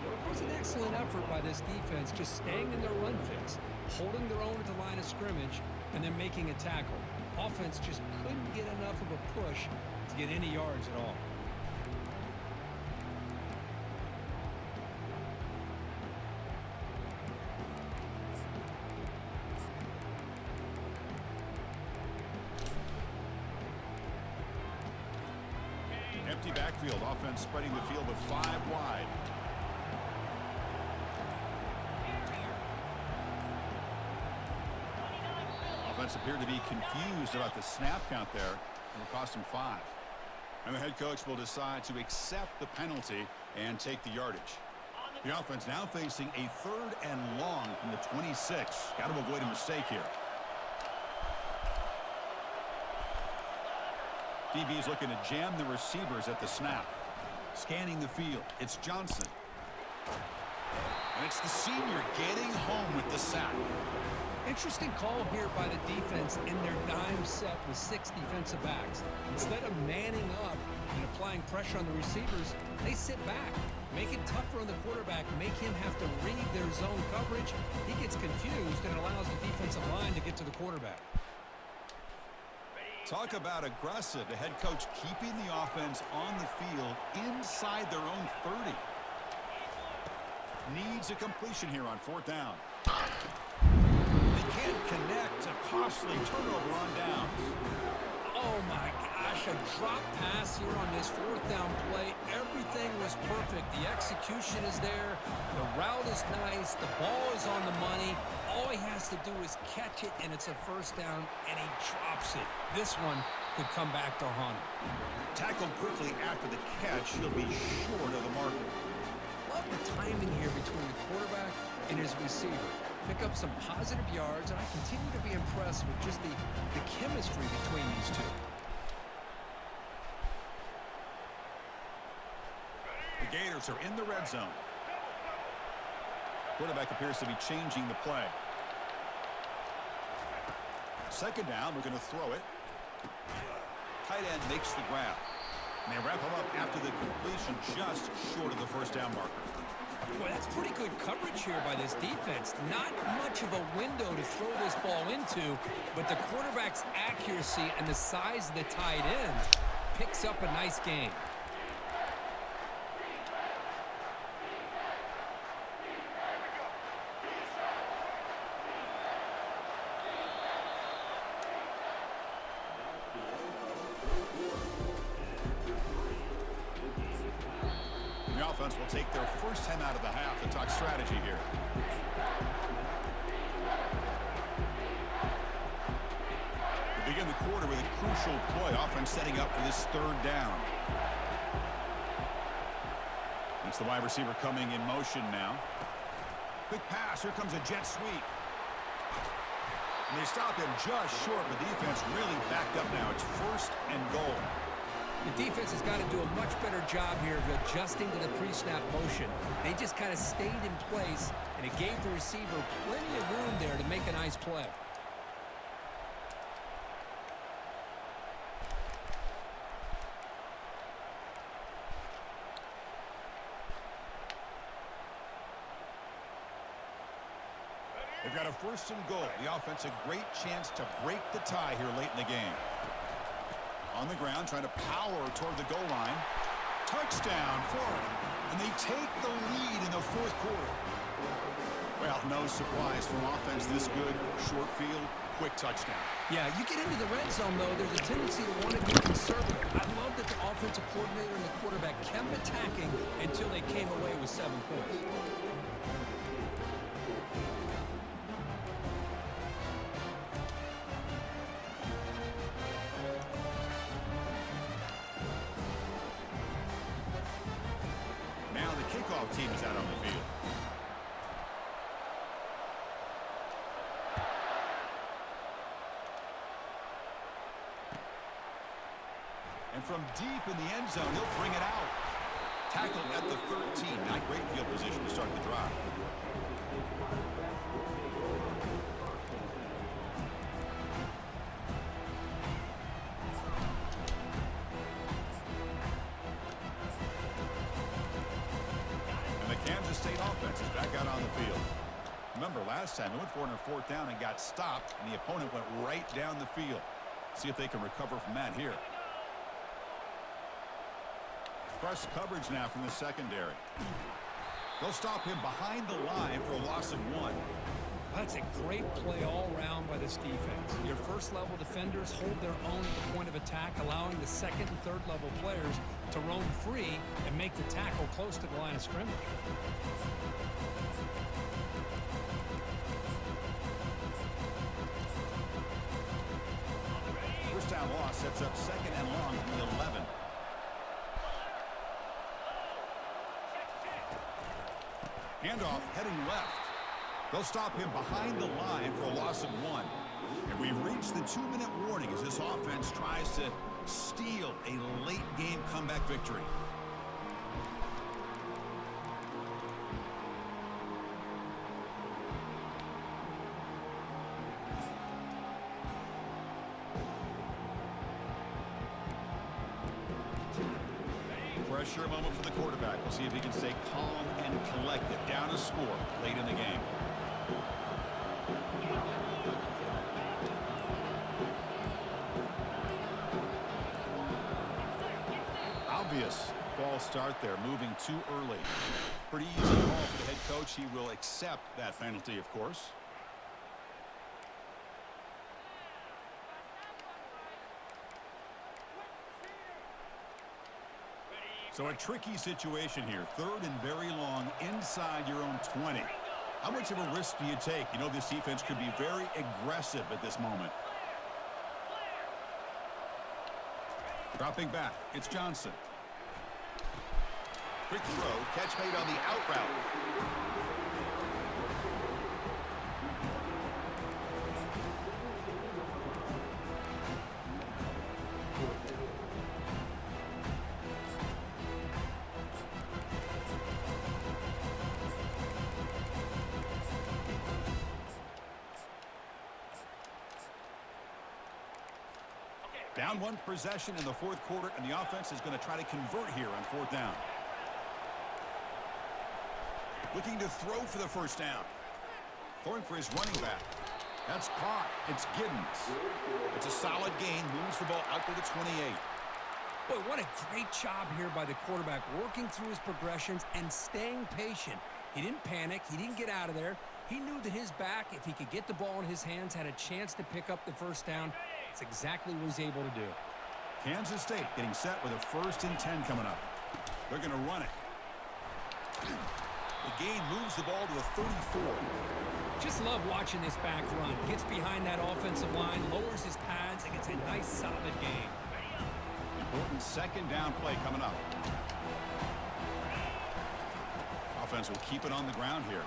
It was an excellent effort by this defense, just staying in their run fix, holding their own at the line of scrimmage, and then making a tackle. Offense just couldn't get enough of a push to get any yards at all. Empty backfield, offense spreading the field with 5 wide. Offense appeared to be confused about the snap count there. It will cost him 5. And the head coach will decide to accept the penalty and take the yardage. The offense now facing a 3rd and long from the 26. Got to avoid a mistake here. DB is looking to jam the receivers at the snap. Scanning the field, it's Johnson. And it's the senior getting home with the sack. Interesting call here by the defense in their dime set with 6 defensive backs. Instead of manning up and applying pressure on the receivers, they sit back. Make it tougher on the quarterback. Make him have to read their zone coverage. He gets confused and allows the defensive line to get to the quarterback. Talk about aggressive. The head coach keeping the offense on the field inside their own 30. Needs a completion here on 4th down. They can't connect. A costly turnover on downs. Oh my gosh, a drop pass here on this 4th down play. Everything was perfect. The execution is there. The route is nice. The ball is on the money. All he has to do is catch it, and it's a 1st down, and he drops it. This one could come back to haunt him. Tackled quickly after the catch. He'll be short of the marker. Love the timing here between the quarterback and his receiver. Pick up some positive yards, and I continue to be impressed with just the chemistry between these two. The Gators are in the red zone. Quarterback appears to be changing the play. 2nd down, we're going to throw it. Tight end makes the grab. And they wrap him up after the completion, just short of the 1st down marker. Boy, that's pretty good coverage here by this defense. Not much of a window to throw this ball into, but the quarterback's accuracy and the size of the tight end picks up a nice gain. The offense will take their first 10 out of the half to talk strategy here. We begin the quarter with a crucial play. Offense setting up for this 3rd down. It's the wide receiver coming in motion now. Quick pass. Here comes a jet sweep. And they stop him just short. The defense really backed up now. It's 1st and goal. The defense has got to do a much better job here of adjusting to the pre-snap motion. They just kind of stayed in place, and it gave the receiver plenty of room there to make a nice play. They've got a 1st and goal. The offense a great chance to break the tie here late in the game. On the ground, trying to power toward the goal line. Touchdown, Florida. And they take the lead in the 4th quarter. Well, no surprise from offense this good. Short field, quick touchdown. Yeah, you get into the red zone, though, there's a tendency to want to be conservative. I love that the offensive coordinator and the quarterback kept attacking until they came away with 7 points. Kickoff team is out on the field. And from deep in the end zone, he'll bring it out. Tackled at the 13. Not great field position to start the drive. Kansas State offense is back out on the field. Remember last time they went for it on 4th down and got stopped, and the opponent went right down the field. See if they can recover from that here. Press coverage now from the secondary. They'll stop him behind the line for a loss of 1. That's a great play all around by this defense. Your 1st level defenders hold their own at the point of attack, allowing the 2nd and 3rd level players to roam free and make the tackle close to the line of scrimmage. First down loss sets up 2nd and long from the 11. Handoff heading left. They'll stop him behind the line for a loss of 1. And we've reached the 2-minute warning as this offense tries to steal a late-game comeback victory. Pressure moment for the quarterback. We'll see if he can stay calm and collected. Down a score late in the game. Obvious false start there, moving too early. Pretty easy call for the head coach. He will accept that penalty, of course. So a tricky situation here. 3rd and very long inside your own 20. How much of a risk do you take? You know this defense could be very aggressive at this moment. Dropping back, it's Johnson. Quick throw, catch made on the out route. Down 1 possession in the 4th quarter, and the offense is going to try to convert here on 4th down. Looking to throw for the first down. Throwing for his running back. That's caught. It's Giddens. It's a solid gain. Moves the ball out to the 28. Boy, what a great job here by the quarterback, working through his progressions and staying patient. He didn't panic. He didn't get out of there. He knew that his back, if he could get the ball in his hands, had a chance to pick up the first down. That's exactly what he's able to do. Kansas State getting set with a 1st and 10 coming up. They're going to run it. The gain moves the ball to the 34. Just love watching this back run. Gets behind that offensive line, lowers his pads, and gets a nice solid gain. Important 2nd down play coming up. Offense will keep it on the ground here.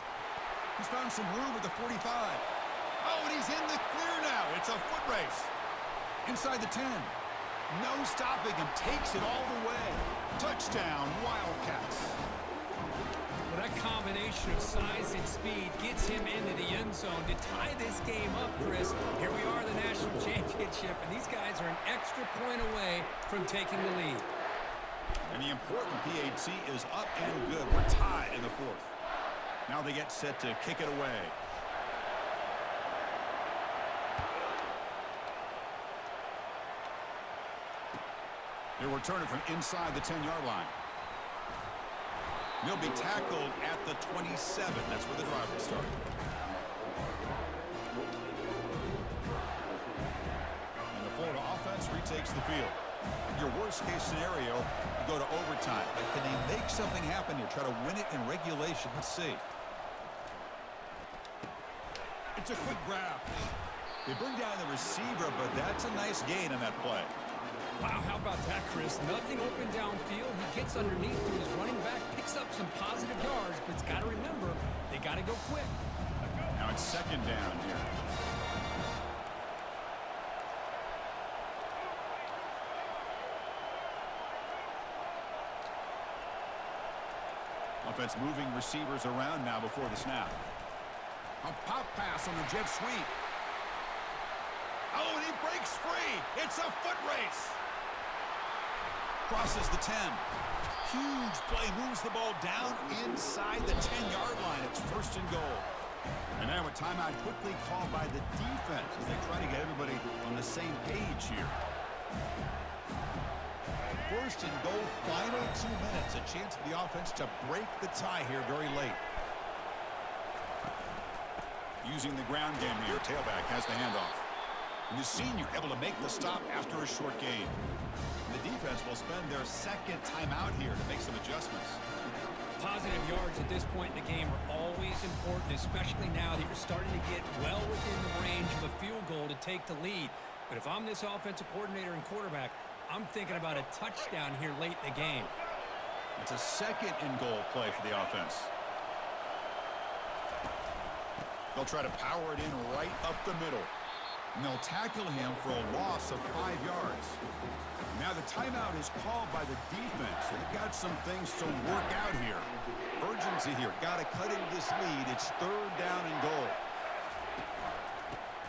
He's found some room at the 45. Oh, and he's in the clear now. It's a foot race. Inside the 10. No stopping him. Takes it all the way. Touchdown, Wildcats. Well, that combination of size and speed gets him into the end zone to tie this game up, Chris. Here we are in the national championship, and these guys are an extra point away from taking the lead. And the important PAT is up and good. We're tied in the 4th. Now they get set to kick it away. They're returning from inside the 10-yard line. They'll be tackled at the 27. That's where the drive will start. And the Florida offense retakes the field. Your worst-case scenario, you go to overtime. But can they make something happen here? Try to win it in regulation. Let's see. It's a quick grab. They bring down the receiver, but that's a nice gain on that play. Wow, how about that, Chris? Nothing open downfield. He gets underneath to his running back, picks up some positive yards, but it's got to remember, they got to go quick. Now it's 2nd down here. Offense moving receivers around now before the snap. A pop pass on the jet sweep. Oh, and he breaks free. It's a foot race. Crosses the 10. Huge play. Moves the ball down inside the 10-yard line. It's 1st and goal. And now a timeout quickly called by the defense as they try to get everybody on the same page here. 1st and goal, final 2 minutes. A chance for the offense to break the tie here very late. Using the ground game here. Tailback has the handoff. And the senior able to make the stop after a short gain. And the defense will spend their 2nd timeout here to make some adjustments. Positive yards at this point in the game are always important, especially now that you're starting to get well within the range of a field goal to take the lead. But if I'm this offensive coordinator and quarterback, I'm thinking about a touchdown here late in the game. It's a 2nd and goal play for the offense. They'll try to power it in right up the middle. And they'll tackle him for a loss of 5 yards. Now the timeout is called by the defense. They've got some things to work out here. Urgency here. Got to cut into this lead. It's 3rd down and goal.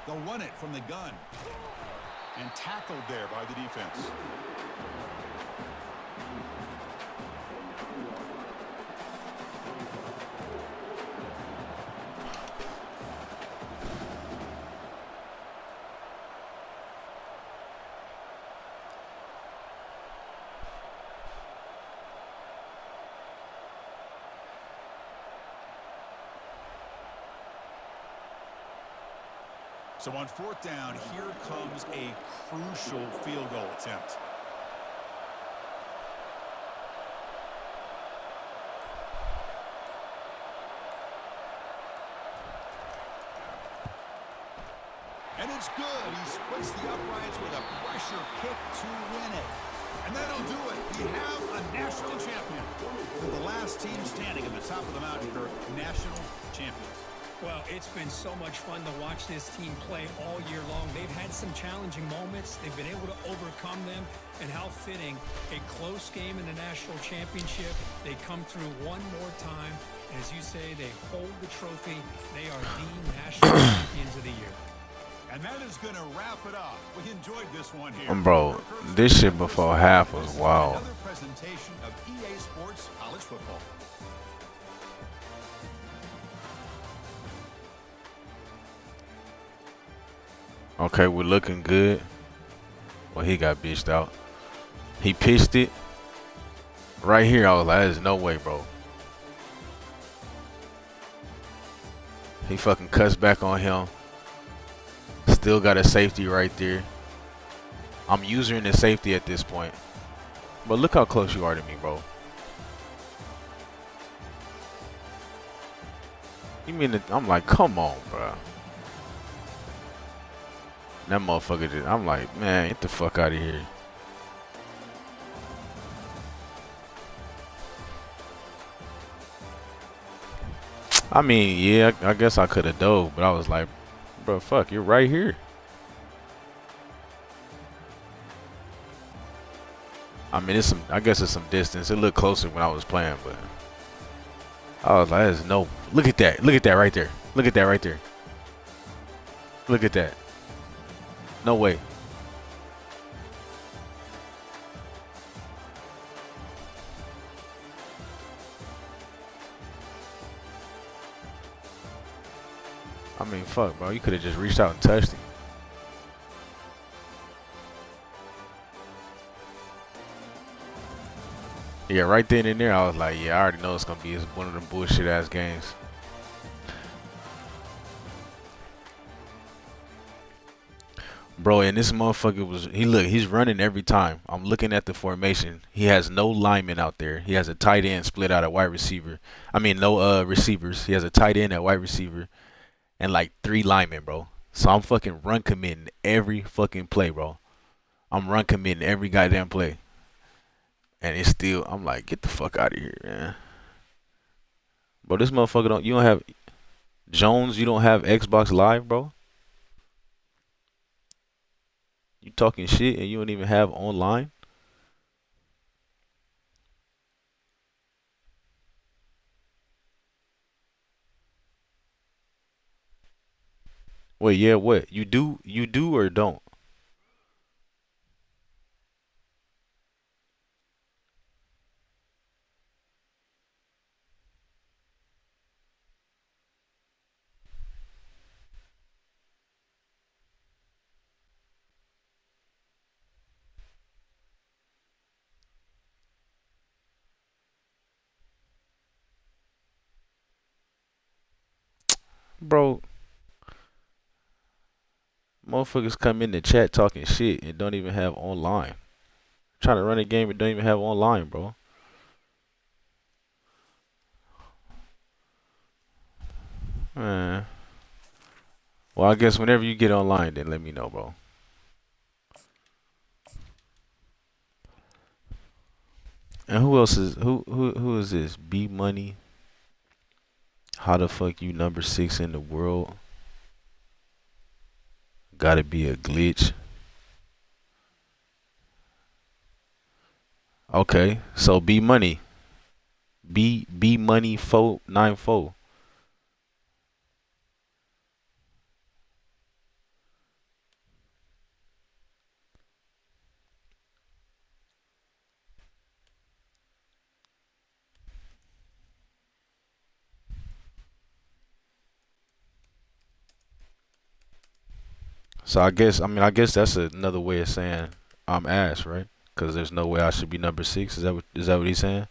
They'll run it from the gun. And tackled there by the defense. So on fourth down, here comes a crucial field goal attempt. And it's good. He splits the uprights with a pressure kick to win it. And that'll do it. We have a national champion. With the last team standing at the top of the mountain for national champions. Well, it's been so much fun to watch this team play all year long. They've had some challenging moments. They've been able to overcome them. And how fitting, a close game in the national championship. They come through one more time. And as you say, they hold the trophy. They are the national champions of the year. And that is going to wrap it up. We enjoyed this one here. Bro, this shit before half was wild. Another presentation of EA Sports College Football. Okay, we're looking good. Well, he got bitched out. He pitched it. Right here, I was like, there's no way, bro. He fucking cuts back on him. Still got a safety right there. I'm using the safety at this point. But look how close you are to me, bro. You mean that? I'm like, come on, bro. That motherfucker did. I'm like, man, get the fuck out of here. I mean, yeah, I guess I could have dove, but I was like, bro, fuck, you're right here. I mean, it's some. I guess it's some distance. It looked closer when I was playing, but I was like, there's no. Look at that. Look at that right there. Look at that right there. Look at that. No way. I mean, fuck, bro. You could have just reached out and touched him. Yeah, right then and there, I was like, yeah, I already know it's going to be one of them bullshit-ass games. Bro, and this motherfucker was, he's running every time. I'm looking at the formation. He has no linemen out there. He has a tight end split out at wide receiver. I mean, no receivers. He has a tight end at wide receiver and like 3 linemen, bro. So I'm fucking run committing every fucking play, bro. I'm run committing every goddamn play. And it's still, I'm like, get the fuck out of here, man. Bro, this motherfucker you don't have, Jones, you don't have Xbox Live, bro? You talking shit and you don't even have online? Wait, yeah, what? You do or don't? Bro, motherfuckers come in the chat talking shit and don't even have online. Trying to run a game and don't even have online, bro. Man. Well, I guess whenever you get online, then let me know, bro. And who else is who is this? B Money. How the fuck you number 6 in the world? Gotta be a glitch. Okay, so B Money. B Money 494. So I guess that's another way of saying I'm ass, right? Because there's no way I should be number 6. Is that what he's saying?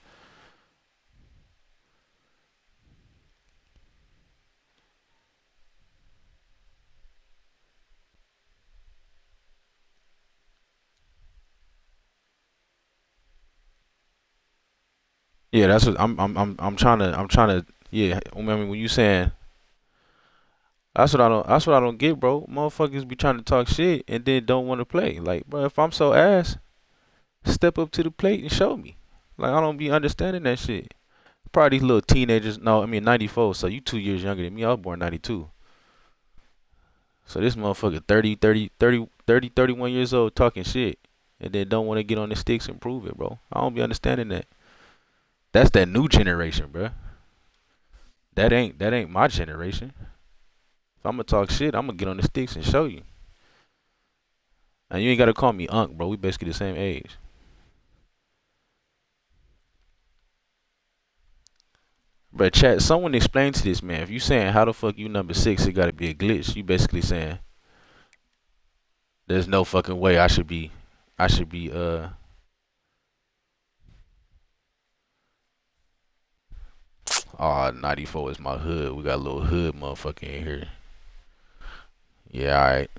Yeah, that's what I'm trying to. Yeah, I mean, when you saying that's what I don't get, bro. Motherfuckers be trying to talk shit and then don't want to play. Like, bro, if I'm so ass, step up to the plate and show me. Like, I don't be understanding that shit. Probably these little teenagers. No, I mean 94. So you 2 years younger than me. I was born 92. So this motherfucker 31 years old talking shit and then don't want to get on the sticks and prove it, bro. I don't be understanding that. That's that new generation, bro. That ain't my generation. If I'm gonna talk shit, I'm gonna get on the sticks and show you. And you ain't gotta call me Unc, bro. We basically the same age. But chat, someone explain to this man. If you saying how the fuck you number 6, it gotta be a glitch. You basically saying there's no fucking way I should be 94 is my hood. We got a little hood motherfucker in here. Yeah, alright.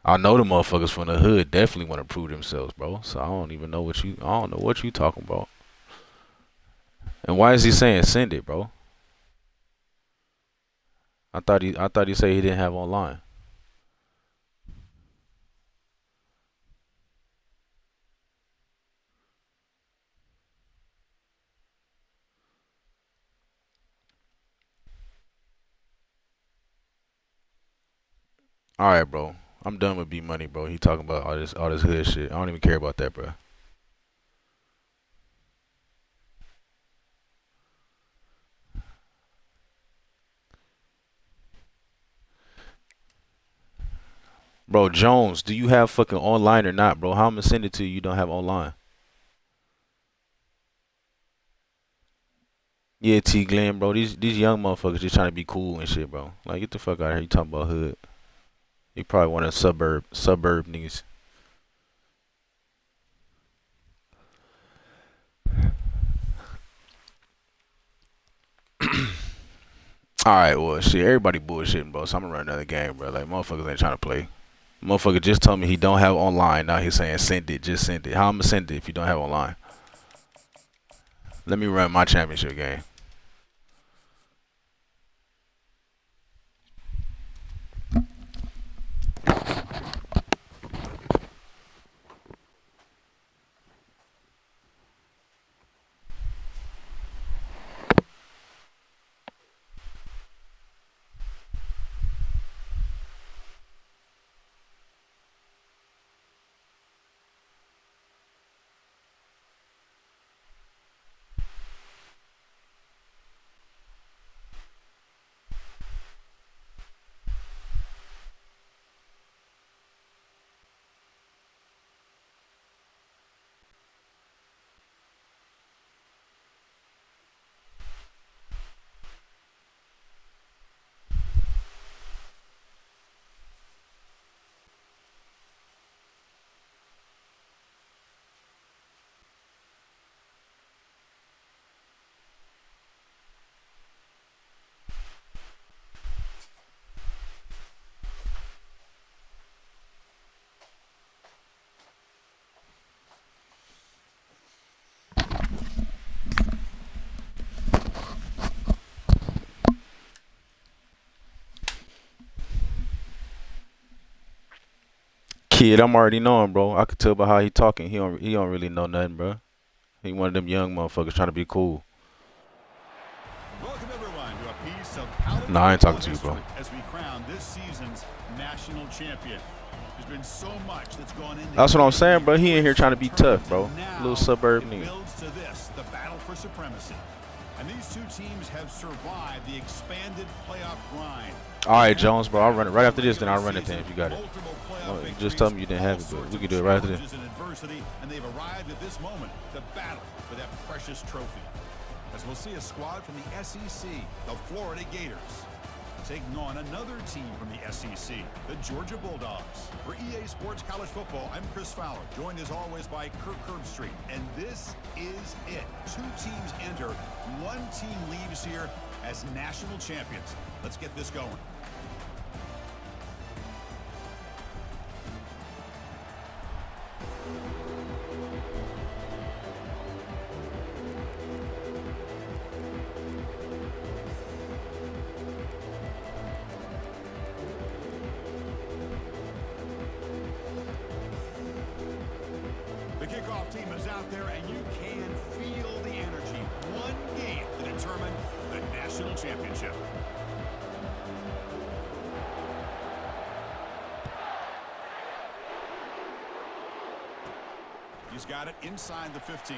I know the motherfuckers from the hood definitely want to prove themselves, bro. So I don't even know I don't know what you talking about. And why is he saying send it, bro? I thought he said he didn't have online. All right, bro. I'm done with B Money, bro. He talking about all this hood shit. I don't even care about that, bro. Bro, Jones, do you have fucking online or not, bro? How I'm gonna send it to you? You don't have online. Yeah, T Glenn, bro. These young motherfuckers just trying to be cool and shit, bro. Like, get the fuck out of here. You talking about hood? You probably one of the suburb niggas. All right, well, shit. Everybody bullshitting, bro. So I'm gonna run another game, bro. Like, motherfuckers ain't trying to play. Motherfucker just told me he don't have online. Now he's saying send it. Just send it. How I'm gonna send it if you don't have online? Let me run my championship game. Kid, I'm already knowing, bro. I could tell by how he talking. He don't really know nothing, bro. He one of them young motherfuckers trying to be cool. Welcome everyone to a piece of college Nah, I ain't football talking to you, bro. history as we crown this season's national champion. There's been so much that's gone into That's what I'm getting saying, bro. He here, ain't here trying to be tournaments, tough, bro. and now Little suburb it nigga. builds to this, the battle for supremacy. And these two teams have survived the expanded playoff grind. All right, Jones, bro. I'll run it right after this. Then I'll run it then if you got it. You just tell me you didn't have it, but we can do it right after this. And adversity, and they've arrived at this moment, the battle for that precious trophy. As we'll see a squad from the SEC, the Florida Gators, taking on another team from the SEC, the Georgia Bulldogs. For EA Sports College Football, I'm Chris Fowler, joined as always by Kirk Herbstreit. And this is it. Two teams enter, one team leaves here as national champions. Let's get this going. The kickoff team is out there, and you can feel the energy. One game to determine the national championship. He's got it inside the 15.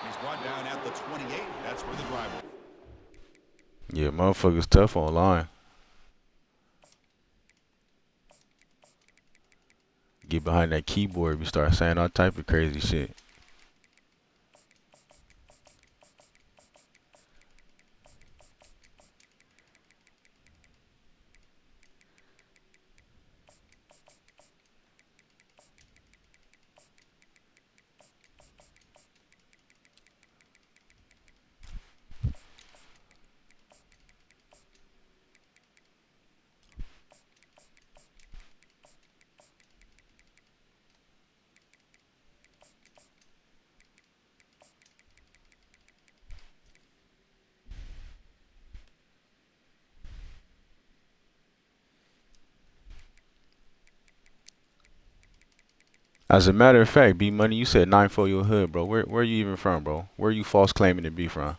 He's brought down at the 28. That's where the drive will. Yeah, motherfuckers tough online. Get behind that keyboard, we start saying all type of crazy shit. As a matter of fact, B Money, you said 9 for your hood, bro. Where you even from, bro? Where you false claiming to be from?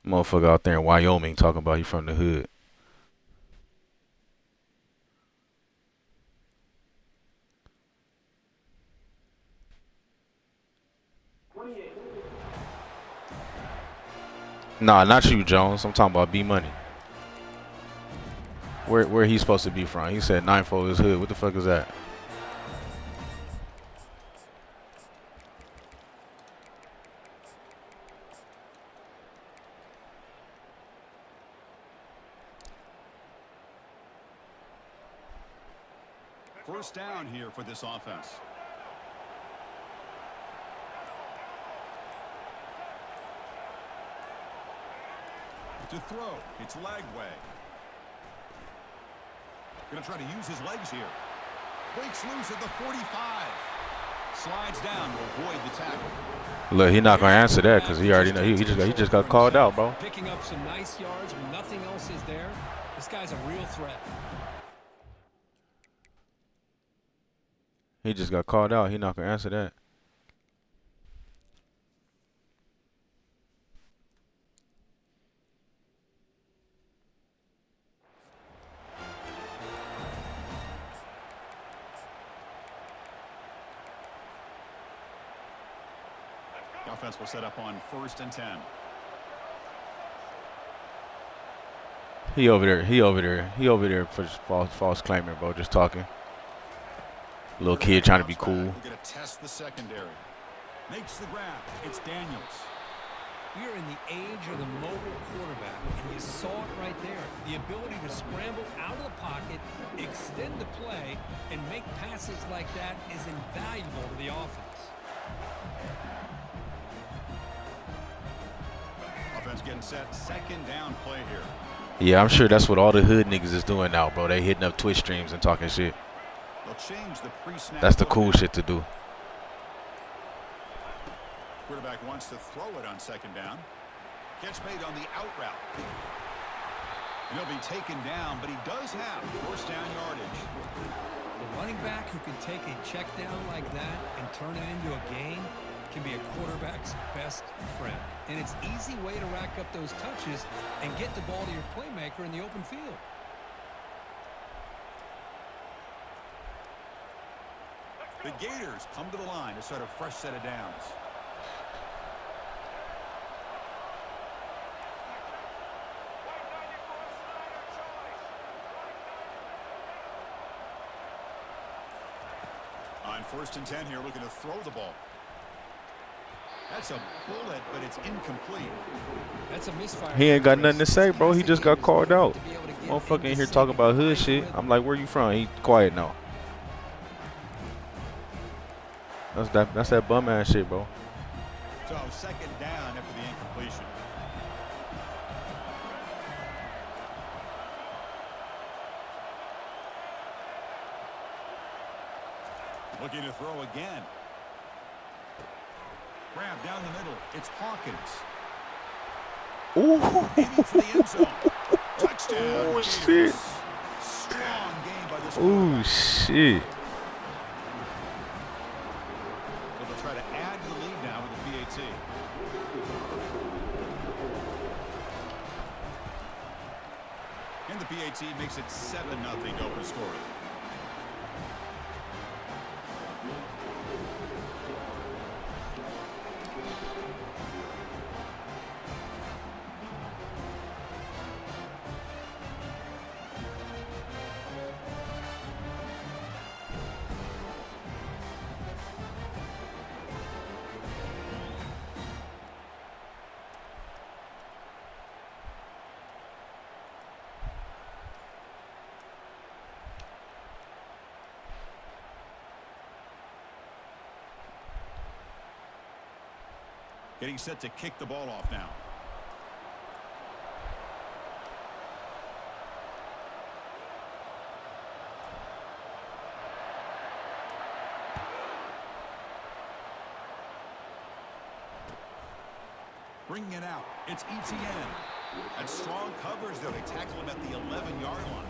Motherfucker out there in Wyoming talking about he from the hood. Nah, not you, Jones. I'm talking about B Money. Where he supposed to be from? He said 9 for his hood. What the fuck is that? First down here for this offense. To throw, it's Lagway. Going to try to use his legs here. Breaks loose at the 45. Slides down to avoid the tackle. Look, he not gonna answer that because he already know he just got called out, bro. Picking up some nice yards when nothing else is there. This guy's a real threat. He just got called out. He not gonna answer that. The offense will set up on 1st and 10. He over there for false claiming, bro. Just talking. Little kid trying to be cool. We're going to test the secondary. Makes the grab. It's Daniels. We are in the age of the mobile quarterback, and you saw it right there. The ability to scramble out of the pocket, extend the play, and make passes like that is invaluable to the offense. Offense getting set. 2nd down play here. Yeah, I'm sure that's what all the hood niggas is doing now, bro. They hitting up Twitch streams and talking shit. They'll change the pre-snap. That's the cool shit to do. Quarterback wants to throw it on 2nd down. Catch made on the out route. And he'll be taken down, but he does have 1st down yardage. The running back who can take a check down like that and turn it into a gain can be a quarterback's best friend. And it's an easy way to rack up those touches and get the ball to your playmaker in the open field. The Gators come to the line to start a fresh set of downs. On 1st and 10 here, looking to throw the ball. That's a bullet, but it's incomplete. That's a misfire. He ain't got nothing to say, bro. He just got called out. Motherfucker in here talking about hood shit. I'm like, where you from? He quiet now. That's that bum ass shit, bro. So 2nd down after the incompletion. Looking to throw again. Grab down the middle. It's Hawkins. Ooh. Aiming for the end zone. Touchdown, Oh, Gators. shit. Strong game by this Oh, quarterback. shit. So they'll try to add to the lead now with the PAT. And the PAT makes it 7-0 to open scoring. Getting set to kick the ball off now. Bringing it out. It's ETN. And strong coverage there. They tackle him at the 11-yard line.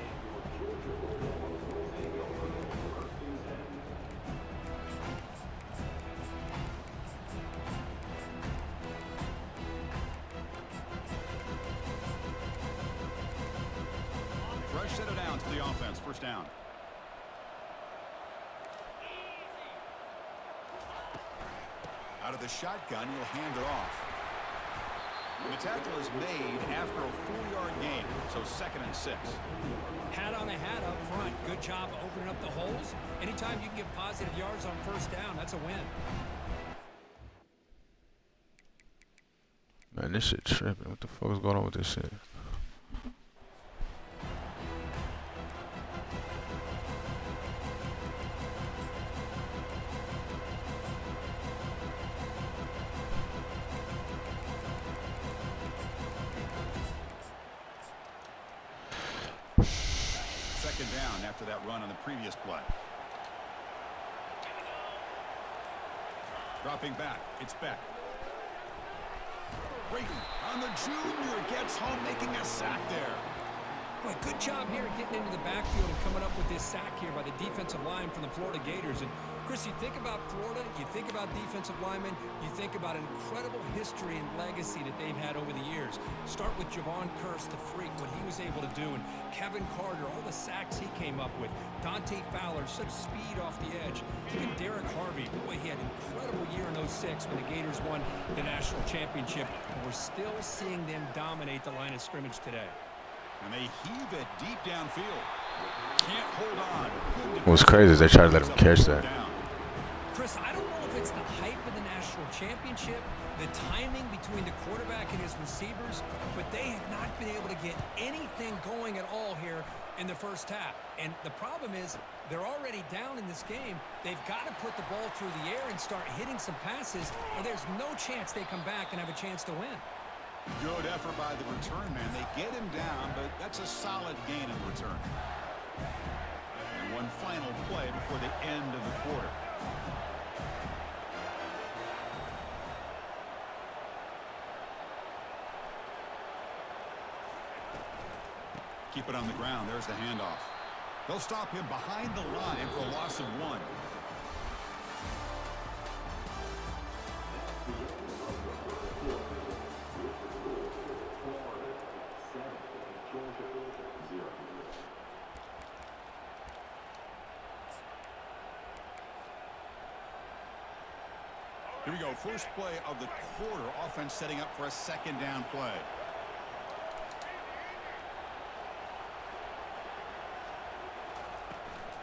Fresh set of downs for the offense. First down. Out of the shotgun, he'll hand it off. The tackle is made after a 4-yard gain, so 2nd and 6. Hat on a hat up front. Good job opening up the holes. Anytime you can get positive yards on first down, that's a win. Man, this shit tripping. What the fuck is going on with this shit? Second down after that run on the previous play. Dropping back, it's Beck. Brayton on the junior, gets home, making a sack there. Boy, good job here getting into the backfield and coming up with this sack here by the defensive line from the Florida Gators. And Chris, you think about Florida, you think about defensive linemen, you think about an incredible history and legacy that they've had over the years. Start with Javon Kearse, the freak, what he was able to do, and Kevin Carter, all the sacks he came up with. Dante Fowler, such speed off the edge. Even Derek Harvey, boy, he had an incredible year in 06 when the Gators won the national championship. And we're still seeing them dominate the line of scrimmage today. And they heave it deep downfield. Can't hold on. What's crazy is they try to let him catch that. Chris, I don't know if it's the hype of the national championship, the timing between the quarterback and his receivers, but they have not been able to get anything going at all here in the first half. And the problem is they're already down in this game. They've got to put the ball through the air and start hitting some passes, or there's no chance they come back and have a chance to win. Good effort by the return man. They get him down, but that's a solid gain in return. And one final play before the end of the quarter. Keep it on the ground. There's the handoff. They'll stop him behind the line for a loss of 1. Here we go. First play of the quarter. Offense setting up for a second down play.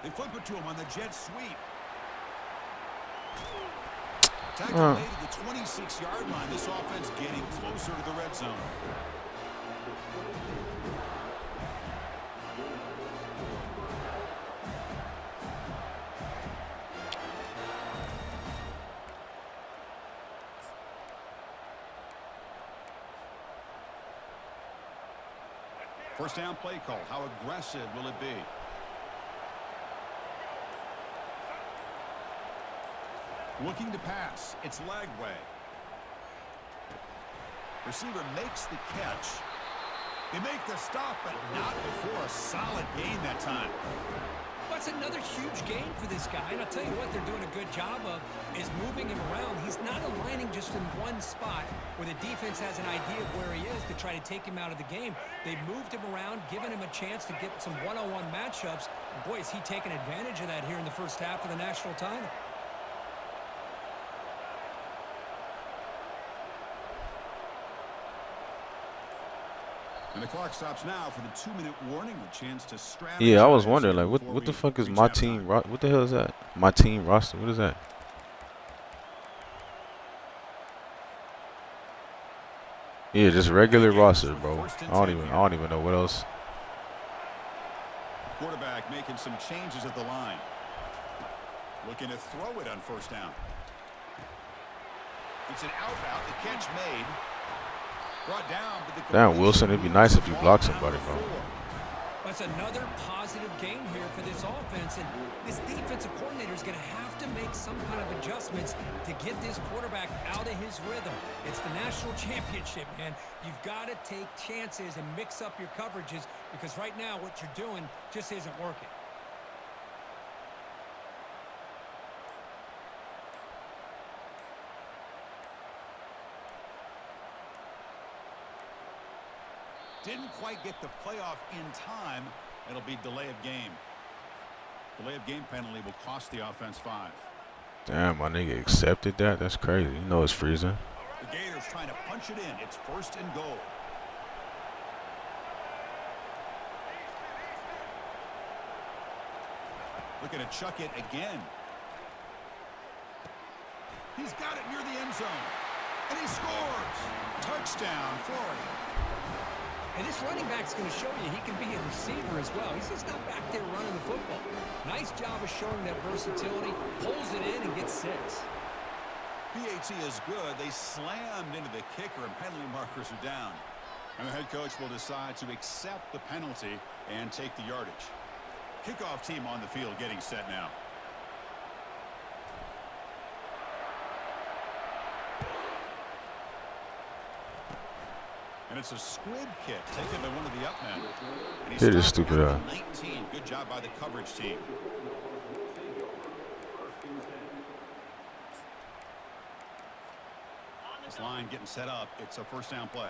They flip it to him on the jet sweep. Tackle made at the 26-yard line. This offense getting closer to the red zone. First down play call. How aggressive will it be? Looking to pass. It's Lagway. Receiver makes the catch. They make the stop, but not before a solid gain that time. That's another huge gain for this guy. And I'll tell you what they're doing a good job of is moving him around. He's not aligning just in one spot where the defense has an idea of where he is to try to take him out of the game. They've moved him around, given him a chance to get some one-on-one matchups. And boy, is he taking advantage of that here in the first half of the national title. And the clock stops now for the 2-minute warning, a chance to strategize. Yeah, I was wondering, like, what the fuck is my team? What the hell is that? My team roster? What is that? Yeah, just regular roster, bro. I don't even know what else. Quarterback making some changes at the line. Looking to throw it on first down. It's an outbound. The catch made. Brought down, but Damn, Wilson, it'd be nice if you block somebody, bro. That's another positive game here for this offense, and this defensive coordinator is going to have to make some kind of adjustments to get this quarterback out of his rhythm. It's the national championship, man. You've got to take chances and mix up your coverages because right now what you're doing just isn't working. didn't quite get the playoff in time. It'll be delay of game. Delay of game penalty will cost the offense 5. Damn, my nigga accepted that? That's crazy. You know it's freezing. The Gators trying to punch it in. It's 1st and goal. Looking to chuck it again. He's got it near the end zone. And he scores. Touchdown, Florida. And this running back's going to show you he can be a receiver as well. He's just not back there running the football. Nice job of showing that versatility. Pulls it in and gets 6. PAT is good. They slammed into the kicker and penalty markers are down. And the head coach will decide to accept the penalty and take the yardage. Kickoff team on the field getting set now. And it's a squib kick taken by one of the up men. Hit is stupid. 19. Good job by the coverage team. This line getting set up. It's a 1st down play.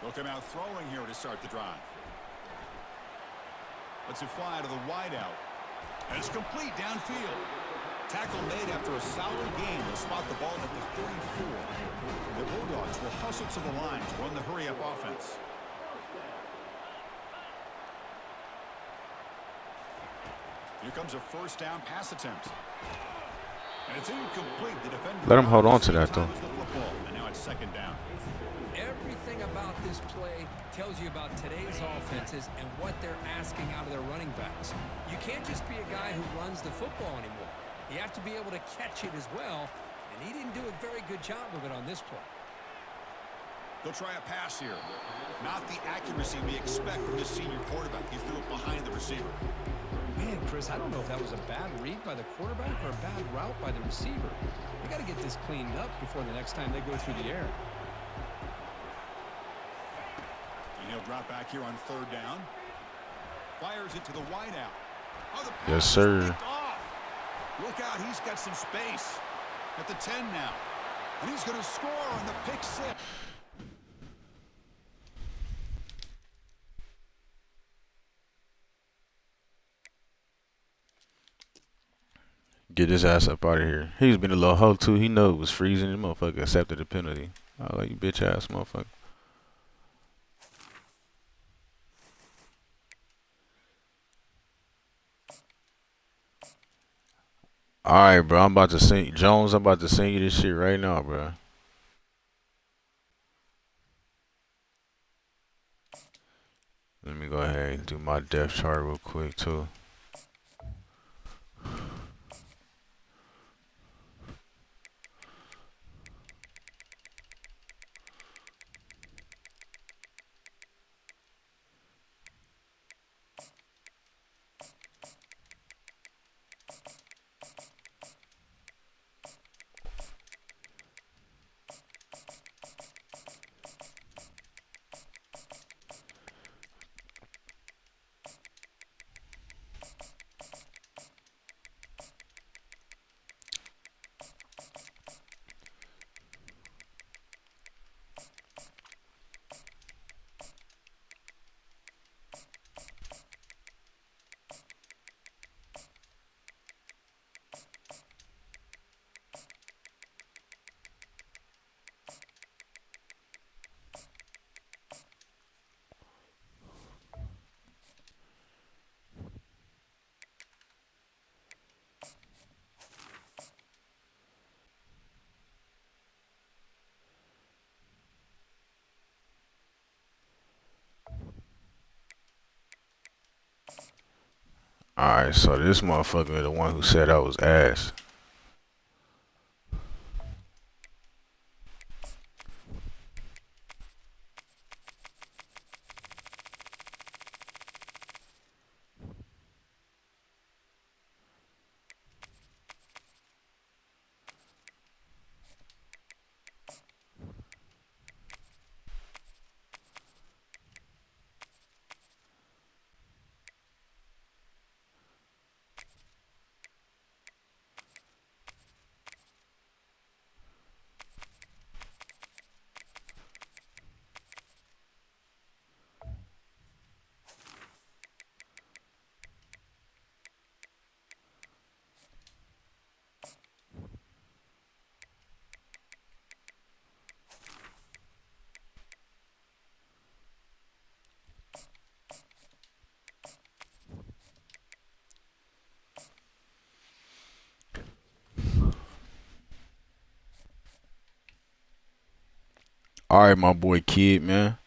They'll come out throwing here to start the drive. Lets it fly to the wideout. And it's complete downfield. Tackle made after a solid game. They'll spot the ball at the 34. The Bulldogs will hustle to the line to run the hurry-up offense. Here comes a 1st down pass attempt. And it's incomplete. The defender let him hold on to that, though. And now it's 2nd down. Everything about this play tells you about today's offenses and what they're asking out of their running backs. You can't just be a guy who runs the football anymore. You have to be able to catch it as well, and he didn't do a very good job of it on this play. They'll try a pass here. Not the accuracy we expect from this senior quarterback. He threw it behind the receiver. Man, Chris, I don't know if that was a bad read by the quarterback or a bad route by the receiver. They got to get this cleaned up before the next time they go through the air. And he'll drop back here on 3rd down. Fires it to the wideout. Oh, yes, sir. Look out, he's got some space at the 10 now. And he's going to score on the pick 6. Get his ass up out of here. He's been a little hoe too. He know it was freezing. The motherfucker accepted the penalty. I like you bitch ass motherfucker. Alright, bro. I'm about to sing Jones, I'm about to sing you this shit right now, bro. Let me go ahead and do my depth chart real quick too. Alright, so this motherfucker the one who said I was ass. Alright, my boy Kid, man.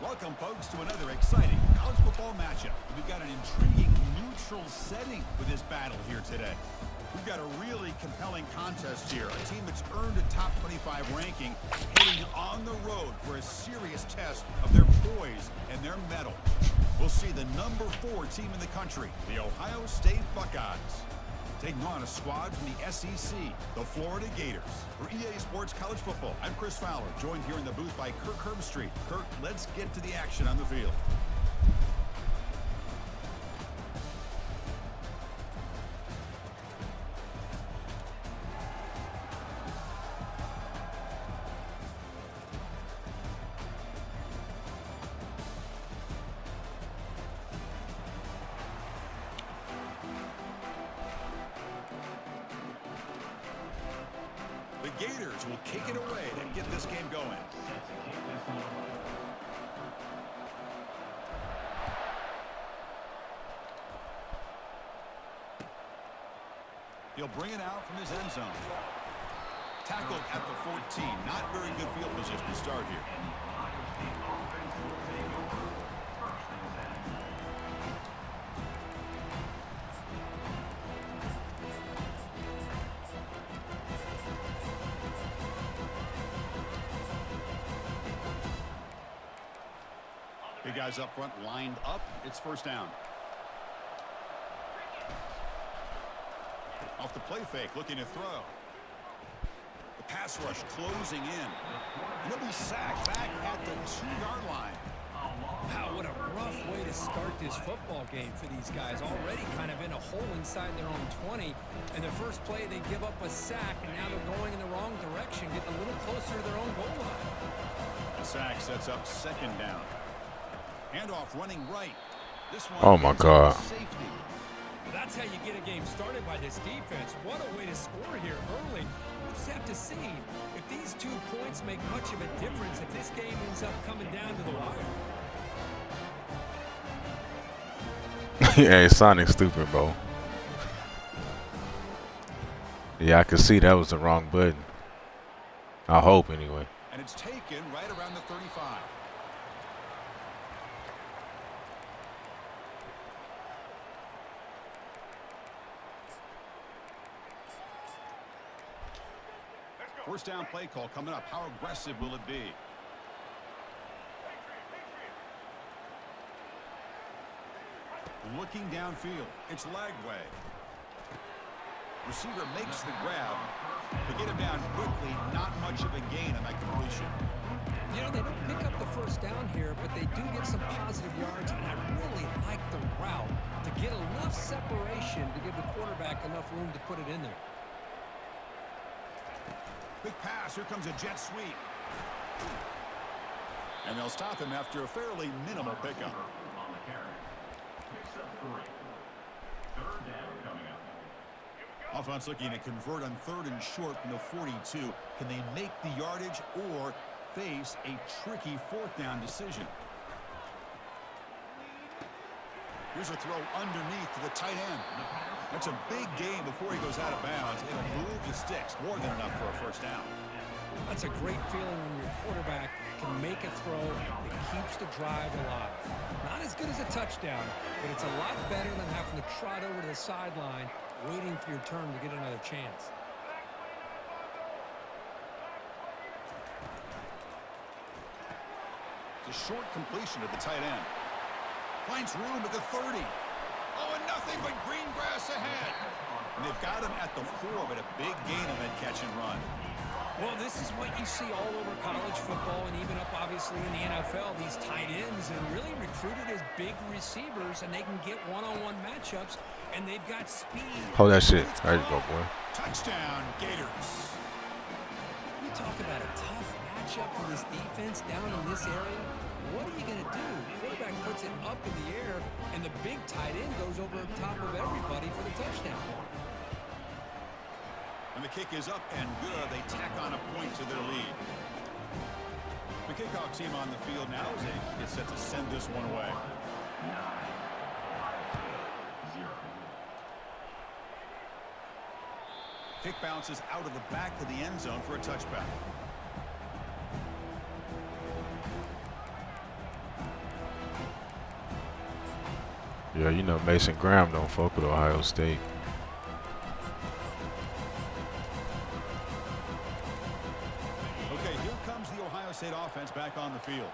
Welcome, folks, to another exciting college football matchup. We've got an intriguing neutral setting for this battle here today. We've got a really compelling contest here. A team that's earned a top 25 ranking heading on the road for a serious test of their poise and their mettle. We'll see the number 4 team in the country, the Ohio State Buckeyes, taking on a squad from the SEC, the Florida Gators. For EA Sports College Football, I'm Chris Fowler, joined here in the booth by Kirk Herbstreit. Kirk, let's get to the action on the field. The Gators will kick it away to get this game going. He'll bring it out from his end zone. Tackled at the 14. Not very good field position to start here. Big guys up front lined up. It's first down. Off the play fake, looking to throw. The pass rush closing in. He'll be sacked back at the 2-yard line. Wow, what a rough way to start this football game for these guys. Already kind of in a hole inside their own 20. And the first play, they give up a sack, and now they're going in the wrong direction, getting a little closer to their own goal line. The sack sets up second down. Handoff running right. This one, oh my God. Safety. Well, that's how you get a game started by this defense. What a way to score here early. We'll just have to see if these 2 points make much of a difference, if this game ends up coming down to the wire. Yeah, Sonic's stupid, bro. Yeah, I could see that was the wrong button. I hope, anyway. And it's taken right around the 35. First down play call coming up. How aggressive will it be? Looking downfield. It's Lagway. Receiver makes the grab. But get him down quickly. Not much of a gain on that completion. You know, they don't pick up the first down here, but they do get some positive yards, and I really like the route to get enough separation to give the quarterback enough room to put it in there. Quick pass. Here comes a jet sweep. And they'll stop him after a fairly minimal pickup. On the carry. Picks up 3. Third down coming up. Offense looking to convert on 3rd and short from the 42. Can they make the yardage or face a tricky 4th down decision? Here's a throw underneath to the tight end. That's a big gain before he goes out of bounds. It'll move the sticks, more than enough for a first down. That's a great feeling when your quarterback can make a throw that keeps the drive alive. Not as good as a touchdown, but it's a lot better than having to trot over to the sideline, waiting for your turn to get another chance. It's a short completion to the tight end. Finds room at the 30. Oh, and nothing but green grass ahead. And they've got him at the 4, but a big gain on that catch and run. Well, this is what you see all over college football and even up, obviously, in the NFL. These tight ends are really recruited as big receivers, and they can get one-on-one matchups, and they've got speed. Hold that shit. There you go, boy. Touchdown, Gators. You talk about a tough matchup for this defense down in this area. What are you going to do? The quarterback puts it up in the air, and the big tight end goes over the top of everybody for the touchdown. And the kick is up and good. They tack on a point to their lead. The kickoff team on the field now as they get set to send this one away. 9-0. Kick bounces out of the back of the end zone for a touchback. Yeah, you know Mason Graham don't fuck with Ohio State. Okay, here comes the Ohio State offense back on the field.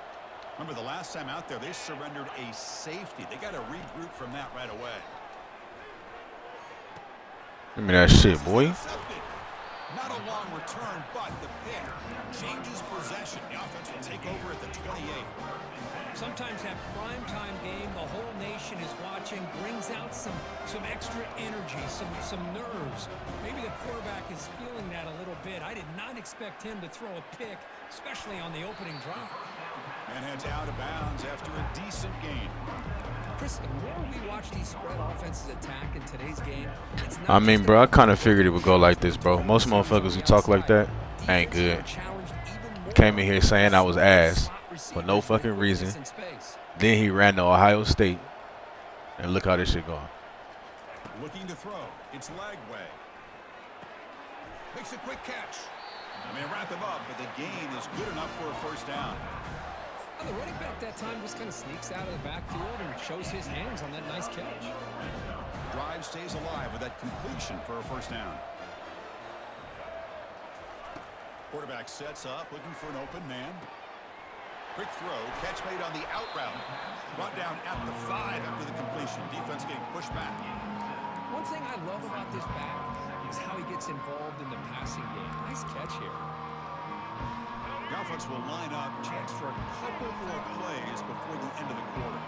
Remember, the last time out there, they surrendered a safety. They got to regroup from that right away. Give me that shit, boy. Not a long return, but the pick changes possession. The offense will take over at the 28. Sometimes that primetime game, the whole nation is watching, brings out some extra energy, some nerves. Maybe the quarterback is feeling that a little bit. I did not expect him to throw a pick, especially on the opening drive. And heads out of bounds after a decent gain. Chris, the more we watch these spread offenses attack in today's game, it's not I mean, bro, I kind of figured it would go like this, bro. Most motherfuckers who talk like that ain't good. Came in here saying I was ass for no fucking reason. Then he ran to Ohio State, and look how this shit going. Looking to throw. It's leg way. Makes a quick catch. I mean, wrap him up, but the gain is good enough for a first down. The running back that time just kind of sneaks out of the backfield and shows his hands on that nice catch. Drive stays alive with that completion for a first down. Quarterback sets up, looking for an open man. Quick throw, catch made on the out route. Brought down at the 5 after the completion. Defense getting pushed back. One thing I love about this back is how he gets involved in the passing game. Nice catch here. The offense will line up, chance for a couple more plays before the end of the quarter.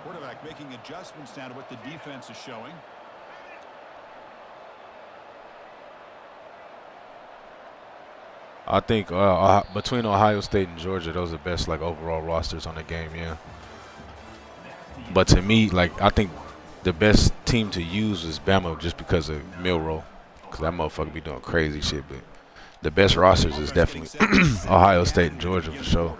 Quarterback making adjustments now to what the defense is showing. I think between Ohio State and Georgia, those are the best like overall rosters on the game, yeah. But to me, like I think the best team to use is Bama just because of Milroe, because that motherfucker be doing crazy shit. But the best rosters is definitely Ohio State and Georgia for sure.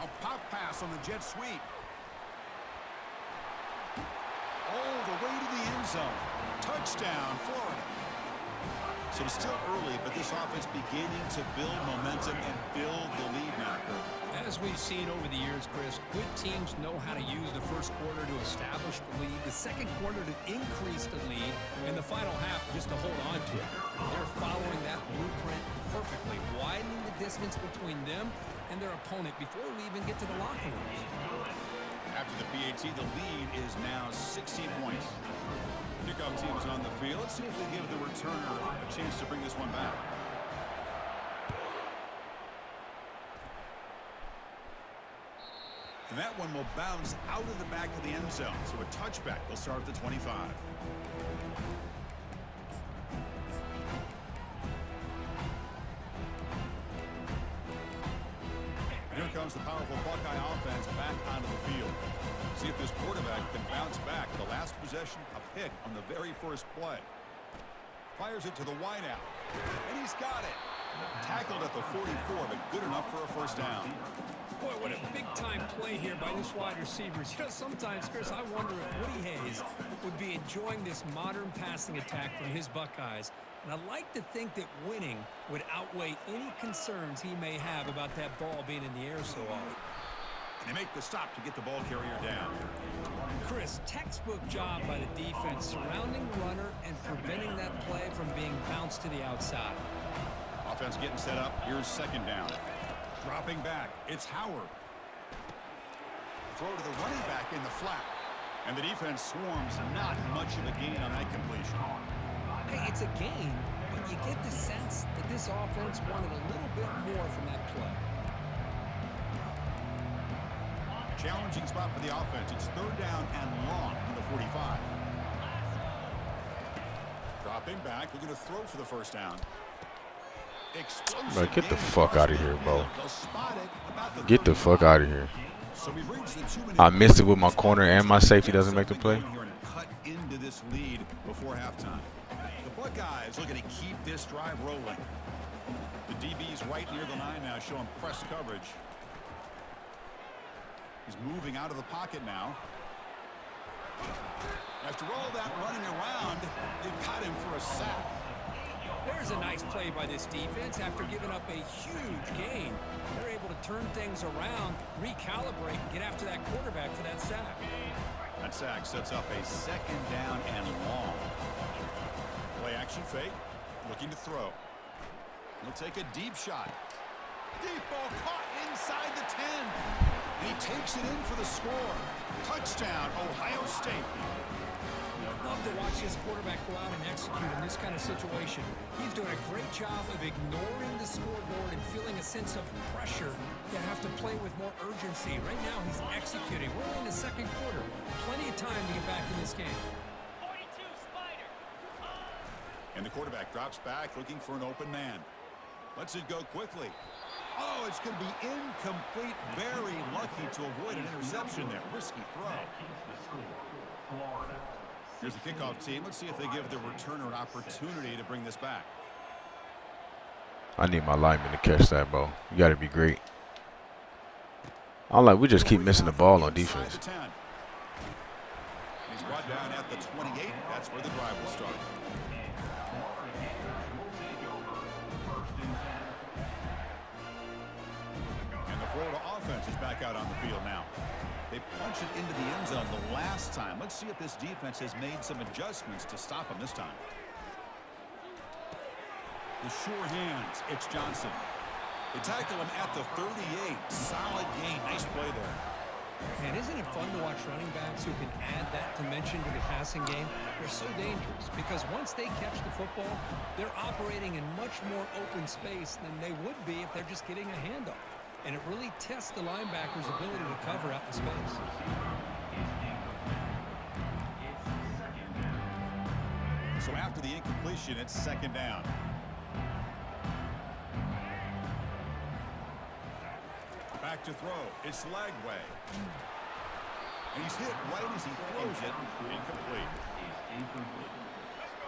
A pop pass on the jet sweep. All the way to the end zone. Touchdown, Florida. So it's still early, but this offense beginning to build momentum and build the lead now. As we've seen over the years, Chris, good teams know how to use the first quarter to establish the lead, the second quarter to increase the lead, and the final half just to hold on to it. They're following that blueprint perfectly, widening the distance between them and their opponent before we even get to the locker rooms. After the PAT, the lead is now 16 points. Kickoff team is on the field. Let's see if they give the returner a chance to bring this one back. And that one will bounce out of the back of the end zone. So a touchback will start at the 25. And here comes the powerful Buckeye offense back onto the field. See if this quarterback can bounce back. The last possession, a pick on the very first play. Fires it to the wideout. And he's got it. Tackled at the 44, but good enough for a first down. Boy, what a big-time play here by this wide receiver. You know, sometimes, Chris, I wonder if Woody Hayes would be enjoying this modern passing attack from his Buckeyes. And I like to think that winning would outweigh any concerns he may have about that ball being in the air so often. And they make the stop to get the ball carrier down. Chris, textbook job by the defense surrounding the runner and preventing that play from being bounced to the outside. Offense getting set up. Here's second down. Dropping back. It's Howard. Throw to the running back in the flat. And the defense swarms. Not much of a gain on that completion. Hey, it's a gain, but you get the sense that this offense wanted a little bit more from that play. Challenging spot for the offense. It's third down and long from the 45. Dropping back. We're going to throw for the first down. Bro, get the fuck out of here, bro. Get the fuck out of here. I missed it with my corner and my safety doesn't make the play. Cut into this lead before halftime. The Buckeyes looking to keep this drive rolling. The DB's right near the line now, showing press coverage. He's moving out of the pocket now. After all that running around, they've caught him for a sack. There's a nice play by this defense. After giving up a huge gain, they're able to turn things around, recalibrate, and get after that quarterback for that sack. That sack sets up a second down and long. Play action fake, looking to throw. He'll take a deep shot. Deep ball caught inside the 10. And he takes it in for the score. Touchdown, Ohio State. Love to watch this quarterback go out and execute in this kind of situation. He's doing a great job of ignoring the scoreboard and feeling a sense of pressure to have to play with more urgency. Right now, he's executing. We're in the second quarter. Plenty of time to get back in this game. And the quarterback drops back, looking for an open man. Lets it go quickly. Oh, it's going to be incomplete. Very lucky to avoid an interception there. Risky throw. Here's the kickoff team. Let's see if they give the returner an opportunity to bring this back. I need my lineman to catch that, bro. You got to be great. I'm like, we just keep missing the ball on defense. He's brought down at the 28. That's where the drive will start. And the Florida offense is back out on the field now. They punched it into the end zone the last time. Let's see if this defense has made some adjustments to stop them this time. The sure hands. It's Johnson. They tackle him at the 38. Solid gain. Nice play there. And isn't it fun to watch running backs who can add that dimension to the passing game? They're so dangerous because once they catch the football, they're operating in much more open space than they would be if they're just getting a handoff. And it really tests the linebacker's ability to cover out in space. So after the incompletion, it's second down. Back to throw. It's Lagway. And he's hit right as he throws it. Incomplete.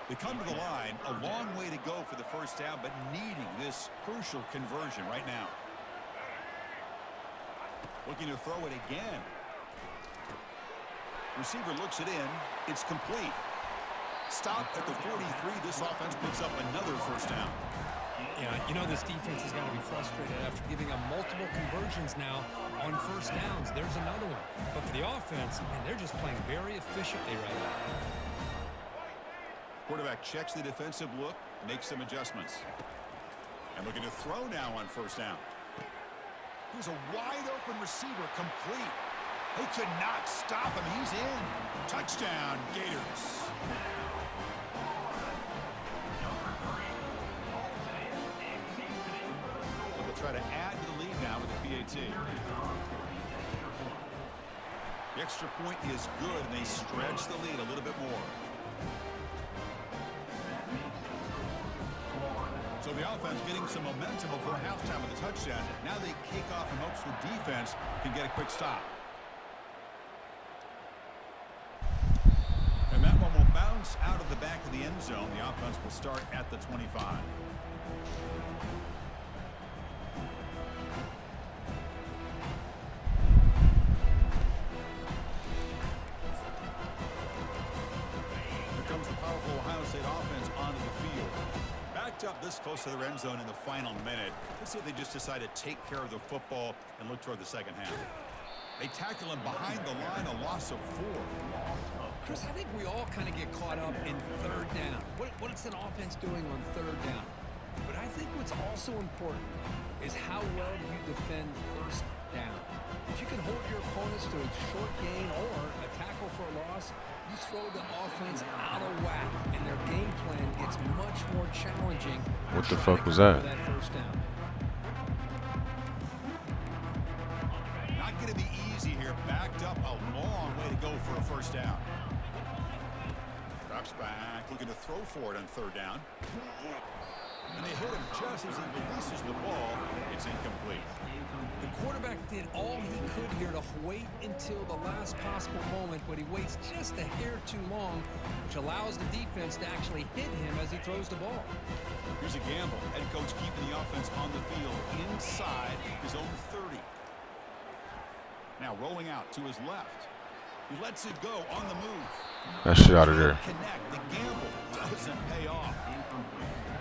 They come to the line. A long way to go for the first down, but needing this crucial conversion right now. Looking to throw it again. Receiver looks it in. It's complete. Stop at the 43. This offense picks up another first down. Yeah, you know this defense has got to be frustrated after giving up multiple conversions now on first downs. There's another one. But for the offense, man, they're just playing very efficiently right now. Quarterback checks the defensive look, makes some adjustments. And looking to throw now on first down. Here's a wide-open receiver, complete. They could not stop him. He's in. Touchdown, Gators. They'll try to add to the lead now with the PAT. The extra point is good, and they stretch the lead a little bit more. So the offense getting some momentum before halftime with a touchdown. Now they kick off in hopes the defense can get a quick stop. And that one will bounce out of the back of the the end zone. The offense will start at the 25. The powerful Ohio State offense onto the field. Backed up this close to their end zone in the final minute. Let's see if they just decide to take care of the football and look toward the second half. They tackle him behind the line, a loss of 4. Chris, I think we all kind of get caught up in third down. What's an offense doing on third down? But I think what's also important is how well do you defend first down. If you can hold your opponents to a short gain or a tackle for a loss, you throw the offense out of whack, and their game plan gets much more challenging. What the fuck was that? That first down. Not going to be easy here. Backed up, a long way to go for a first down. Drops back, looking to throw for it on third down. And they hit him just as he releases the ball. It's incomplete. The quarterback did all he could here to wait until the last possible moment, but he waits just a hair too long, which allows the defense to actually hit him as he throws the ball. Here's a gamble. Head coach keeping the offense on the field inside his own 30. Now rolling out to his left. He lets it go on the move. That shit out of there. Connect. The gamble doesn't pay off.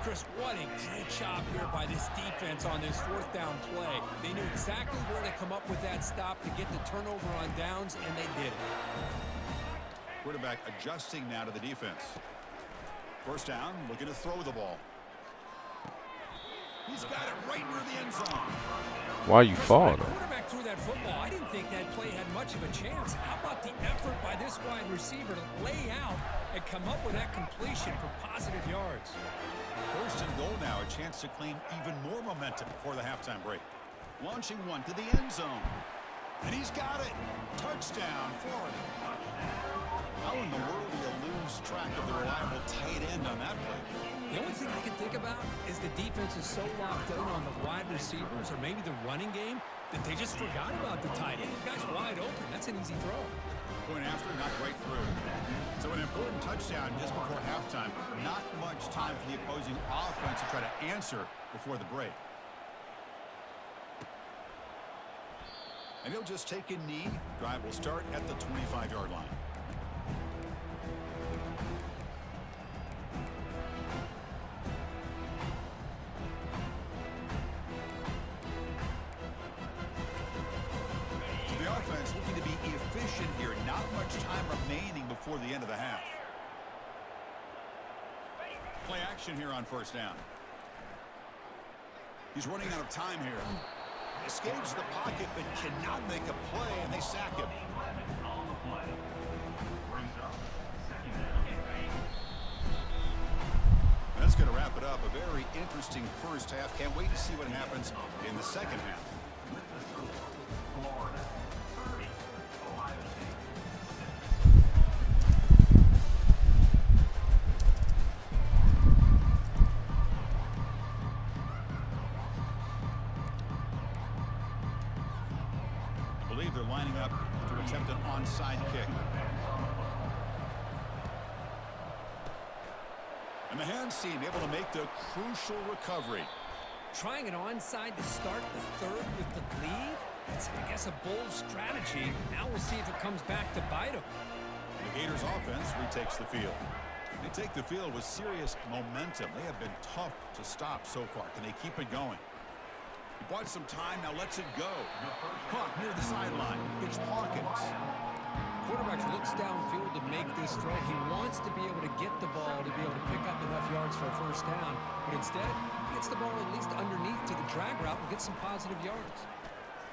Chris, what a great job here by this defense on this fourth down play. They knew exactly where to come up with that stop to get the turnover on downs, and they did it. Quarterback adjusting now to the defense. First down, looking to throw the ball. He's got it right near the end zone. Why you fall though? Quarterback threw that football. I didn't think that play had much of a chance. How about the effort by this wide receiver to lay out and come up with that completion for positive yards? First and goal now, a chance to claim even more momentum before the halftime break. Launching one to the end zone. And he's got it. Touchdown, Florida. How in the world do you lose track of the reliable tight end on that play? The only thing I can think about is the defense is so locked in on the wide receivers or maybe the running game that they just forgot about the tight end. The guy's wide open. That's an easy throw. Going after, knocked right through. So an important touchdown just before halftime. Not much time for the opposing offense to try to answer before the break. And he'll just take a knee. Drive will start at the 25-yard line. So the offense looking to be efficient here. Not much time remaining before the end of the half. Play action here on first down. He's running out of time here. Escapes the pocket but cannot make a play, and they sack him. That's going to wrap it up. A very interesting first half. Can't wait to see what happens in the second half. I believe they're lining up to attempt an onside kick. And the hands team able to make the crucial recovery. Trying an onside to start the third with the lead? It's, I guess, a bold strategy. Now we'll see if it comes back to bite them. The Gators offense retakes the field. They take the field with serious momentum. They have been tough to stop so far. Can they keep it going? He bought some time, now lets it go. Caught near the sideline. It's Hawkins. Quarterback looks downfield to make this throw. He wants to be able to get the ball to be able to pick up enough yards for a first down. But instead, he gets the ball at least underneath to the drag route and gets some positive yards.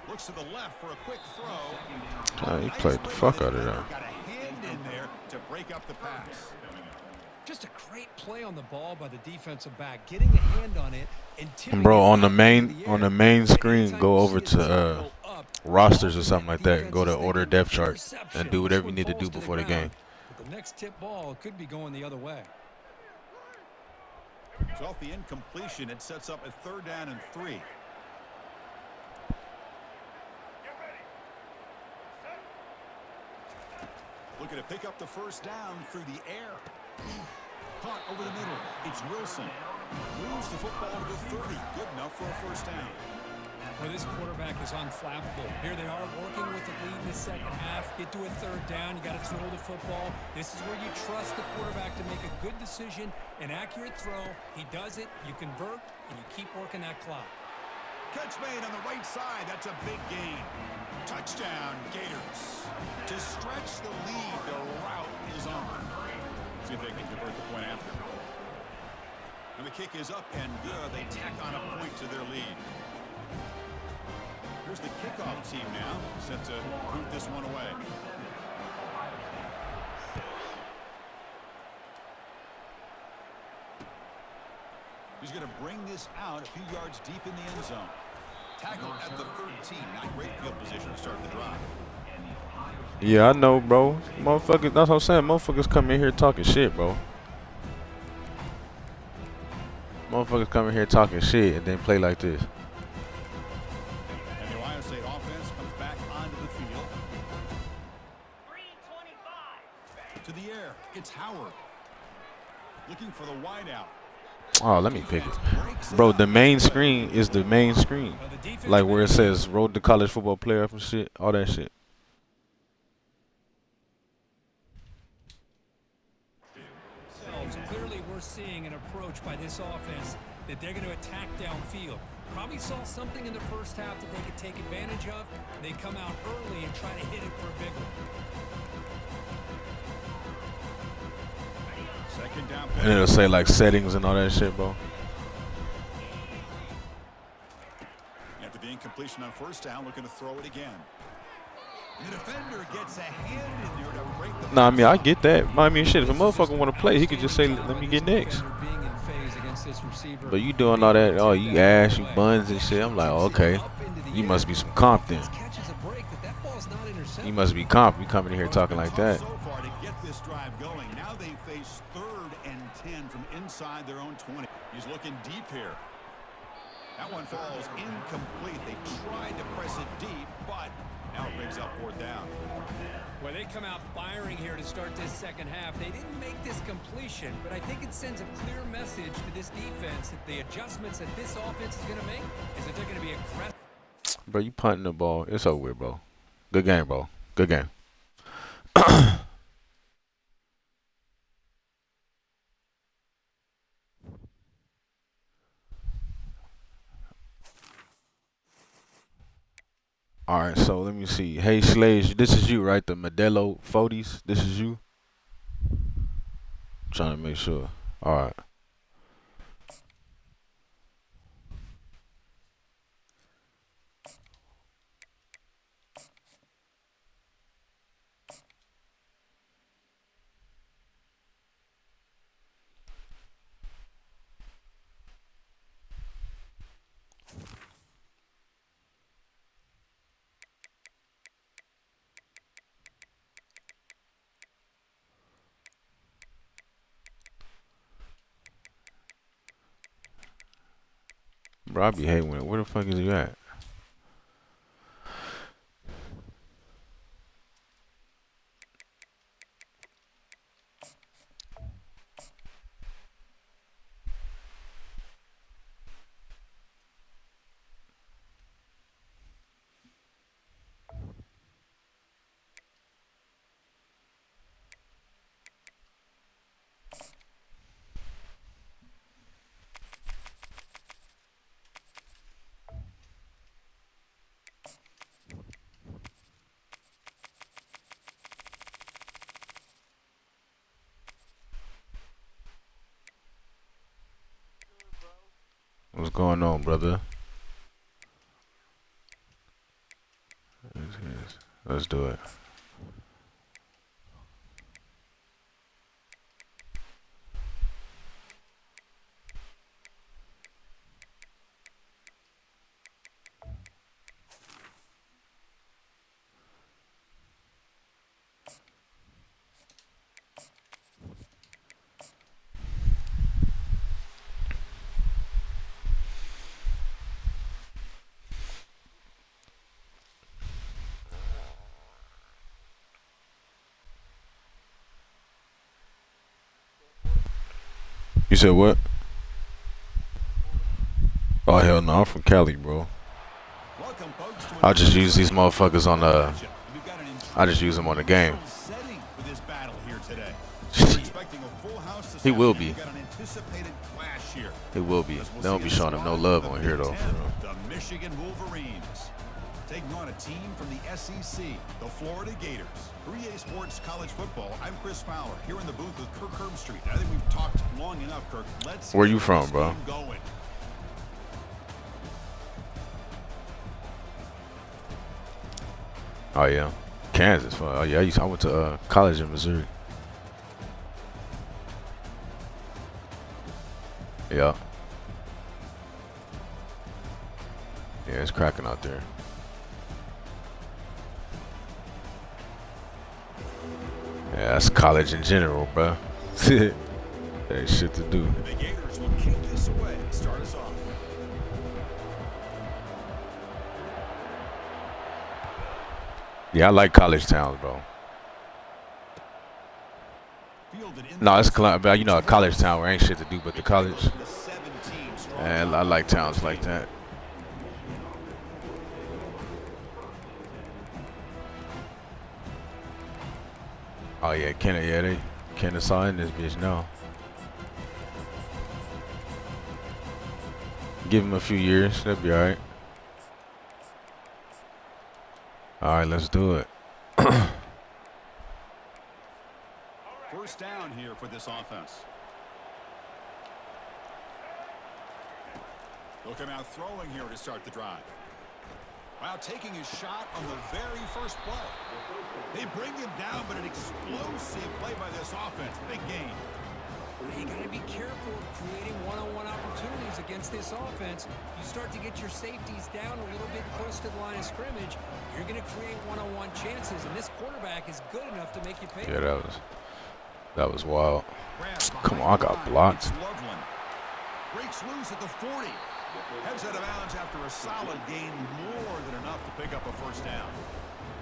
Looks to the left for a quick throw. He played the fuck out of that. Got a hand in there to break up the pass. Just a great play on the ball by the defensive back, getting a hand on it and tipping Bro, it on the out in main air. screen, Anytime go you over see a to signal up, rosters or something like that and go to defenses order think depth chart interception. and do whatever you This need to one do falls before the game. ground. But the next tip ball could be going the other way. So off the incompletion, it sets up a third down and 3. Looking to pick up the first down through the air. Caught over the middle. It's Wilson. Moves the football to the 30. Good enough for a first down. Well, this quarterback is unflappable. Here they are working with the lead in the second half. Get to a third down. You got to throw the football. This is where you trust the quarterback to make a good decision, an accurate throw. He does it. You convert, and you keep working that clock. Catch made on the right side. That's a big gain. Touchdown, Gators. To stretch the lead, the route is on. See if they can convert the point after. And the kick is up and good. They tack on a point to their lead. Here's the kickoff team now, set to boot this one away. He's going to bring this out a few yards deep in the end zone. Tackle at the 13. Not great field position to start the drive. Yeah, I know, bro. Motherfuckers, that's what I'm saying. Motherfuckers come in here talking shit, bro. Motherfuckers come in here talking shit and then play like this. And the Ohio State offense comes back onto the field. 325. To the air, it's Howard. Looking for the wideout. Oh, let me pick it. Bro, the main screen is the main screen. Like where it says Road to College Football Playoff and shit. All that shit. Clearly, we're seeing an approach by this offense that they're going to attack downfield. Probably saw something in the first half that they could take advantage of. They come out early and try to hit it for a big one. Second down. And it'll say like settings and all that shit, bro. After the incompletion on first down, looking to throw it again. And the defender gets a hand in there to break the... Nah, I mean, I get that. I mean, shit, if a motherfucker want to play, he could just say, let me get next. But you doing all that, oh, you ass, you buns and shit. I'm like, oh, okay. You must be some comp then. You must be comp. You coming in here talking like that. So far to get this drive going. Now they face 3rd and 10 from inside their own 20. He's looking deep here. That one falls incomplete. They tried to press it deep, but now it brings up 4th down. Well, they come out firing here to start this second half. They didn't make this completion, but I think it sends a clear message to this defense that the adjustments that this offense is going to make is that they're going to be aggressive. Bro, you punting the ball. It's over with, bro. Good game, bro. Good game. All right, so let me see. Hey, Slaves, this is you, right? The Modelo 40s. This is you. Trying to make sure. All right. Bro, I be hating it. Where the fuck is you at? What's going on, brother? Let's do it. You said what? Oh hell no, I'm from Cali, bro. Welcome, folks, to I just use these another motherfuckers on We've got an I just use them on the game. setting for this battle here today. We're expecting a full house this He will afternoon. be. We've got an anticipated clash here. It will be. As we'll They don't see be the showing him no squad love of on the here Big though. For Ten, real. The Michigan Wolverines taking on a team from the SEC, the Florida Gators. For EA Sports College Football, I'm Chris Fowler here in the booth with Kirk Herbstreit. I think we've talked long enough, Kirk. Let's Where get you from, this bro? game going. Oh yeah, Kansas. Oh yeah, I went to college in Missouri. Yeah. Yeah, it's cracking out there. Yeah, that's college in general, bro. Ain't shit to do. The Gators will kick this away. Start us off. Yeah, I like college towns, bro. Fielded in No, it's the but you know a college town where ain't shit to do but the college. the 17 strong And I like towns like that. Oh yeah, they Kennesaw in this bitch now. Give him a few years, that'll be alright. Alright, let's do it. First down here for this offense. They'll come out throwing here to start the drive. While taking his shot on the very first play. They bring him down, but an explosive play by this offense. Big gain. You got to be careful of creating one-on-one opportunities against this offense. You start to get your safeties down a little bit close to the line of scrimmage, you're going to create one-on-one chances, and this quarterback is good enough to make you pay. Yeah, that was wild. Come on, I got blocked. Loveland breaks loose at the 40. Heads out of bounds after a solid gain, more than enough to pick up a first down.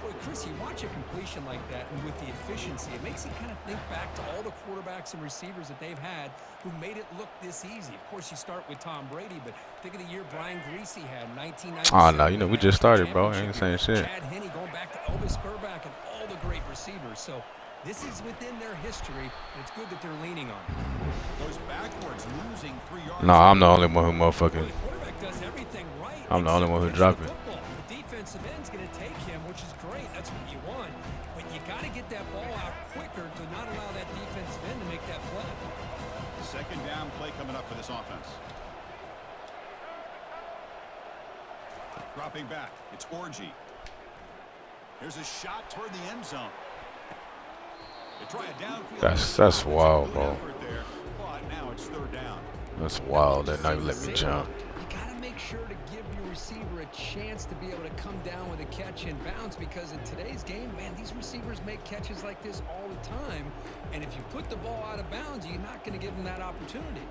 Boy, Chris, you watch a completion like that, and with the efficiency, it makes you kind of think back to all the quarterbacks and receivers that they've had who made it look this easy. Of course, you start with Tom Brady, but think of the year Brian Greasy had, 1997. Oh no, you know we just started, bro. I ain't saying shit. Chad Henne going back to Elvis Grbac and all the great receivers. So this is within their history, and it's good that they're leaning on it. Goes backwards, losing 3 yards. No, I'm the only one who motherfucking. The quarterback does everything right. I'm the only one who dropped it. The defensive end's going to take him, which is great. That's what you want. But you got to get that ball out quicker to not allow that defensive end to make that play. Second down play coming up for this offense. Dropping back, it's Orji. Here's a shot toward the end zone. They try a downfield. That's wild, bro. There, but now it's third down. That's wild. They're not even letting me jump. You got to make sure to give your receiver a chance to be able to come down with a catch and bounce, because in today's game, man, these receivers make catches like this all the time. And if you put the ball out of bounds, you're not going to give them that opportunity.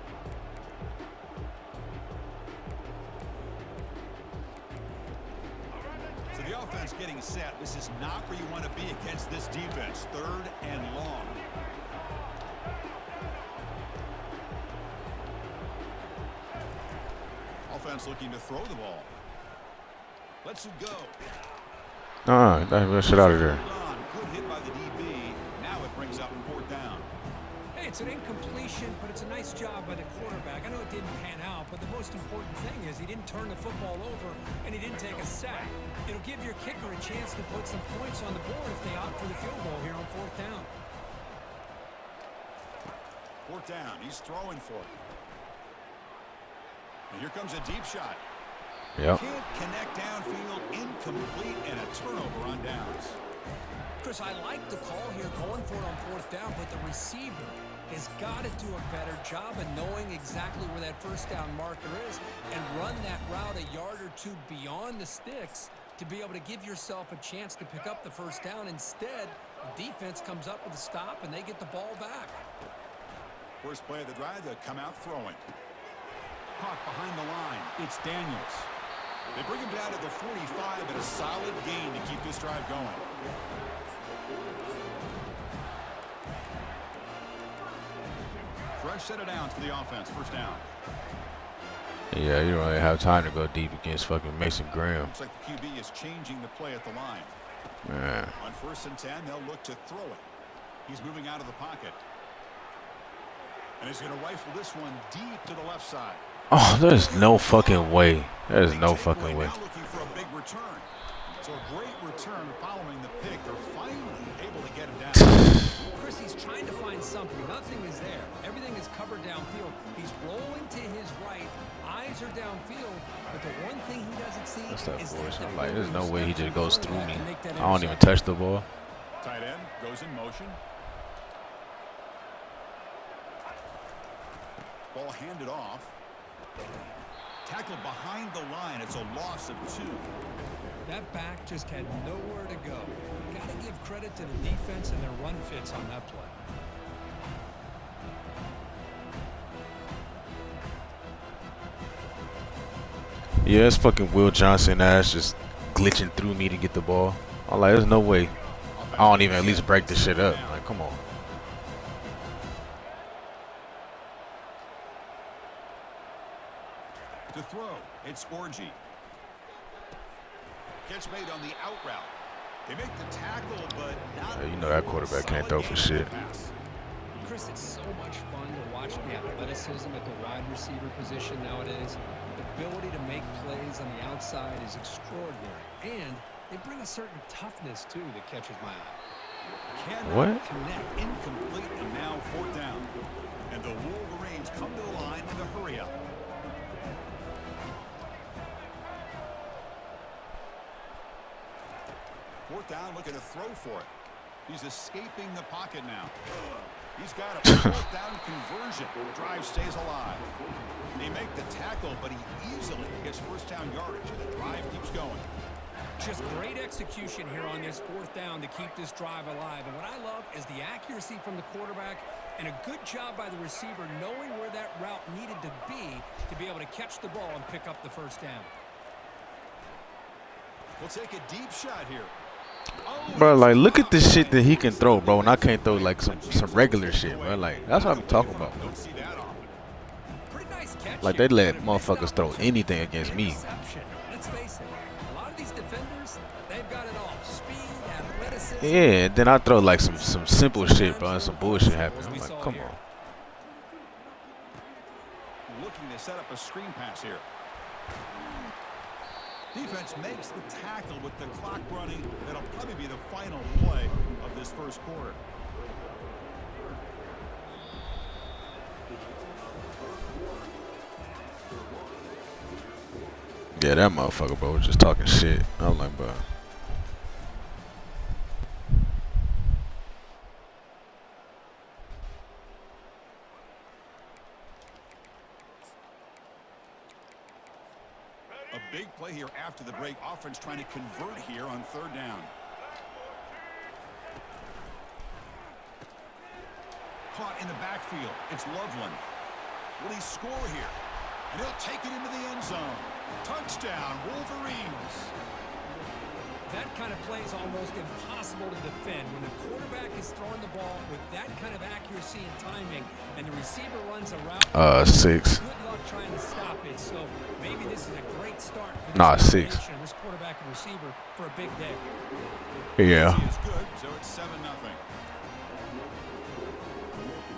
So the offense getting set. This is not where you want to be against this defense. Third and long. Offense looking to throw the ball. Lets it go. That shit out of there. Good hit by the DB. Now it brings up fourth down. Hey, it's an incompletion, but it's a nice job by the quarterback. I know it didn't pan out, but the most important thing is he didn't turn the football over and he didn't take a sack. It'll give your kicker a chance to put some points on the board if they opt for the field goal here on fourth down. Fourth down. He's throwing for it. And here comes a deep shot. Yep. Can't connect downfield, incomplete, and a turnover on downs. Chris, I like the call here going for it on fourth down, but the receiver has got to do a better job of knowing exactly where that first down marker is and run that route a yard or two beyond the sticks to be able to give yourself a chance to pick up the first down. Instead, the defense comes up with a stop and they get the ball back. First play of the drive, they'll come out throwing. Caught behind the line. It's Daniels. They bring him down to the 45 at a solid gain to keep this drive going. First set of downs for the offense. First down. Yeah, you don't really have time to go deep against fucking Mason Graham. Looks like the QB is changing the play at the line. Man. On 1st and 10, they'll look to throw it. He's moving out of the pocket. And he's going to rifle this one deep to the left side. Oh, there's no fucking way. There's no fucking way. Now looking for a big return. So a great return following the pick. They're finally able to get him down. Chris, he's trying to find something. Nothing is there. Everything is covered downfield. He's rolling to his right. Eyes are downfield. But the one thing he doesn't see That's that is bullshit. that I'm like, there's no way he just goes through me. I I don't even touch the ball. Tight end goes in motion. Ball handed off. Tackled behind the line. It's a loss of 2. That back just had nowhere to go. Got to give credit to the defense and their run fits on that play. Yeah, it's fucking Will Johnson ass just glitching through me to get the ball. I'm like, there's no way. I don't even at least break this shit up. Like, come on. To throw, it's Orgy. Gets made on the out route. They make the tackle, but not. Yeah, you know that quarterback can't throw for shit. Chris, it's so much fun to watch the athleticism at the wide receiver position nowadays. The ability to make plays on the outside is extraordinary. And they bring a certain toughness, too, that catches my eye. Cannot connect. Incomplete, and now 4th down. And the Wolverines come to the line with a hurry up. Fourth down, looking to throw for it. He's escaping the pocket now. He's got a 4th down conversion. Drive stays alive. They make the tackle, but he easily gets 1st down yardage, and the drive keeps going. Just great execution here on this 4th down to keep this drive alive. And what I love is the accuracy from the quarterback and a good job by the receiver knowing where that route needed to be able to catch the ball and pick up the 1st down. We'll take a deep shot here. Bro, like, look at this shit that he can throw, bro, and I can't throw, like, some regular shit, bro. Like, that's what I'm talking about. Don't see that often. Pretty nice catch. Like, they let motherfuckers throw anything against me. Let's face it, a lot of these defenders, they've got it all. Speed, athleticism. Yeah, and then I throw, like, some simple shit, bro, and some bullshit happens. I'm like, come on. Looking to set up a screen pass here. Defense makes the tackle with the clock running. That'll probably be the final play of this 1st quarter. Yeah, that motherfucker, bro, was just talking shit. I'm like, bro. A big play here after the break. Offense trying to convert here on 3rd down. Caught in the backfield. It's Loveland. Will he score here? And he'll take it into the end zone. Touchdown, Wolverines. That kind of play is almost impossible to defend when the quarterback is throwing the ball with that kind of accuracy and timing, and the receiver runs a route. 6. Good luck trying to stop it. So maybe this is a great start for this Nah, 6. combination of this quarterback and receiver for a big day. Yeah. He is good, so it's 7-0.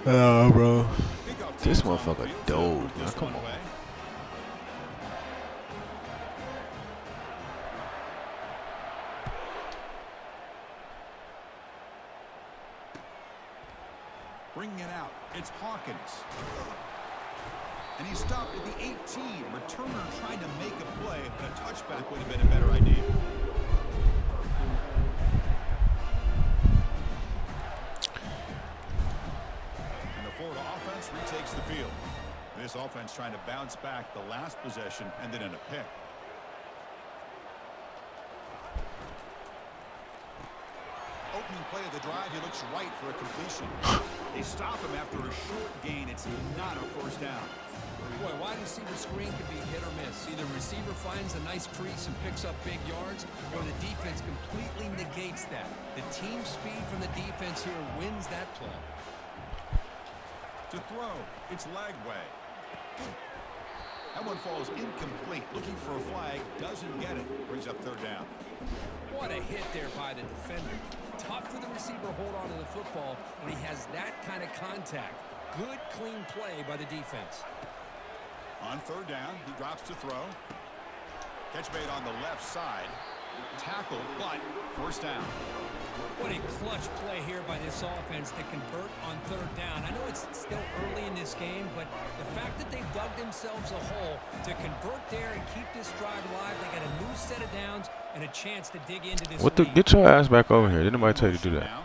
Oh, bro. Kickoff This team's on the motherfucker field to dove, move man. this Come one on. away. Bringing it out, it's Hawkins. And he stopped at the 18. Returner trying to make a play, but a touchback would have been a better idea. And the Florida offense retakes the field. This offense trying to bounce back. The last possession ended in a pick. Opening play of the drive, he looks right for a completion. They stop him after a short gain. It's not a 1st down. Boy, wide receiver screen can be hit or miss. Either receiver finds a nice crease and picks up big yards, or the defense completely negates that. The team speed from the defense here wins that play. To throw, it's Lagway. That one falls incomplete. Looking for a flag, doesn't get it. Brings up third down. What a hit there by the defender. Tough for the receiver to hold on to the football when he has that kind of contact. Good, clean play by the defense. On third down, he drops to throw. Catch made on the left side. Tackle, but first down. What a clutch play here by this offense to convert on third down. I know it's still early in this game, but the fact that they've dug themselves a hole to convert there and keep this drive alive, they got a new set of downs and a chance to dig into this lead. Get your ass back over here. Didn't nobody tell you to do that? Now.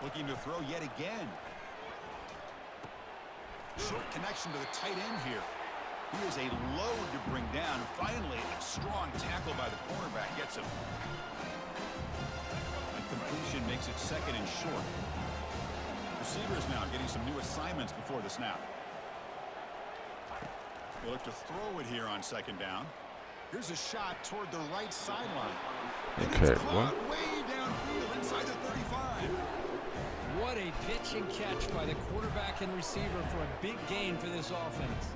Looking to throw yet again. Short connection to the tight end here. He is a load to bring down. Finally, a strong tackle by the cornerback gets him. And completion makes it second and short. Receivers now getting some new assignments before the snap. They look to throw it here on second down. Here's a shot toward the right sideline. Okay, what? Way downfield inside the 35. What a pitch and catch by the quarterback and receiver for a big gain for this offense.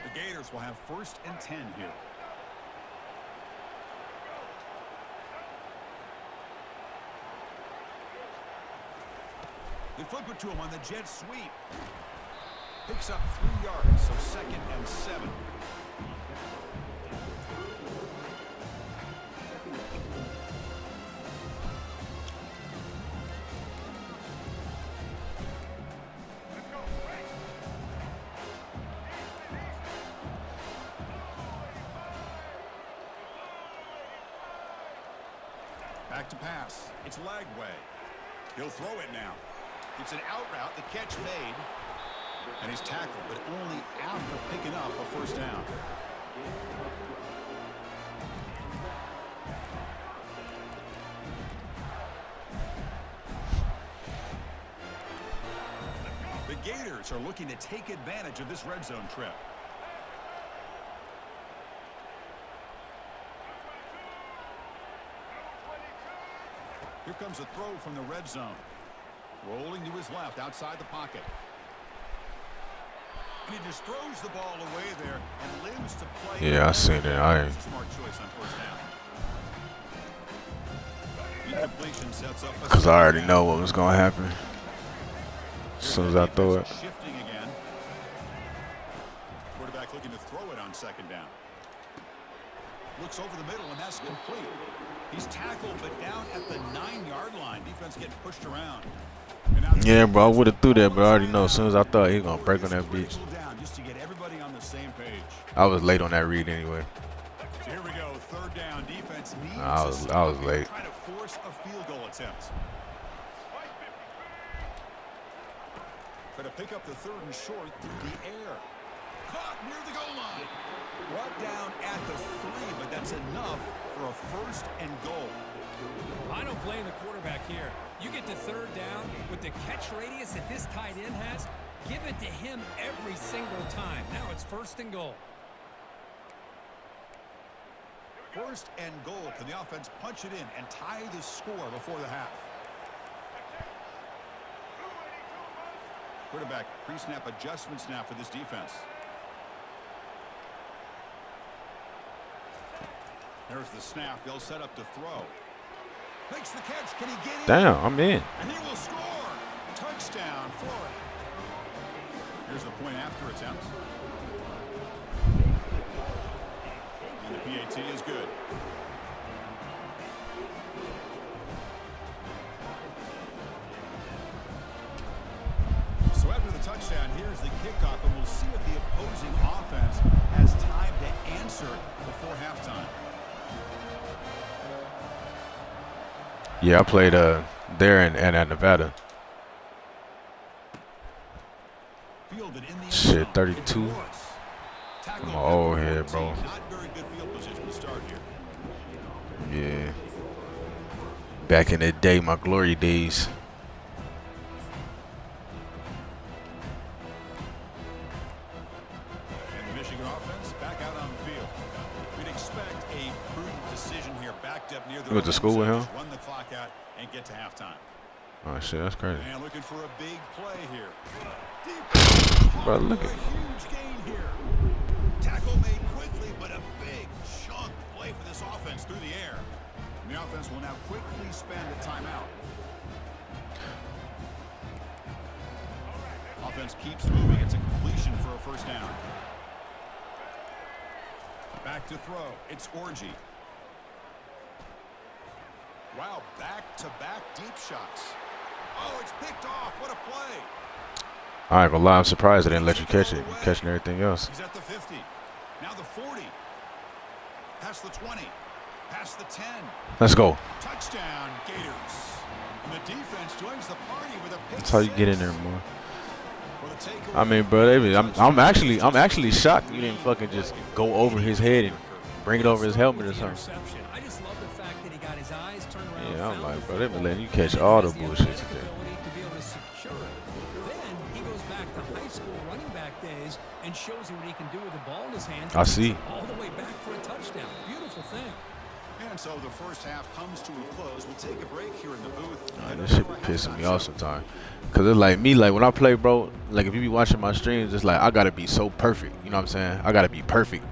The Gators will have 1st and 10 here. They flip it to him on the jet sweep. Picks up 3 yards, so 2nd and 7. Back to pass. It's Lagway. He'll throw it now. It's an out route. The catch made. And he's tackled, but only after picking up a first down. The Gators are looking to take advantage of this red zone trip. Here comes a throw from the red zone. Rolling to his left outside the pocket. And he just throws the ball away there and lives to play. Yeah, I seen it. It's a smart choice on first down. Incompletion sets up Because I already know what was going to happen as soon as I throw it. Shifting again. Quarterback looking to throw it on second down. Looks over the middle, and that's complete. He's tackled, but down at the 9-yard line. Defense getting pushed around. Yeah, bro, I would have threw that, but I already know as soon as I thought he was going to break on that beach. Just to get everybody on the same page. I was late on that read anyway. So here we go, third down. Defense needs I was late. Trying to force a field goal attempt. Trying to pick up the 3rd and short through the air. Caught near the goal line. Brought down at the 3, but that's enough for a 1st and goal. I don't blame the quarterback here. You get to third down with the catch radius that this tight end has, give it to him every single time. Now it's 1st and goal. 1st and goal. Can the offense punch it in and tie the score before the half? Quarterback pre-snap adjustments now for this defense. There's the snap. They'll set up to throw. Makes the catch. Can he get in? Damn, I'm in. And he will score. Touchdown, Florida. Here's the point after attempt. And the PAT is good. So after the touchdown, here's the kickoff, and we'll see if the opposing offense has time to answer before halftime. Yeah, I played there and at Nevada. Fielded in the Shit, 32. I'm an old head, bro. Not very good field position to start here. Yeah. Back in the day, my glory days. And the Michigan offense back out expect a prudent decision here, backed up near the You went to school with him? run the clock out and get to halftime. Oh shit, that's crazy. And looking for a big play here. Deep. Bro, look at. A huge gain here. Tackle made quickly, but a big chunk play for this offense through the air. And the offense will now quickly spend a timeout. Offense keeps moving. It's a completion for a first down. Back to throw. It's Orgy. Wow, back-to-back deep shots. Oh, it's picked off. What a play. I ain't gonna lie, I'm surprised they didn't let you catch it. You're catching everything else. He's at the 50. Now the 40. Past the 20. Past the 10. Let's go. Touchdown, Gators. And the defense joins the party with a pick. That's how you get in there more. With a takeaway. I mean, bro, I'm actually shocked you didn't fucking just go over his head and bring it over his helmet or something. I just love the fact that he got his eyes turned around. Yeah, I'm like, bro, they've been letting you catch all the bullshit today. To be able to secure it. Then he goes back to high school running back days and shows you what he can do with the ball in his hands. I see. All the way back for a touchdown. Beautiful thing. And so the first half comes to a close. We'll take a break here in the booth. This shit be pissing me off sometimes. Cause it's like me, like when I play, bro, like if you be watching my streams, it's like I gotta be so perfect. You know what I'm saying? I gotta be perfect.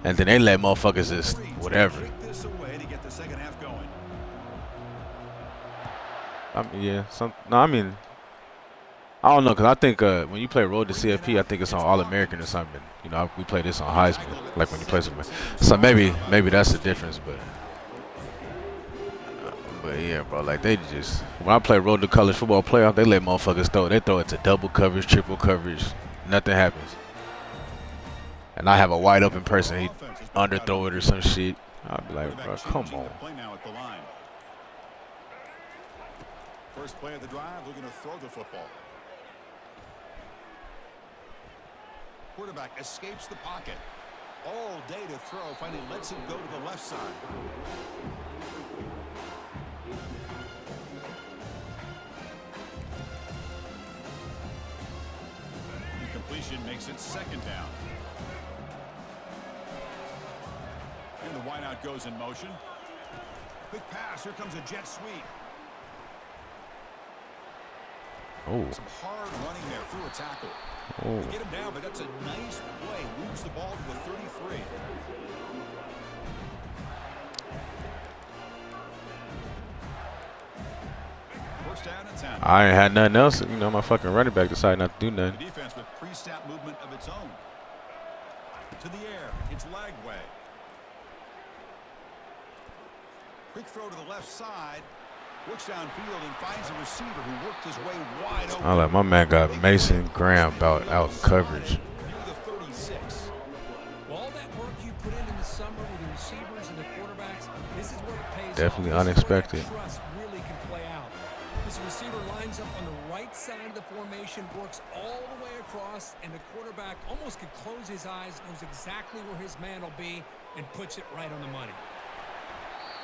And then they let motherfuckers just whatever. This away to get the second half going. I mean, yeah, I mean, I don't know, cause I think when you play Road to CFP, I think it's on All American or something. You know, we play this on Heisman, like when you play something. So maybe that's the difference, but yeah, bro, like they just when I play Road to College Football Playoff, they let motherfuckers throw. They throw it to double coverage, triple coverage, nothing happens. And I have a wide open person, he underthrow it or some shit. I'll be like, bro, come on. First play of the drive, looking to throw the football. Quarterback escapes the pocket. All day to throw, finally lets it go to the left side. Incompletion makes it second down. And the wideout goes in motion. Quick pass, here comes a jet sweep. Oh. Some hard running there through a tackle. Oh. They get him down, but that's a nice play. Moves the ball to the 33. First down and 10. I ain't had nothing else. You know, my fucking running back decided not to do nothing. The defense with pre-snap movement of its own. To the air, it's Lagway. Quick throw to the left side. Looks downfield and finds a receiver who worked his way wide open. I like my man got Mason Graham out in coverage. Near the 36. Well, all that work you put in the summer with the receivers and the quarterbacks, this is where it pays Definitely off. unexpected. This is where that trust really can play out. This receiver lines up on the right side of the formation, works all the way across, and the quarterback almost could close his eyes, knows exactly where his man will be, and puts it right on the money.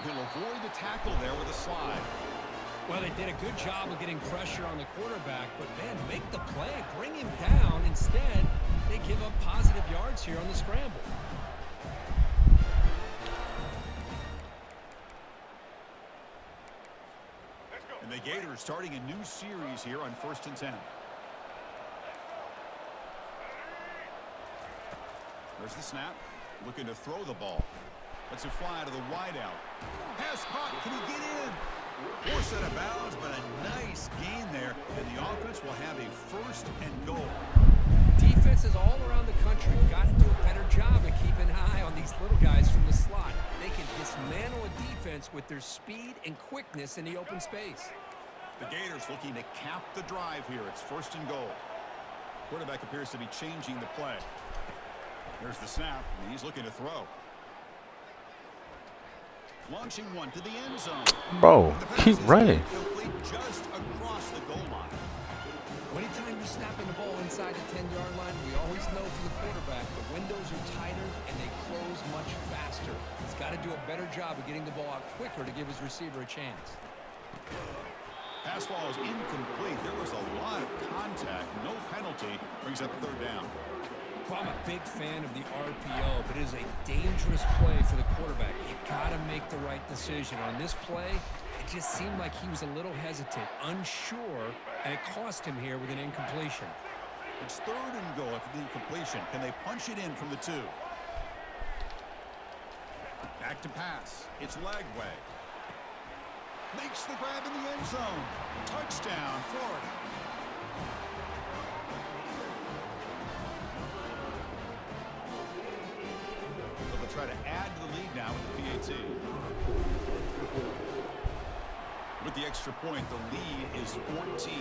He'll avoid the tackle there with a slide. Well, they did a good job of getting pressure on the quarterback, but, man, make the play, bring him down. Instead, they give up positive yards here on the scramble. And the Gators starting a new series here on 1st and 10. There's the snap. Looking to throw the ball. Lets it fly to the wideout. Pass caught. Can he get in? Force out of bounds, but a nice gain there. And the offense will have a 1st and goal. Defenses all around the country have got to do a better job of keeping an eye on these little guys from the slot. They can dismantle a defense with their speed and quickness in the open space. The Gators looking to cap the drive here. It's 1st and goal. Quarterback appears to be changing the play. There's the snap, and he's looking to throw. Launching one to the end zone. Bro, keep running. Just across the goal line. Anytime you're snapping the ball inside the 10-yard line, we always know for the quarterback the windows are tighter and they close much faster. He's got to do a better job of getting the ball out quicker to give his receiver a chance. Pass ball is incomplete. There was a lot of contact. No penalty. Brings up 3rd down. Well, I'm a big fan of the RPO, but it is a dangerous play for the quarterback. You got to make the right decision. On this play, it just seemed like he was a little hesitant, unsure, and it cost him here with an incompletion. It's 3rd and goal after the incompletion. Can they punch it in from the 2? Back to pass. It's Lagway. Makes the grab in the end zone. Touchdown, Florida. They'll try to add to the lead now with the PAT. With the extra point, the lead is 14.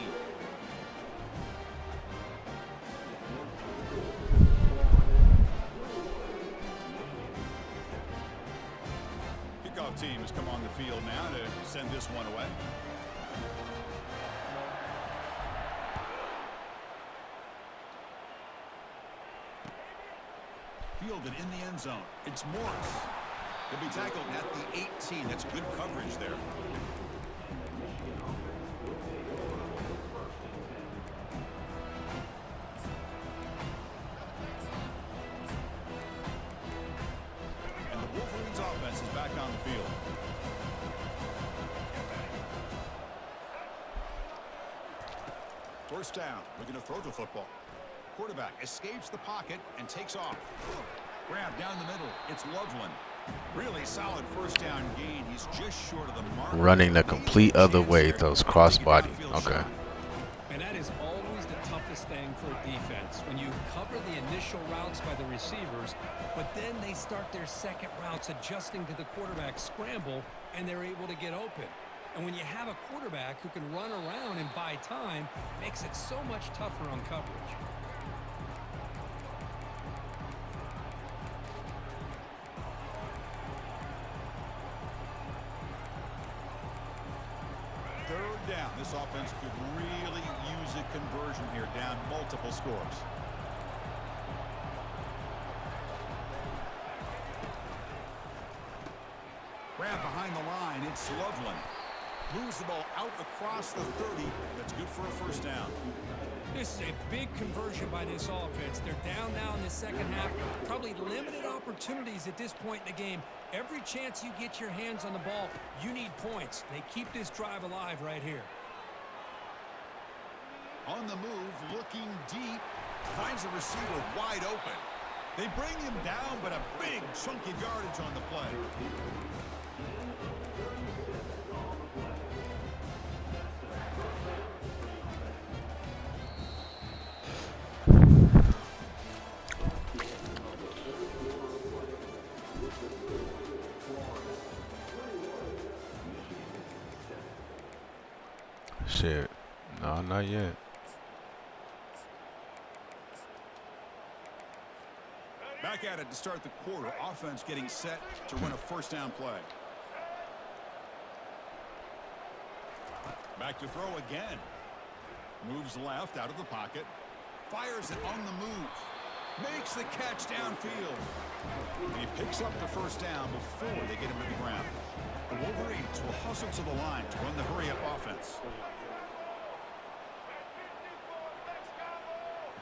Kickoff team has come on the field now to send this one away. Fielded in the end zone. It's Morris. He'll be tackled at the 18. That's good coverage there. And the Wolverines offense is back on the field. First down. Looking to throw the football. Quarterback escapes the pocket and takes off. Grab down the middle. It's Loveland. Really solid first down gain. He's just short of the mark. Running the complete other way, those crossbody. Okay. And that is always the toughest thing for a defense. When you cover the initial routes by the receivers, but then they start their second routes adjusting to the quarterback scramble, and they're able to get open. And when you have a quarterback who can run around and buy time, it makes it so much tougher on coverage. Third down. This offense could really use a conversion here, down multiple scores. Grab behind the line. It's Loveland. Moves the ball out across the 30. That's good for a first down. This is a big conversion by this offense. They're down now in the second half. Probably limited opportunities at this point in the game. Every chance you get your hands on the ball, you need points. They keep this drive alive right here. On the move, looking deep. Finds the receiver wide open. They bring him down, but a big chunk of yardage on the play. Shit. No, not yet. Back at it to start the quarter. Offense getting set to run a first down play. Back to throw again. Moves left out of the pocket. Fires it on the move. Makes the catch downfield. And he picks up the first down before they get him to the ground. The Wolverines will hustle to the line to run the hurry-up offense.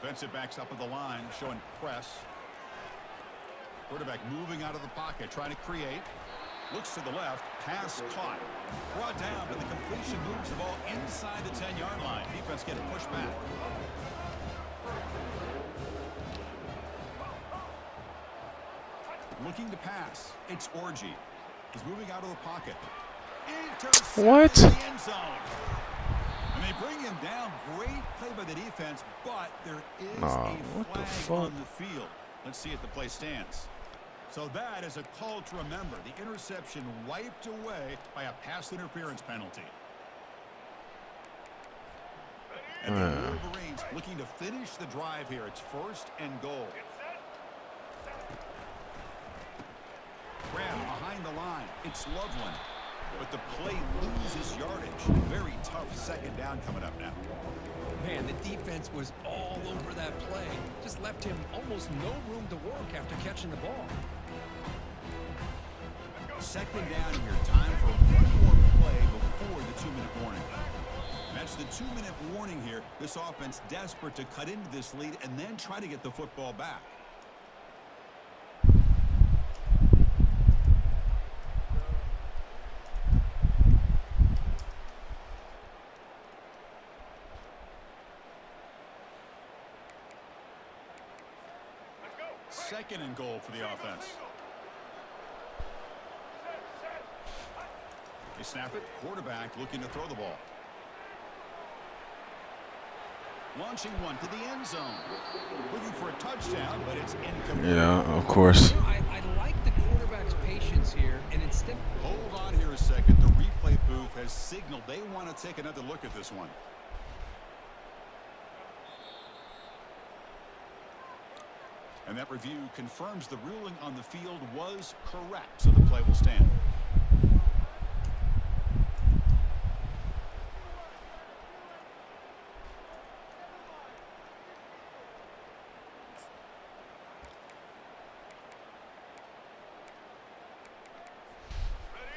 Defensive backs up at the line, showing press. Quarterback moving out of the pocket, trying to create. Looks to the left, pass caught. Brought down, but the completion moves the ball inside the 10-yard line. Defense getting pushed back. Looking to pass. It's Orgy. He's moving out of the pocket. What? In the end zone. And they bring him down. Great play by the defense, but there is a flag on the field. Let's see if the play stands. So that is a call to remember. The interception wiped away by a pass interference penalty. And the Wolverines looking to finish the drive here. It's first and goal. Grab behind the line. It's Loveland. But the play loses yardage. Very tough second down coming up now. Man, the defense was all over that play. Just left him almost no room to work after catching the ball. Second down here. Time for one more play before the 2-minute warning. That's the 2-minute warning here. This offense desperate to cut into this lead and then try to get the football back. Second and goal for the offense. They snap it. Quarterback looking to throw the ball. Launching one to the end zone. Looking for a touchdown, but it's incomplete. Yeah, of course. I like the quarterback's patience here, and instead. Hold on here a second. The replay booth has signaled they want to take another look at this one. And that review confirms the ruling on the field was correct, so the play will stand.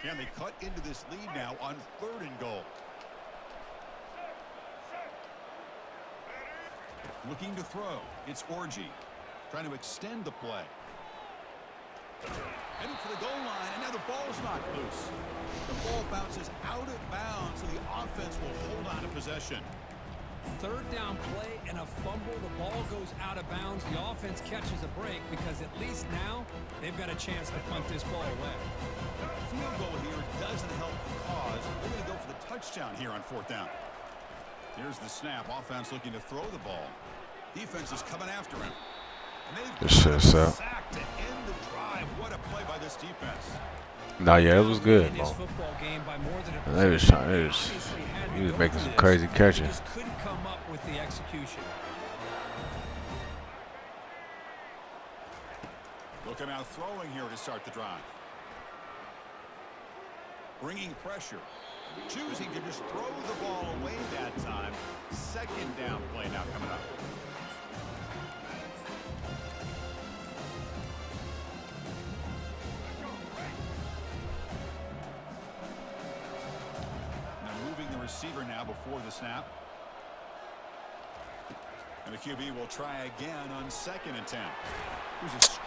And they cut into this lead now on 3rd and goal. Looking to throw. It's Orgy. Trying to extend the play. Heading for the goal line, and now the ball's knocked loose. The ball bounces out of bounds, so the offense will hold on to possession. 3rd down play and a fumble. The ball goes out of bounds. The offense catches a break because at least now they've got a chance to punt this ball away. Field goal here doesn't help the cause. They're going to go for the touchdown here on 4th down. Here's the snap. Offense looking to throw the ball. Defense is coming after him. This shit's up. Sack to end the drive. What a play by this defense. Nah, yeah, it was good, bro. They was trying. He was making some crazy catches. Just couldn't come up with the execution. Looking out throwing here to start the drive. Bringing pressure. Choosing to just throw the ball away that time. 2nd down play now coming up. Receiver now before the snap. And the QB will try again on 2nd and 10.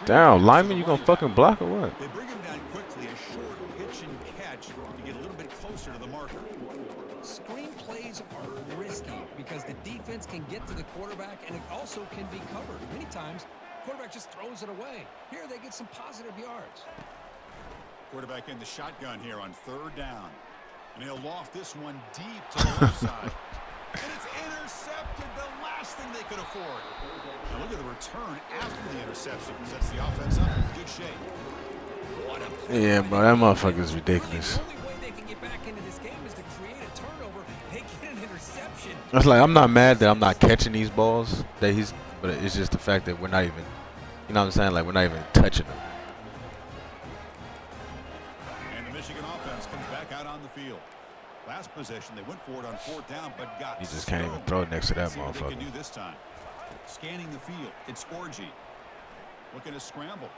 Damn, lineman, you gonna fucking block or what? They bring him down quickly, a short pitch and catch to get a little bit closer to the marker. Screen plays are risky because the defense can get to the quarterback and it also can be covered. Many times, quarterback just throws it away. Here they get some positive yards. Quarterback in the shotgun here on 3rd down. And he'll loft this one deep to the left side. And it's intercepted, the last thing they could afford. Now look at the return after the interception. Sets the offense up in good shape. Yeah, bro, that motherfucker's ridiculous. The only way they can get back into this game is to create a turnover. They get an interception. It's like, I'm not mad that I'm not catching these balls, but it's just the fact that we're not even, you know what I'm saying? Like, we're not even touching them. Last possession, they went for it on 4th down, but got. You just can't even throw it next to that motherfucker. They can do this time. Scanning the field, it's Orgy. Looking to scramble.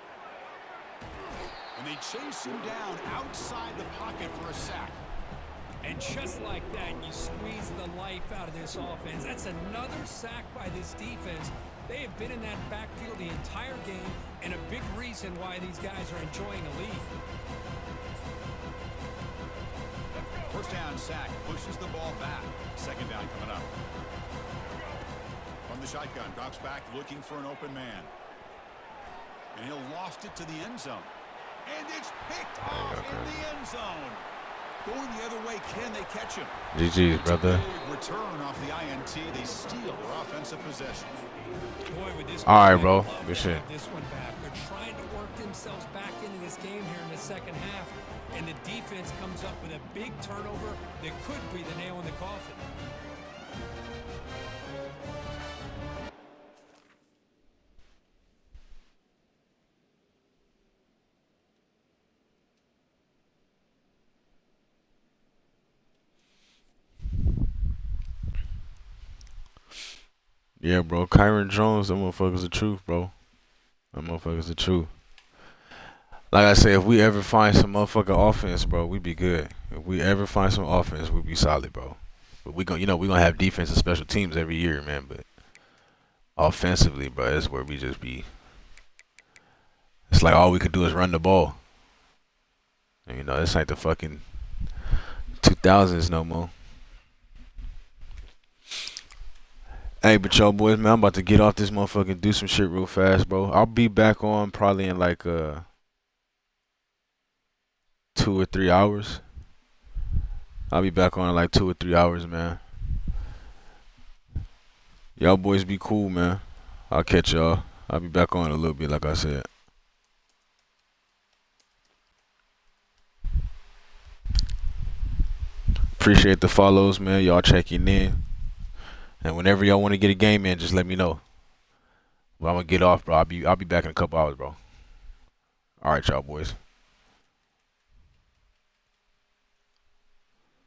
And they chase him down outside the pocket for a sack. And just like that, you squeeze the life out of this offense. That's another sack by this defense. They have been in that backfield the entire game, and a big reason why these guys are enjoying a lead. 1st down sack, pushes the ball back. 2nd down coming up. From the shotgun, drops back looking for an open man. And he'll loft it to the end zone. And it's picked off in the end zone. Going the other way, can they catch him? GG's, brother. Return off the INT. They steal their offensive possession. All right, bro. Good shit. This one back. They're trying to work themselves back into this game here in the 2nd half. And the defense comes up with a big turnover that could be the nail in the coffin. Yeah, bro. Kyron Jones, that motherfucker's the truth, bro. That motherfucker's the truth. Like I said, if we ever find some motherfucking offense, bro, we be good. If we ever find some offense, we be solid, bro. But we gonna have defense and special teams every year, man. But offensively, bro, that's where we just be. It's like all we could do is run the ball. And, this ain't the fucking 2000s no more. Hey, but y'all boys, man, I'm about to get off this motherfucker and do some shit real fast, bro. I'll be back on probably in like 2 or 3 hours. I'll be back on in like 2 or 3 hours, man. Y'all boys be cool, man. I'll catch y'all. I'll be back on in a little bit, like I said. Appreciate the follows, man. Y'all checking in. And whenever y'all want to get a game in, just let me know. Well, I'm gonna get off, bro. I'll be back in a couple hours, bro. All right, y'all boys.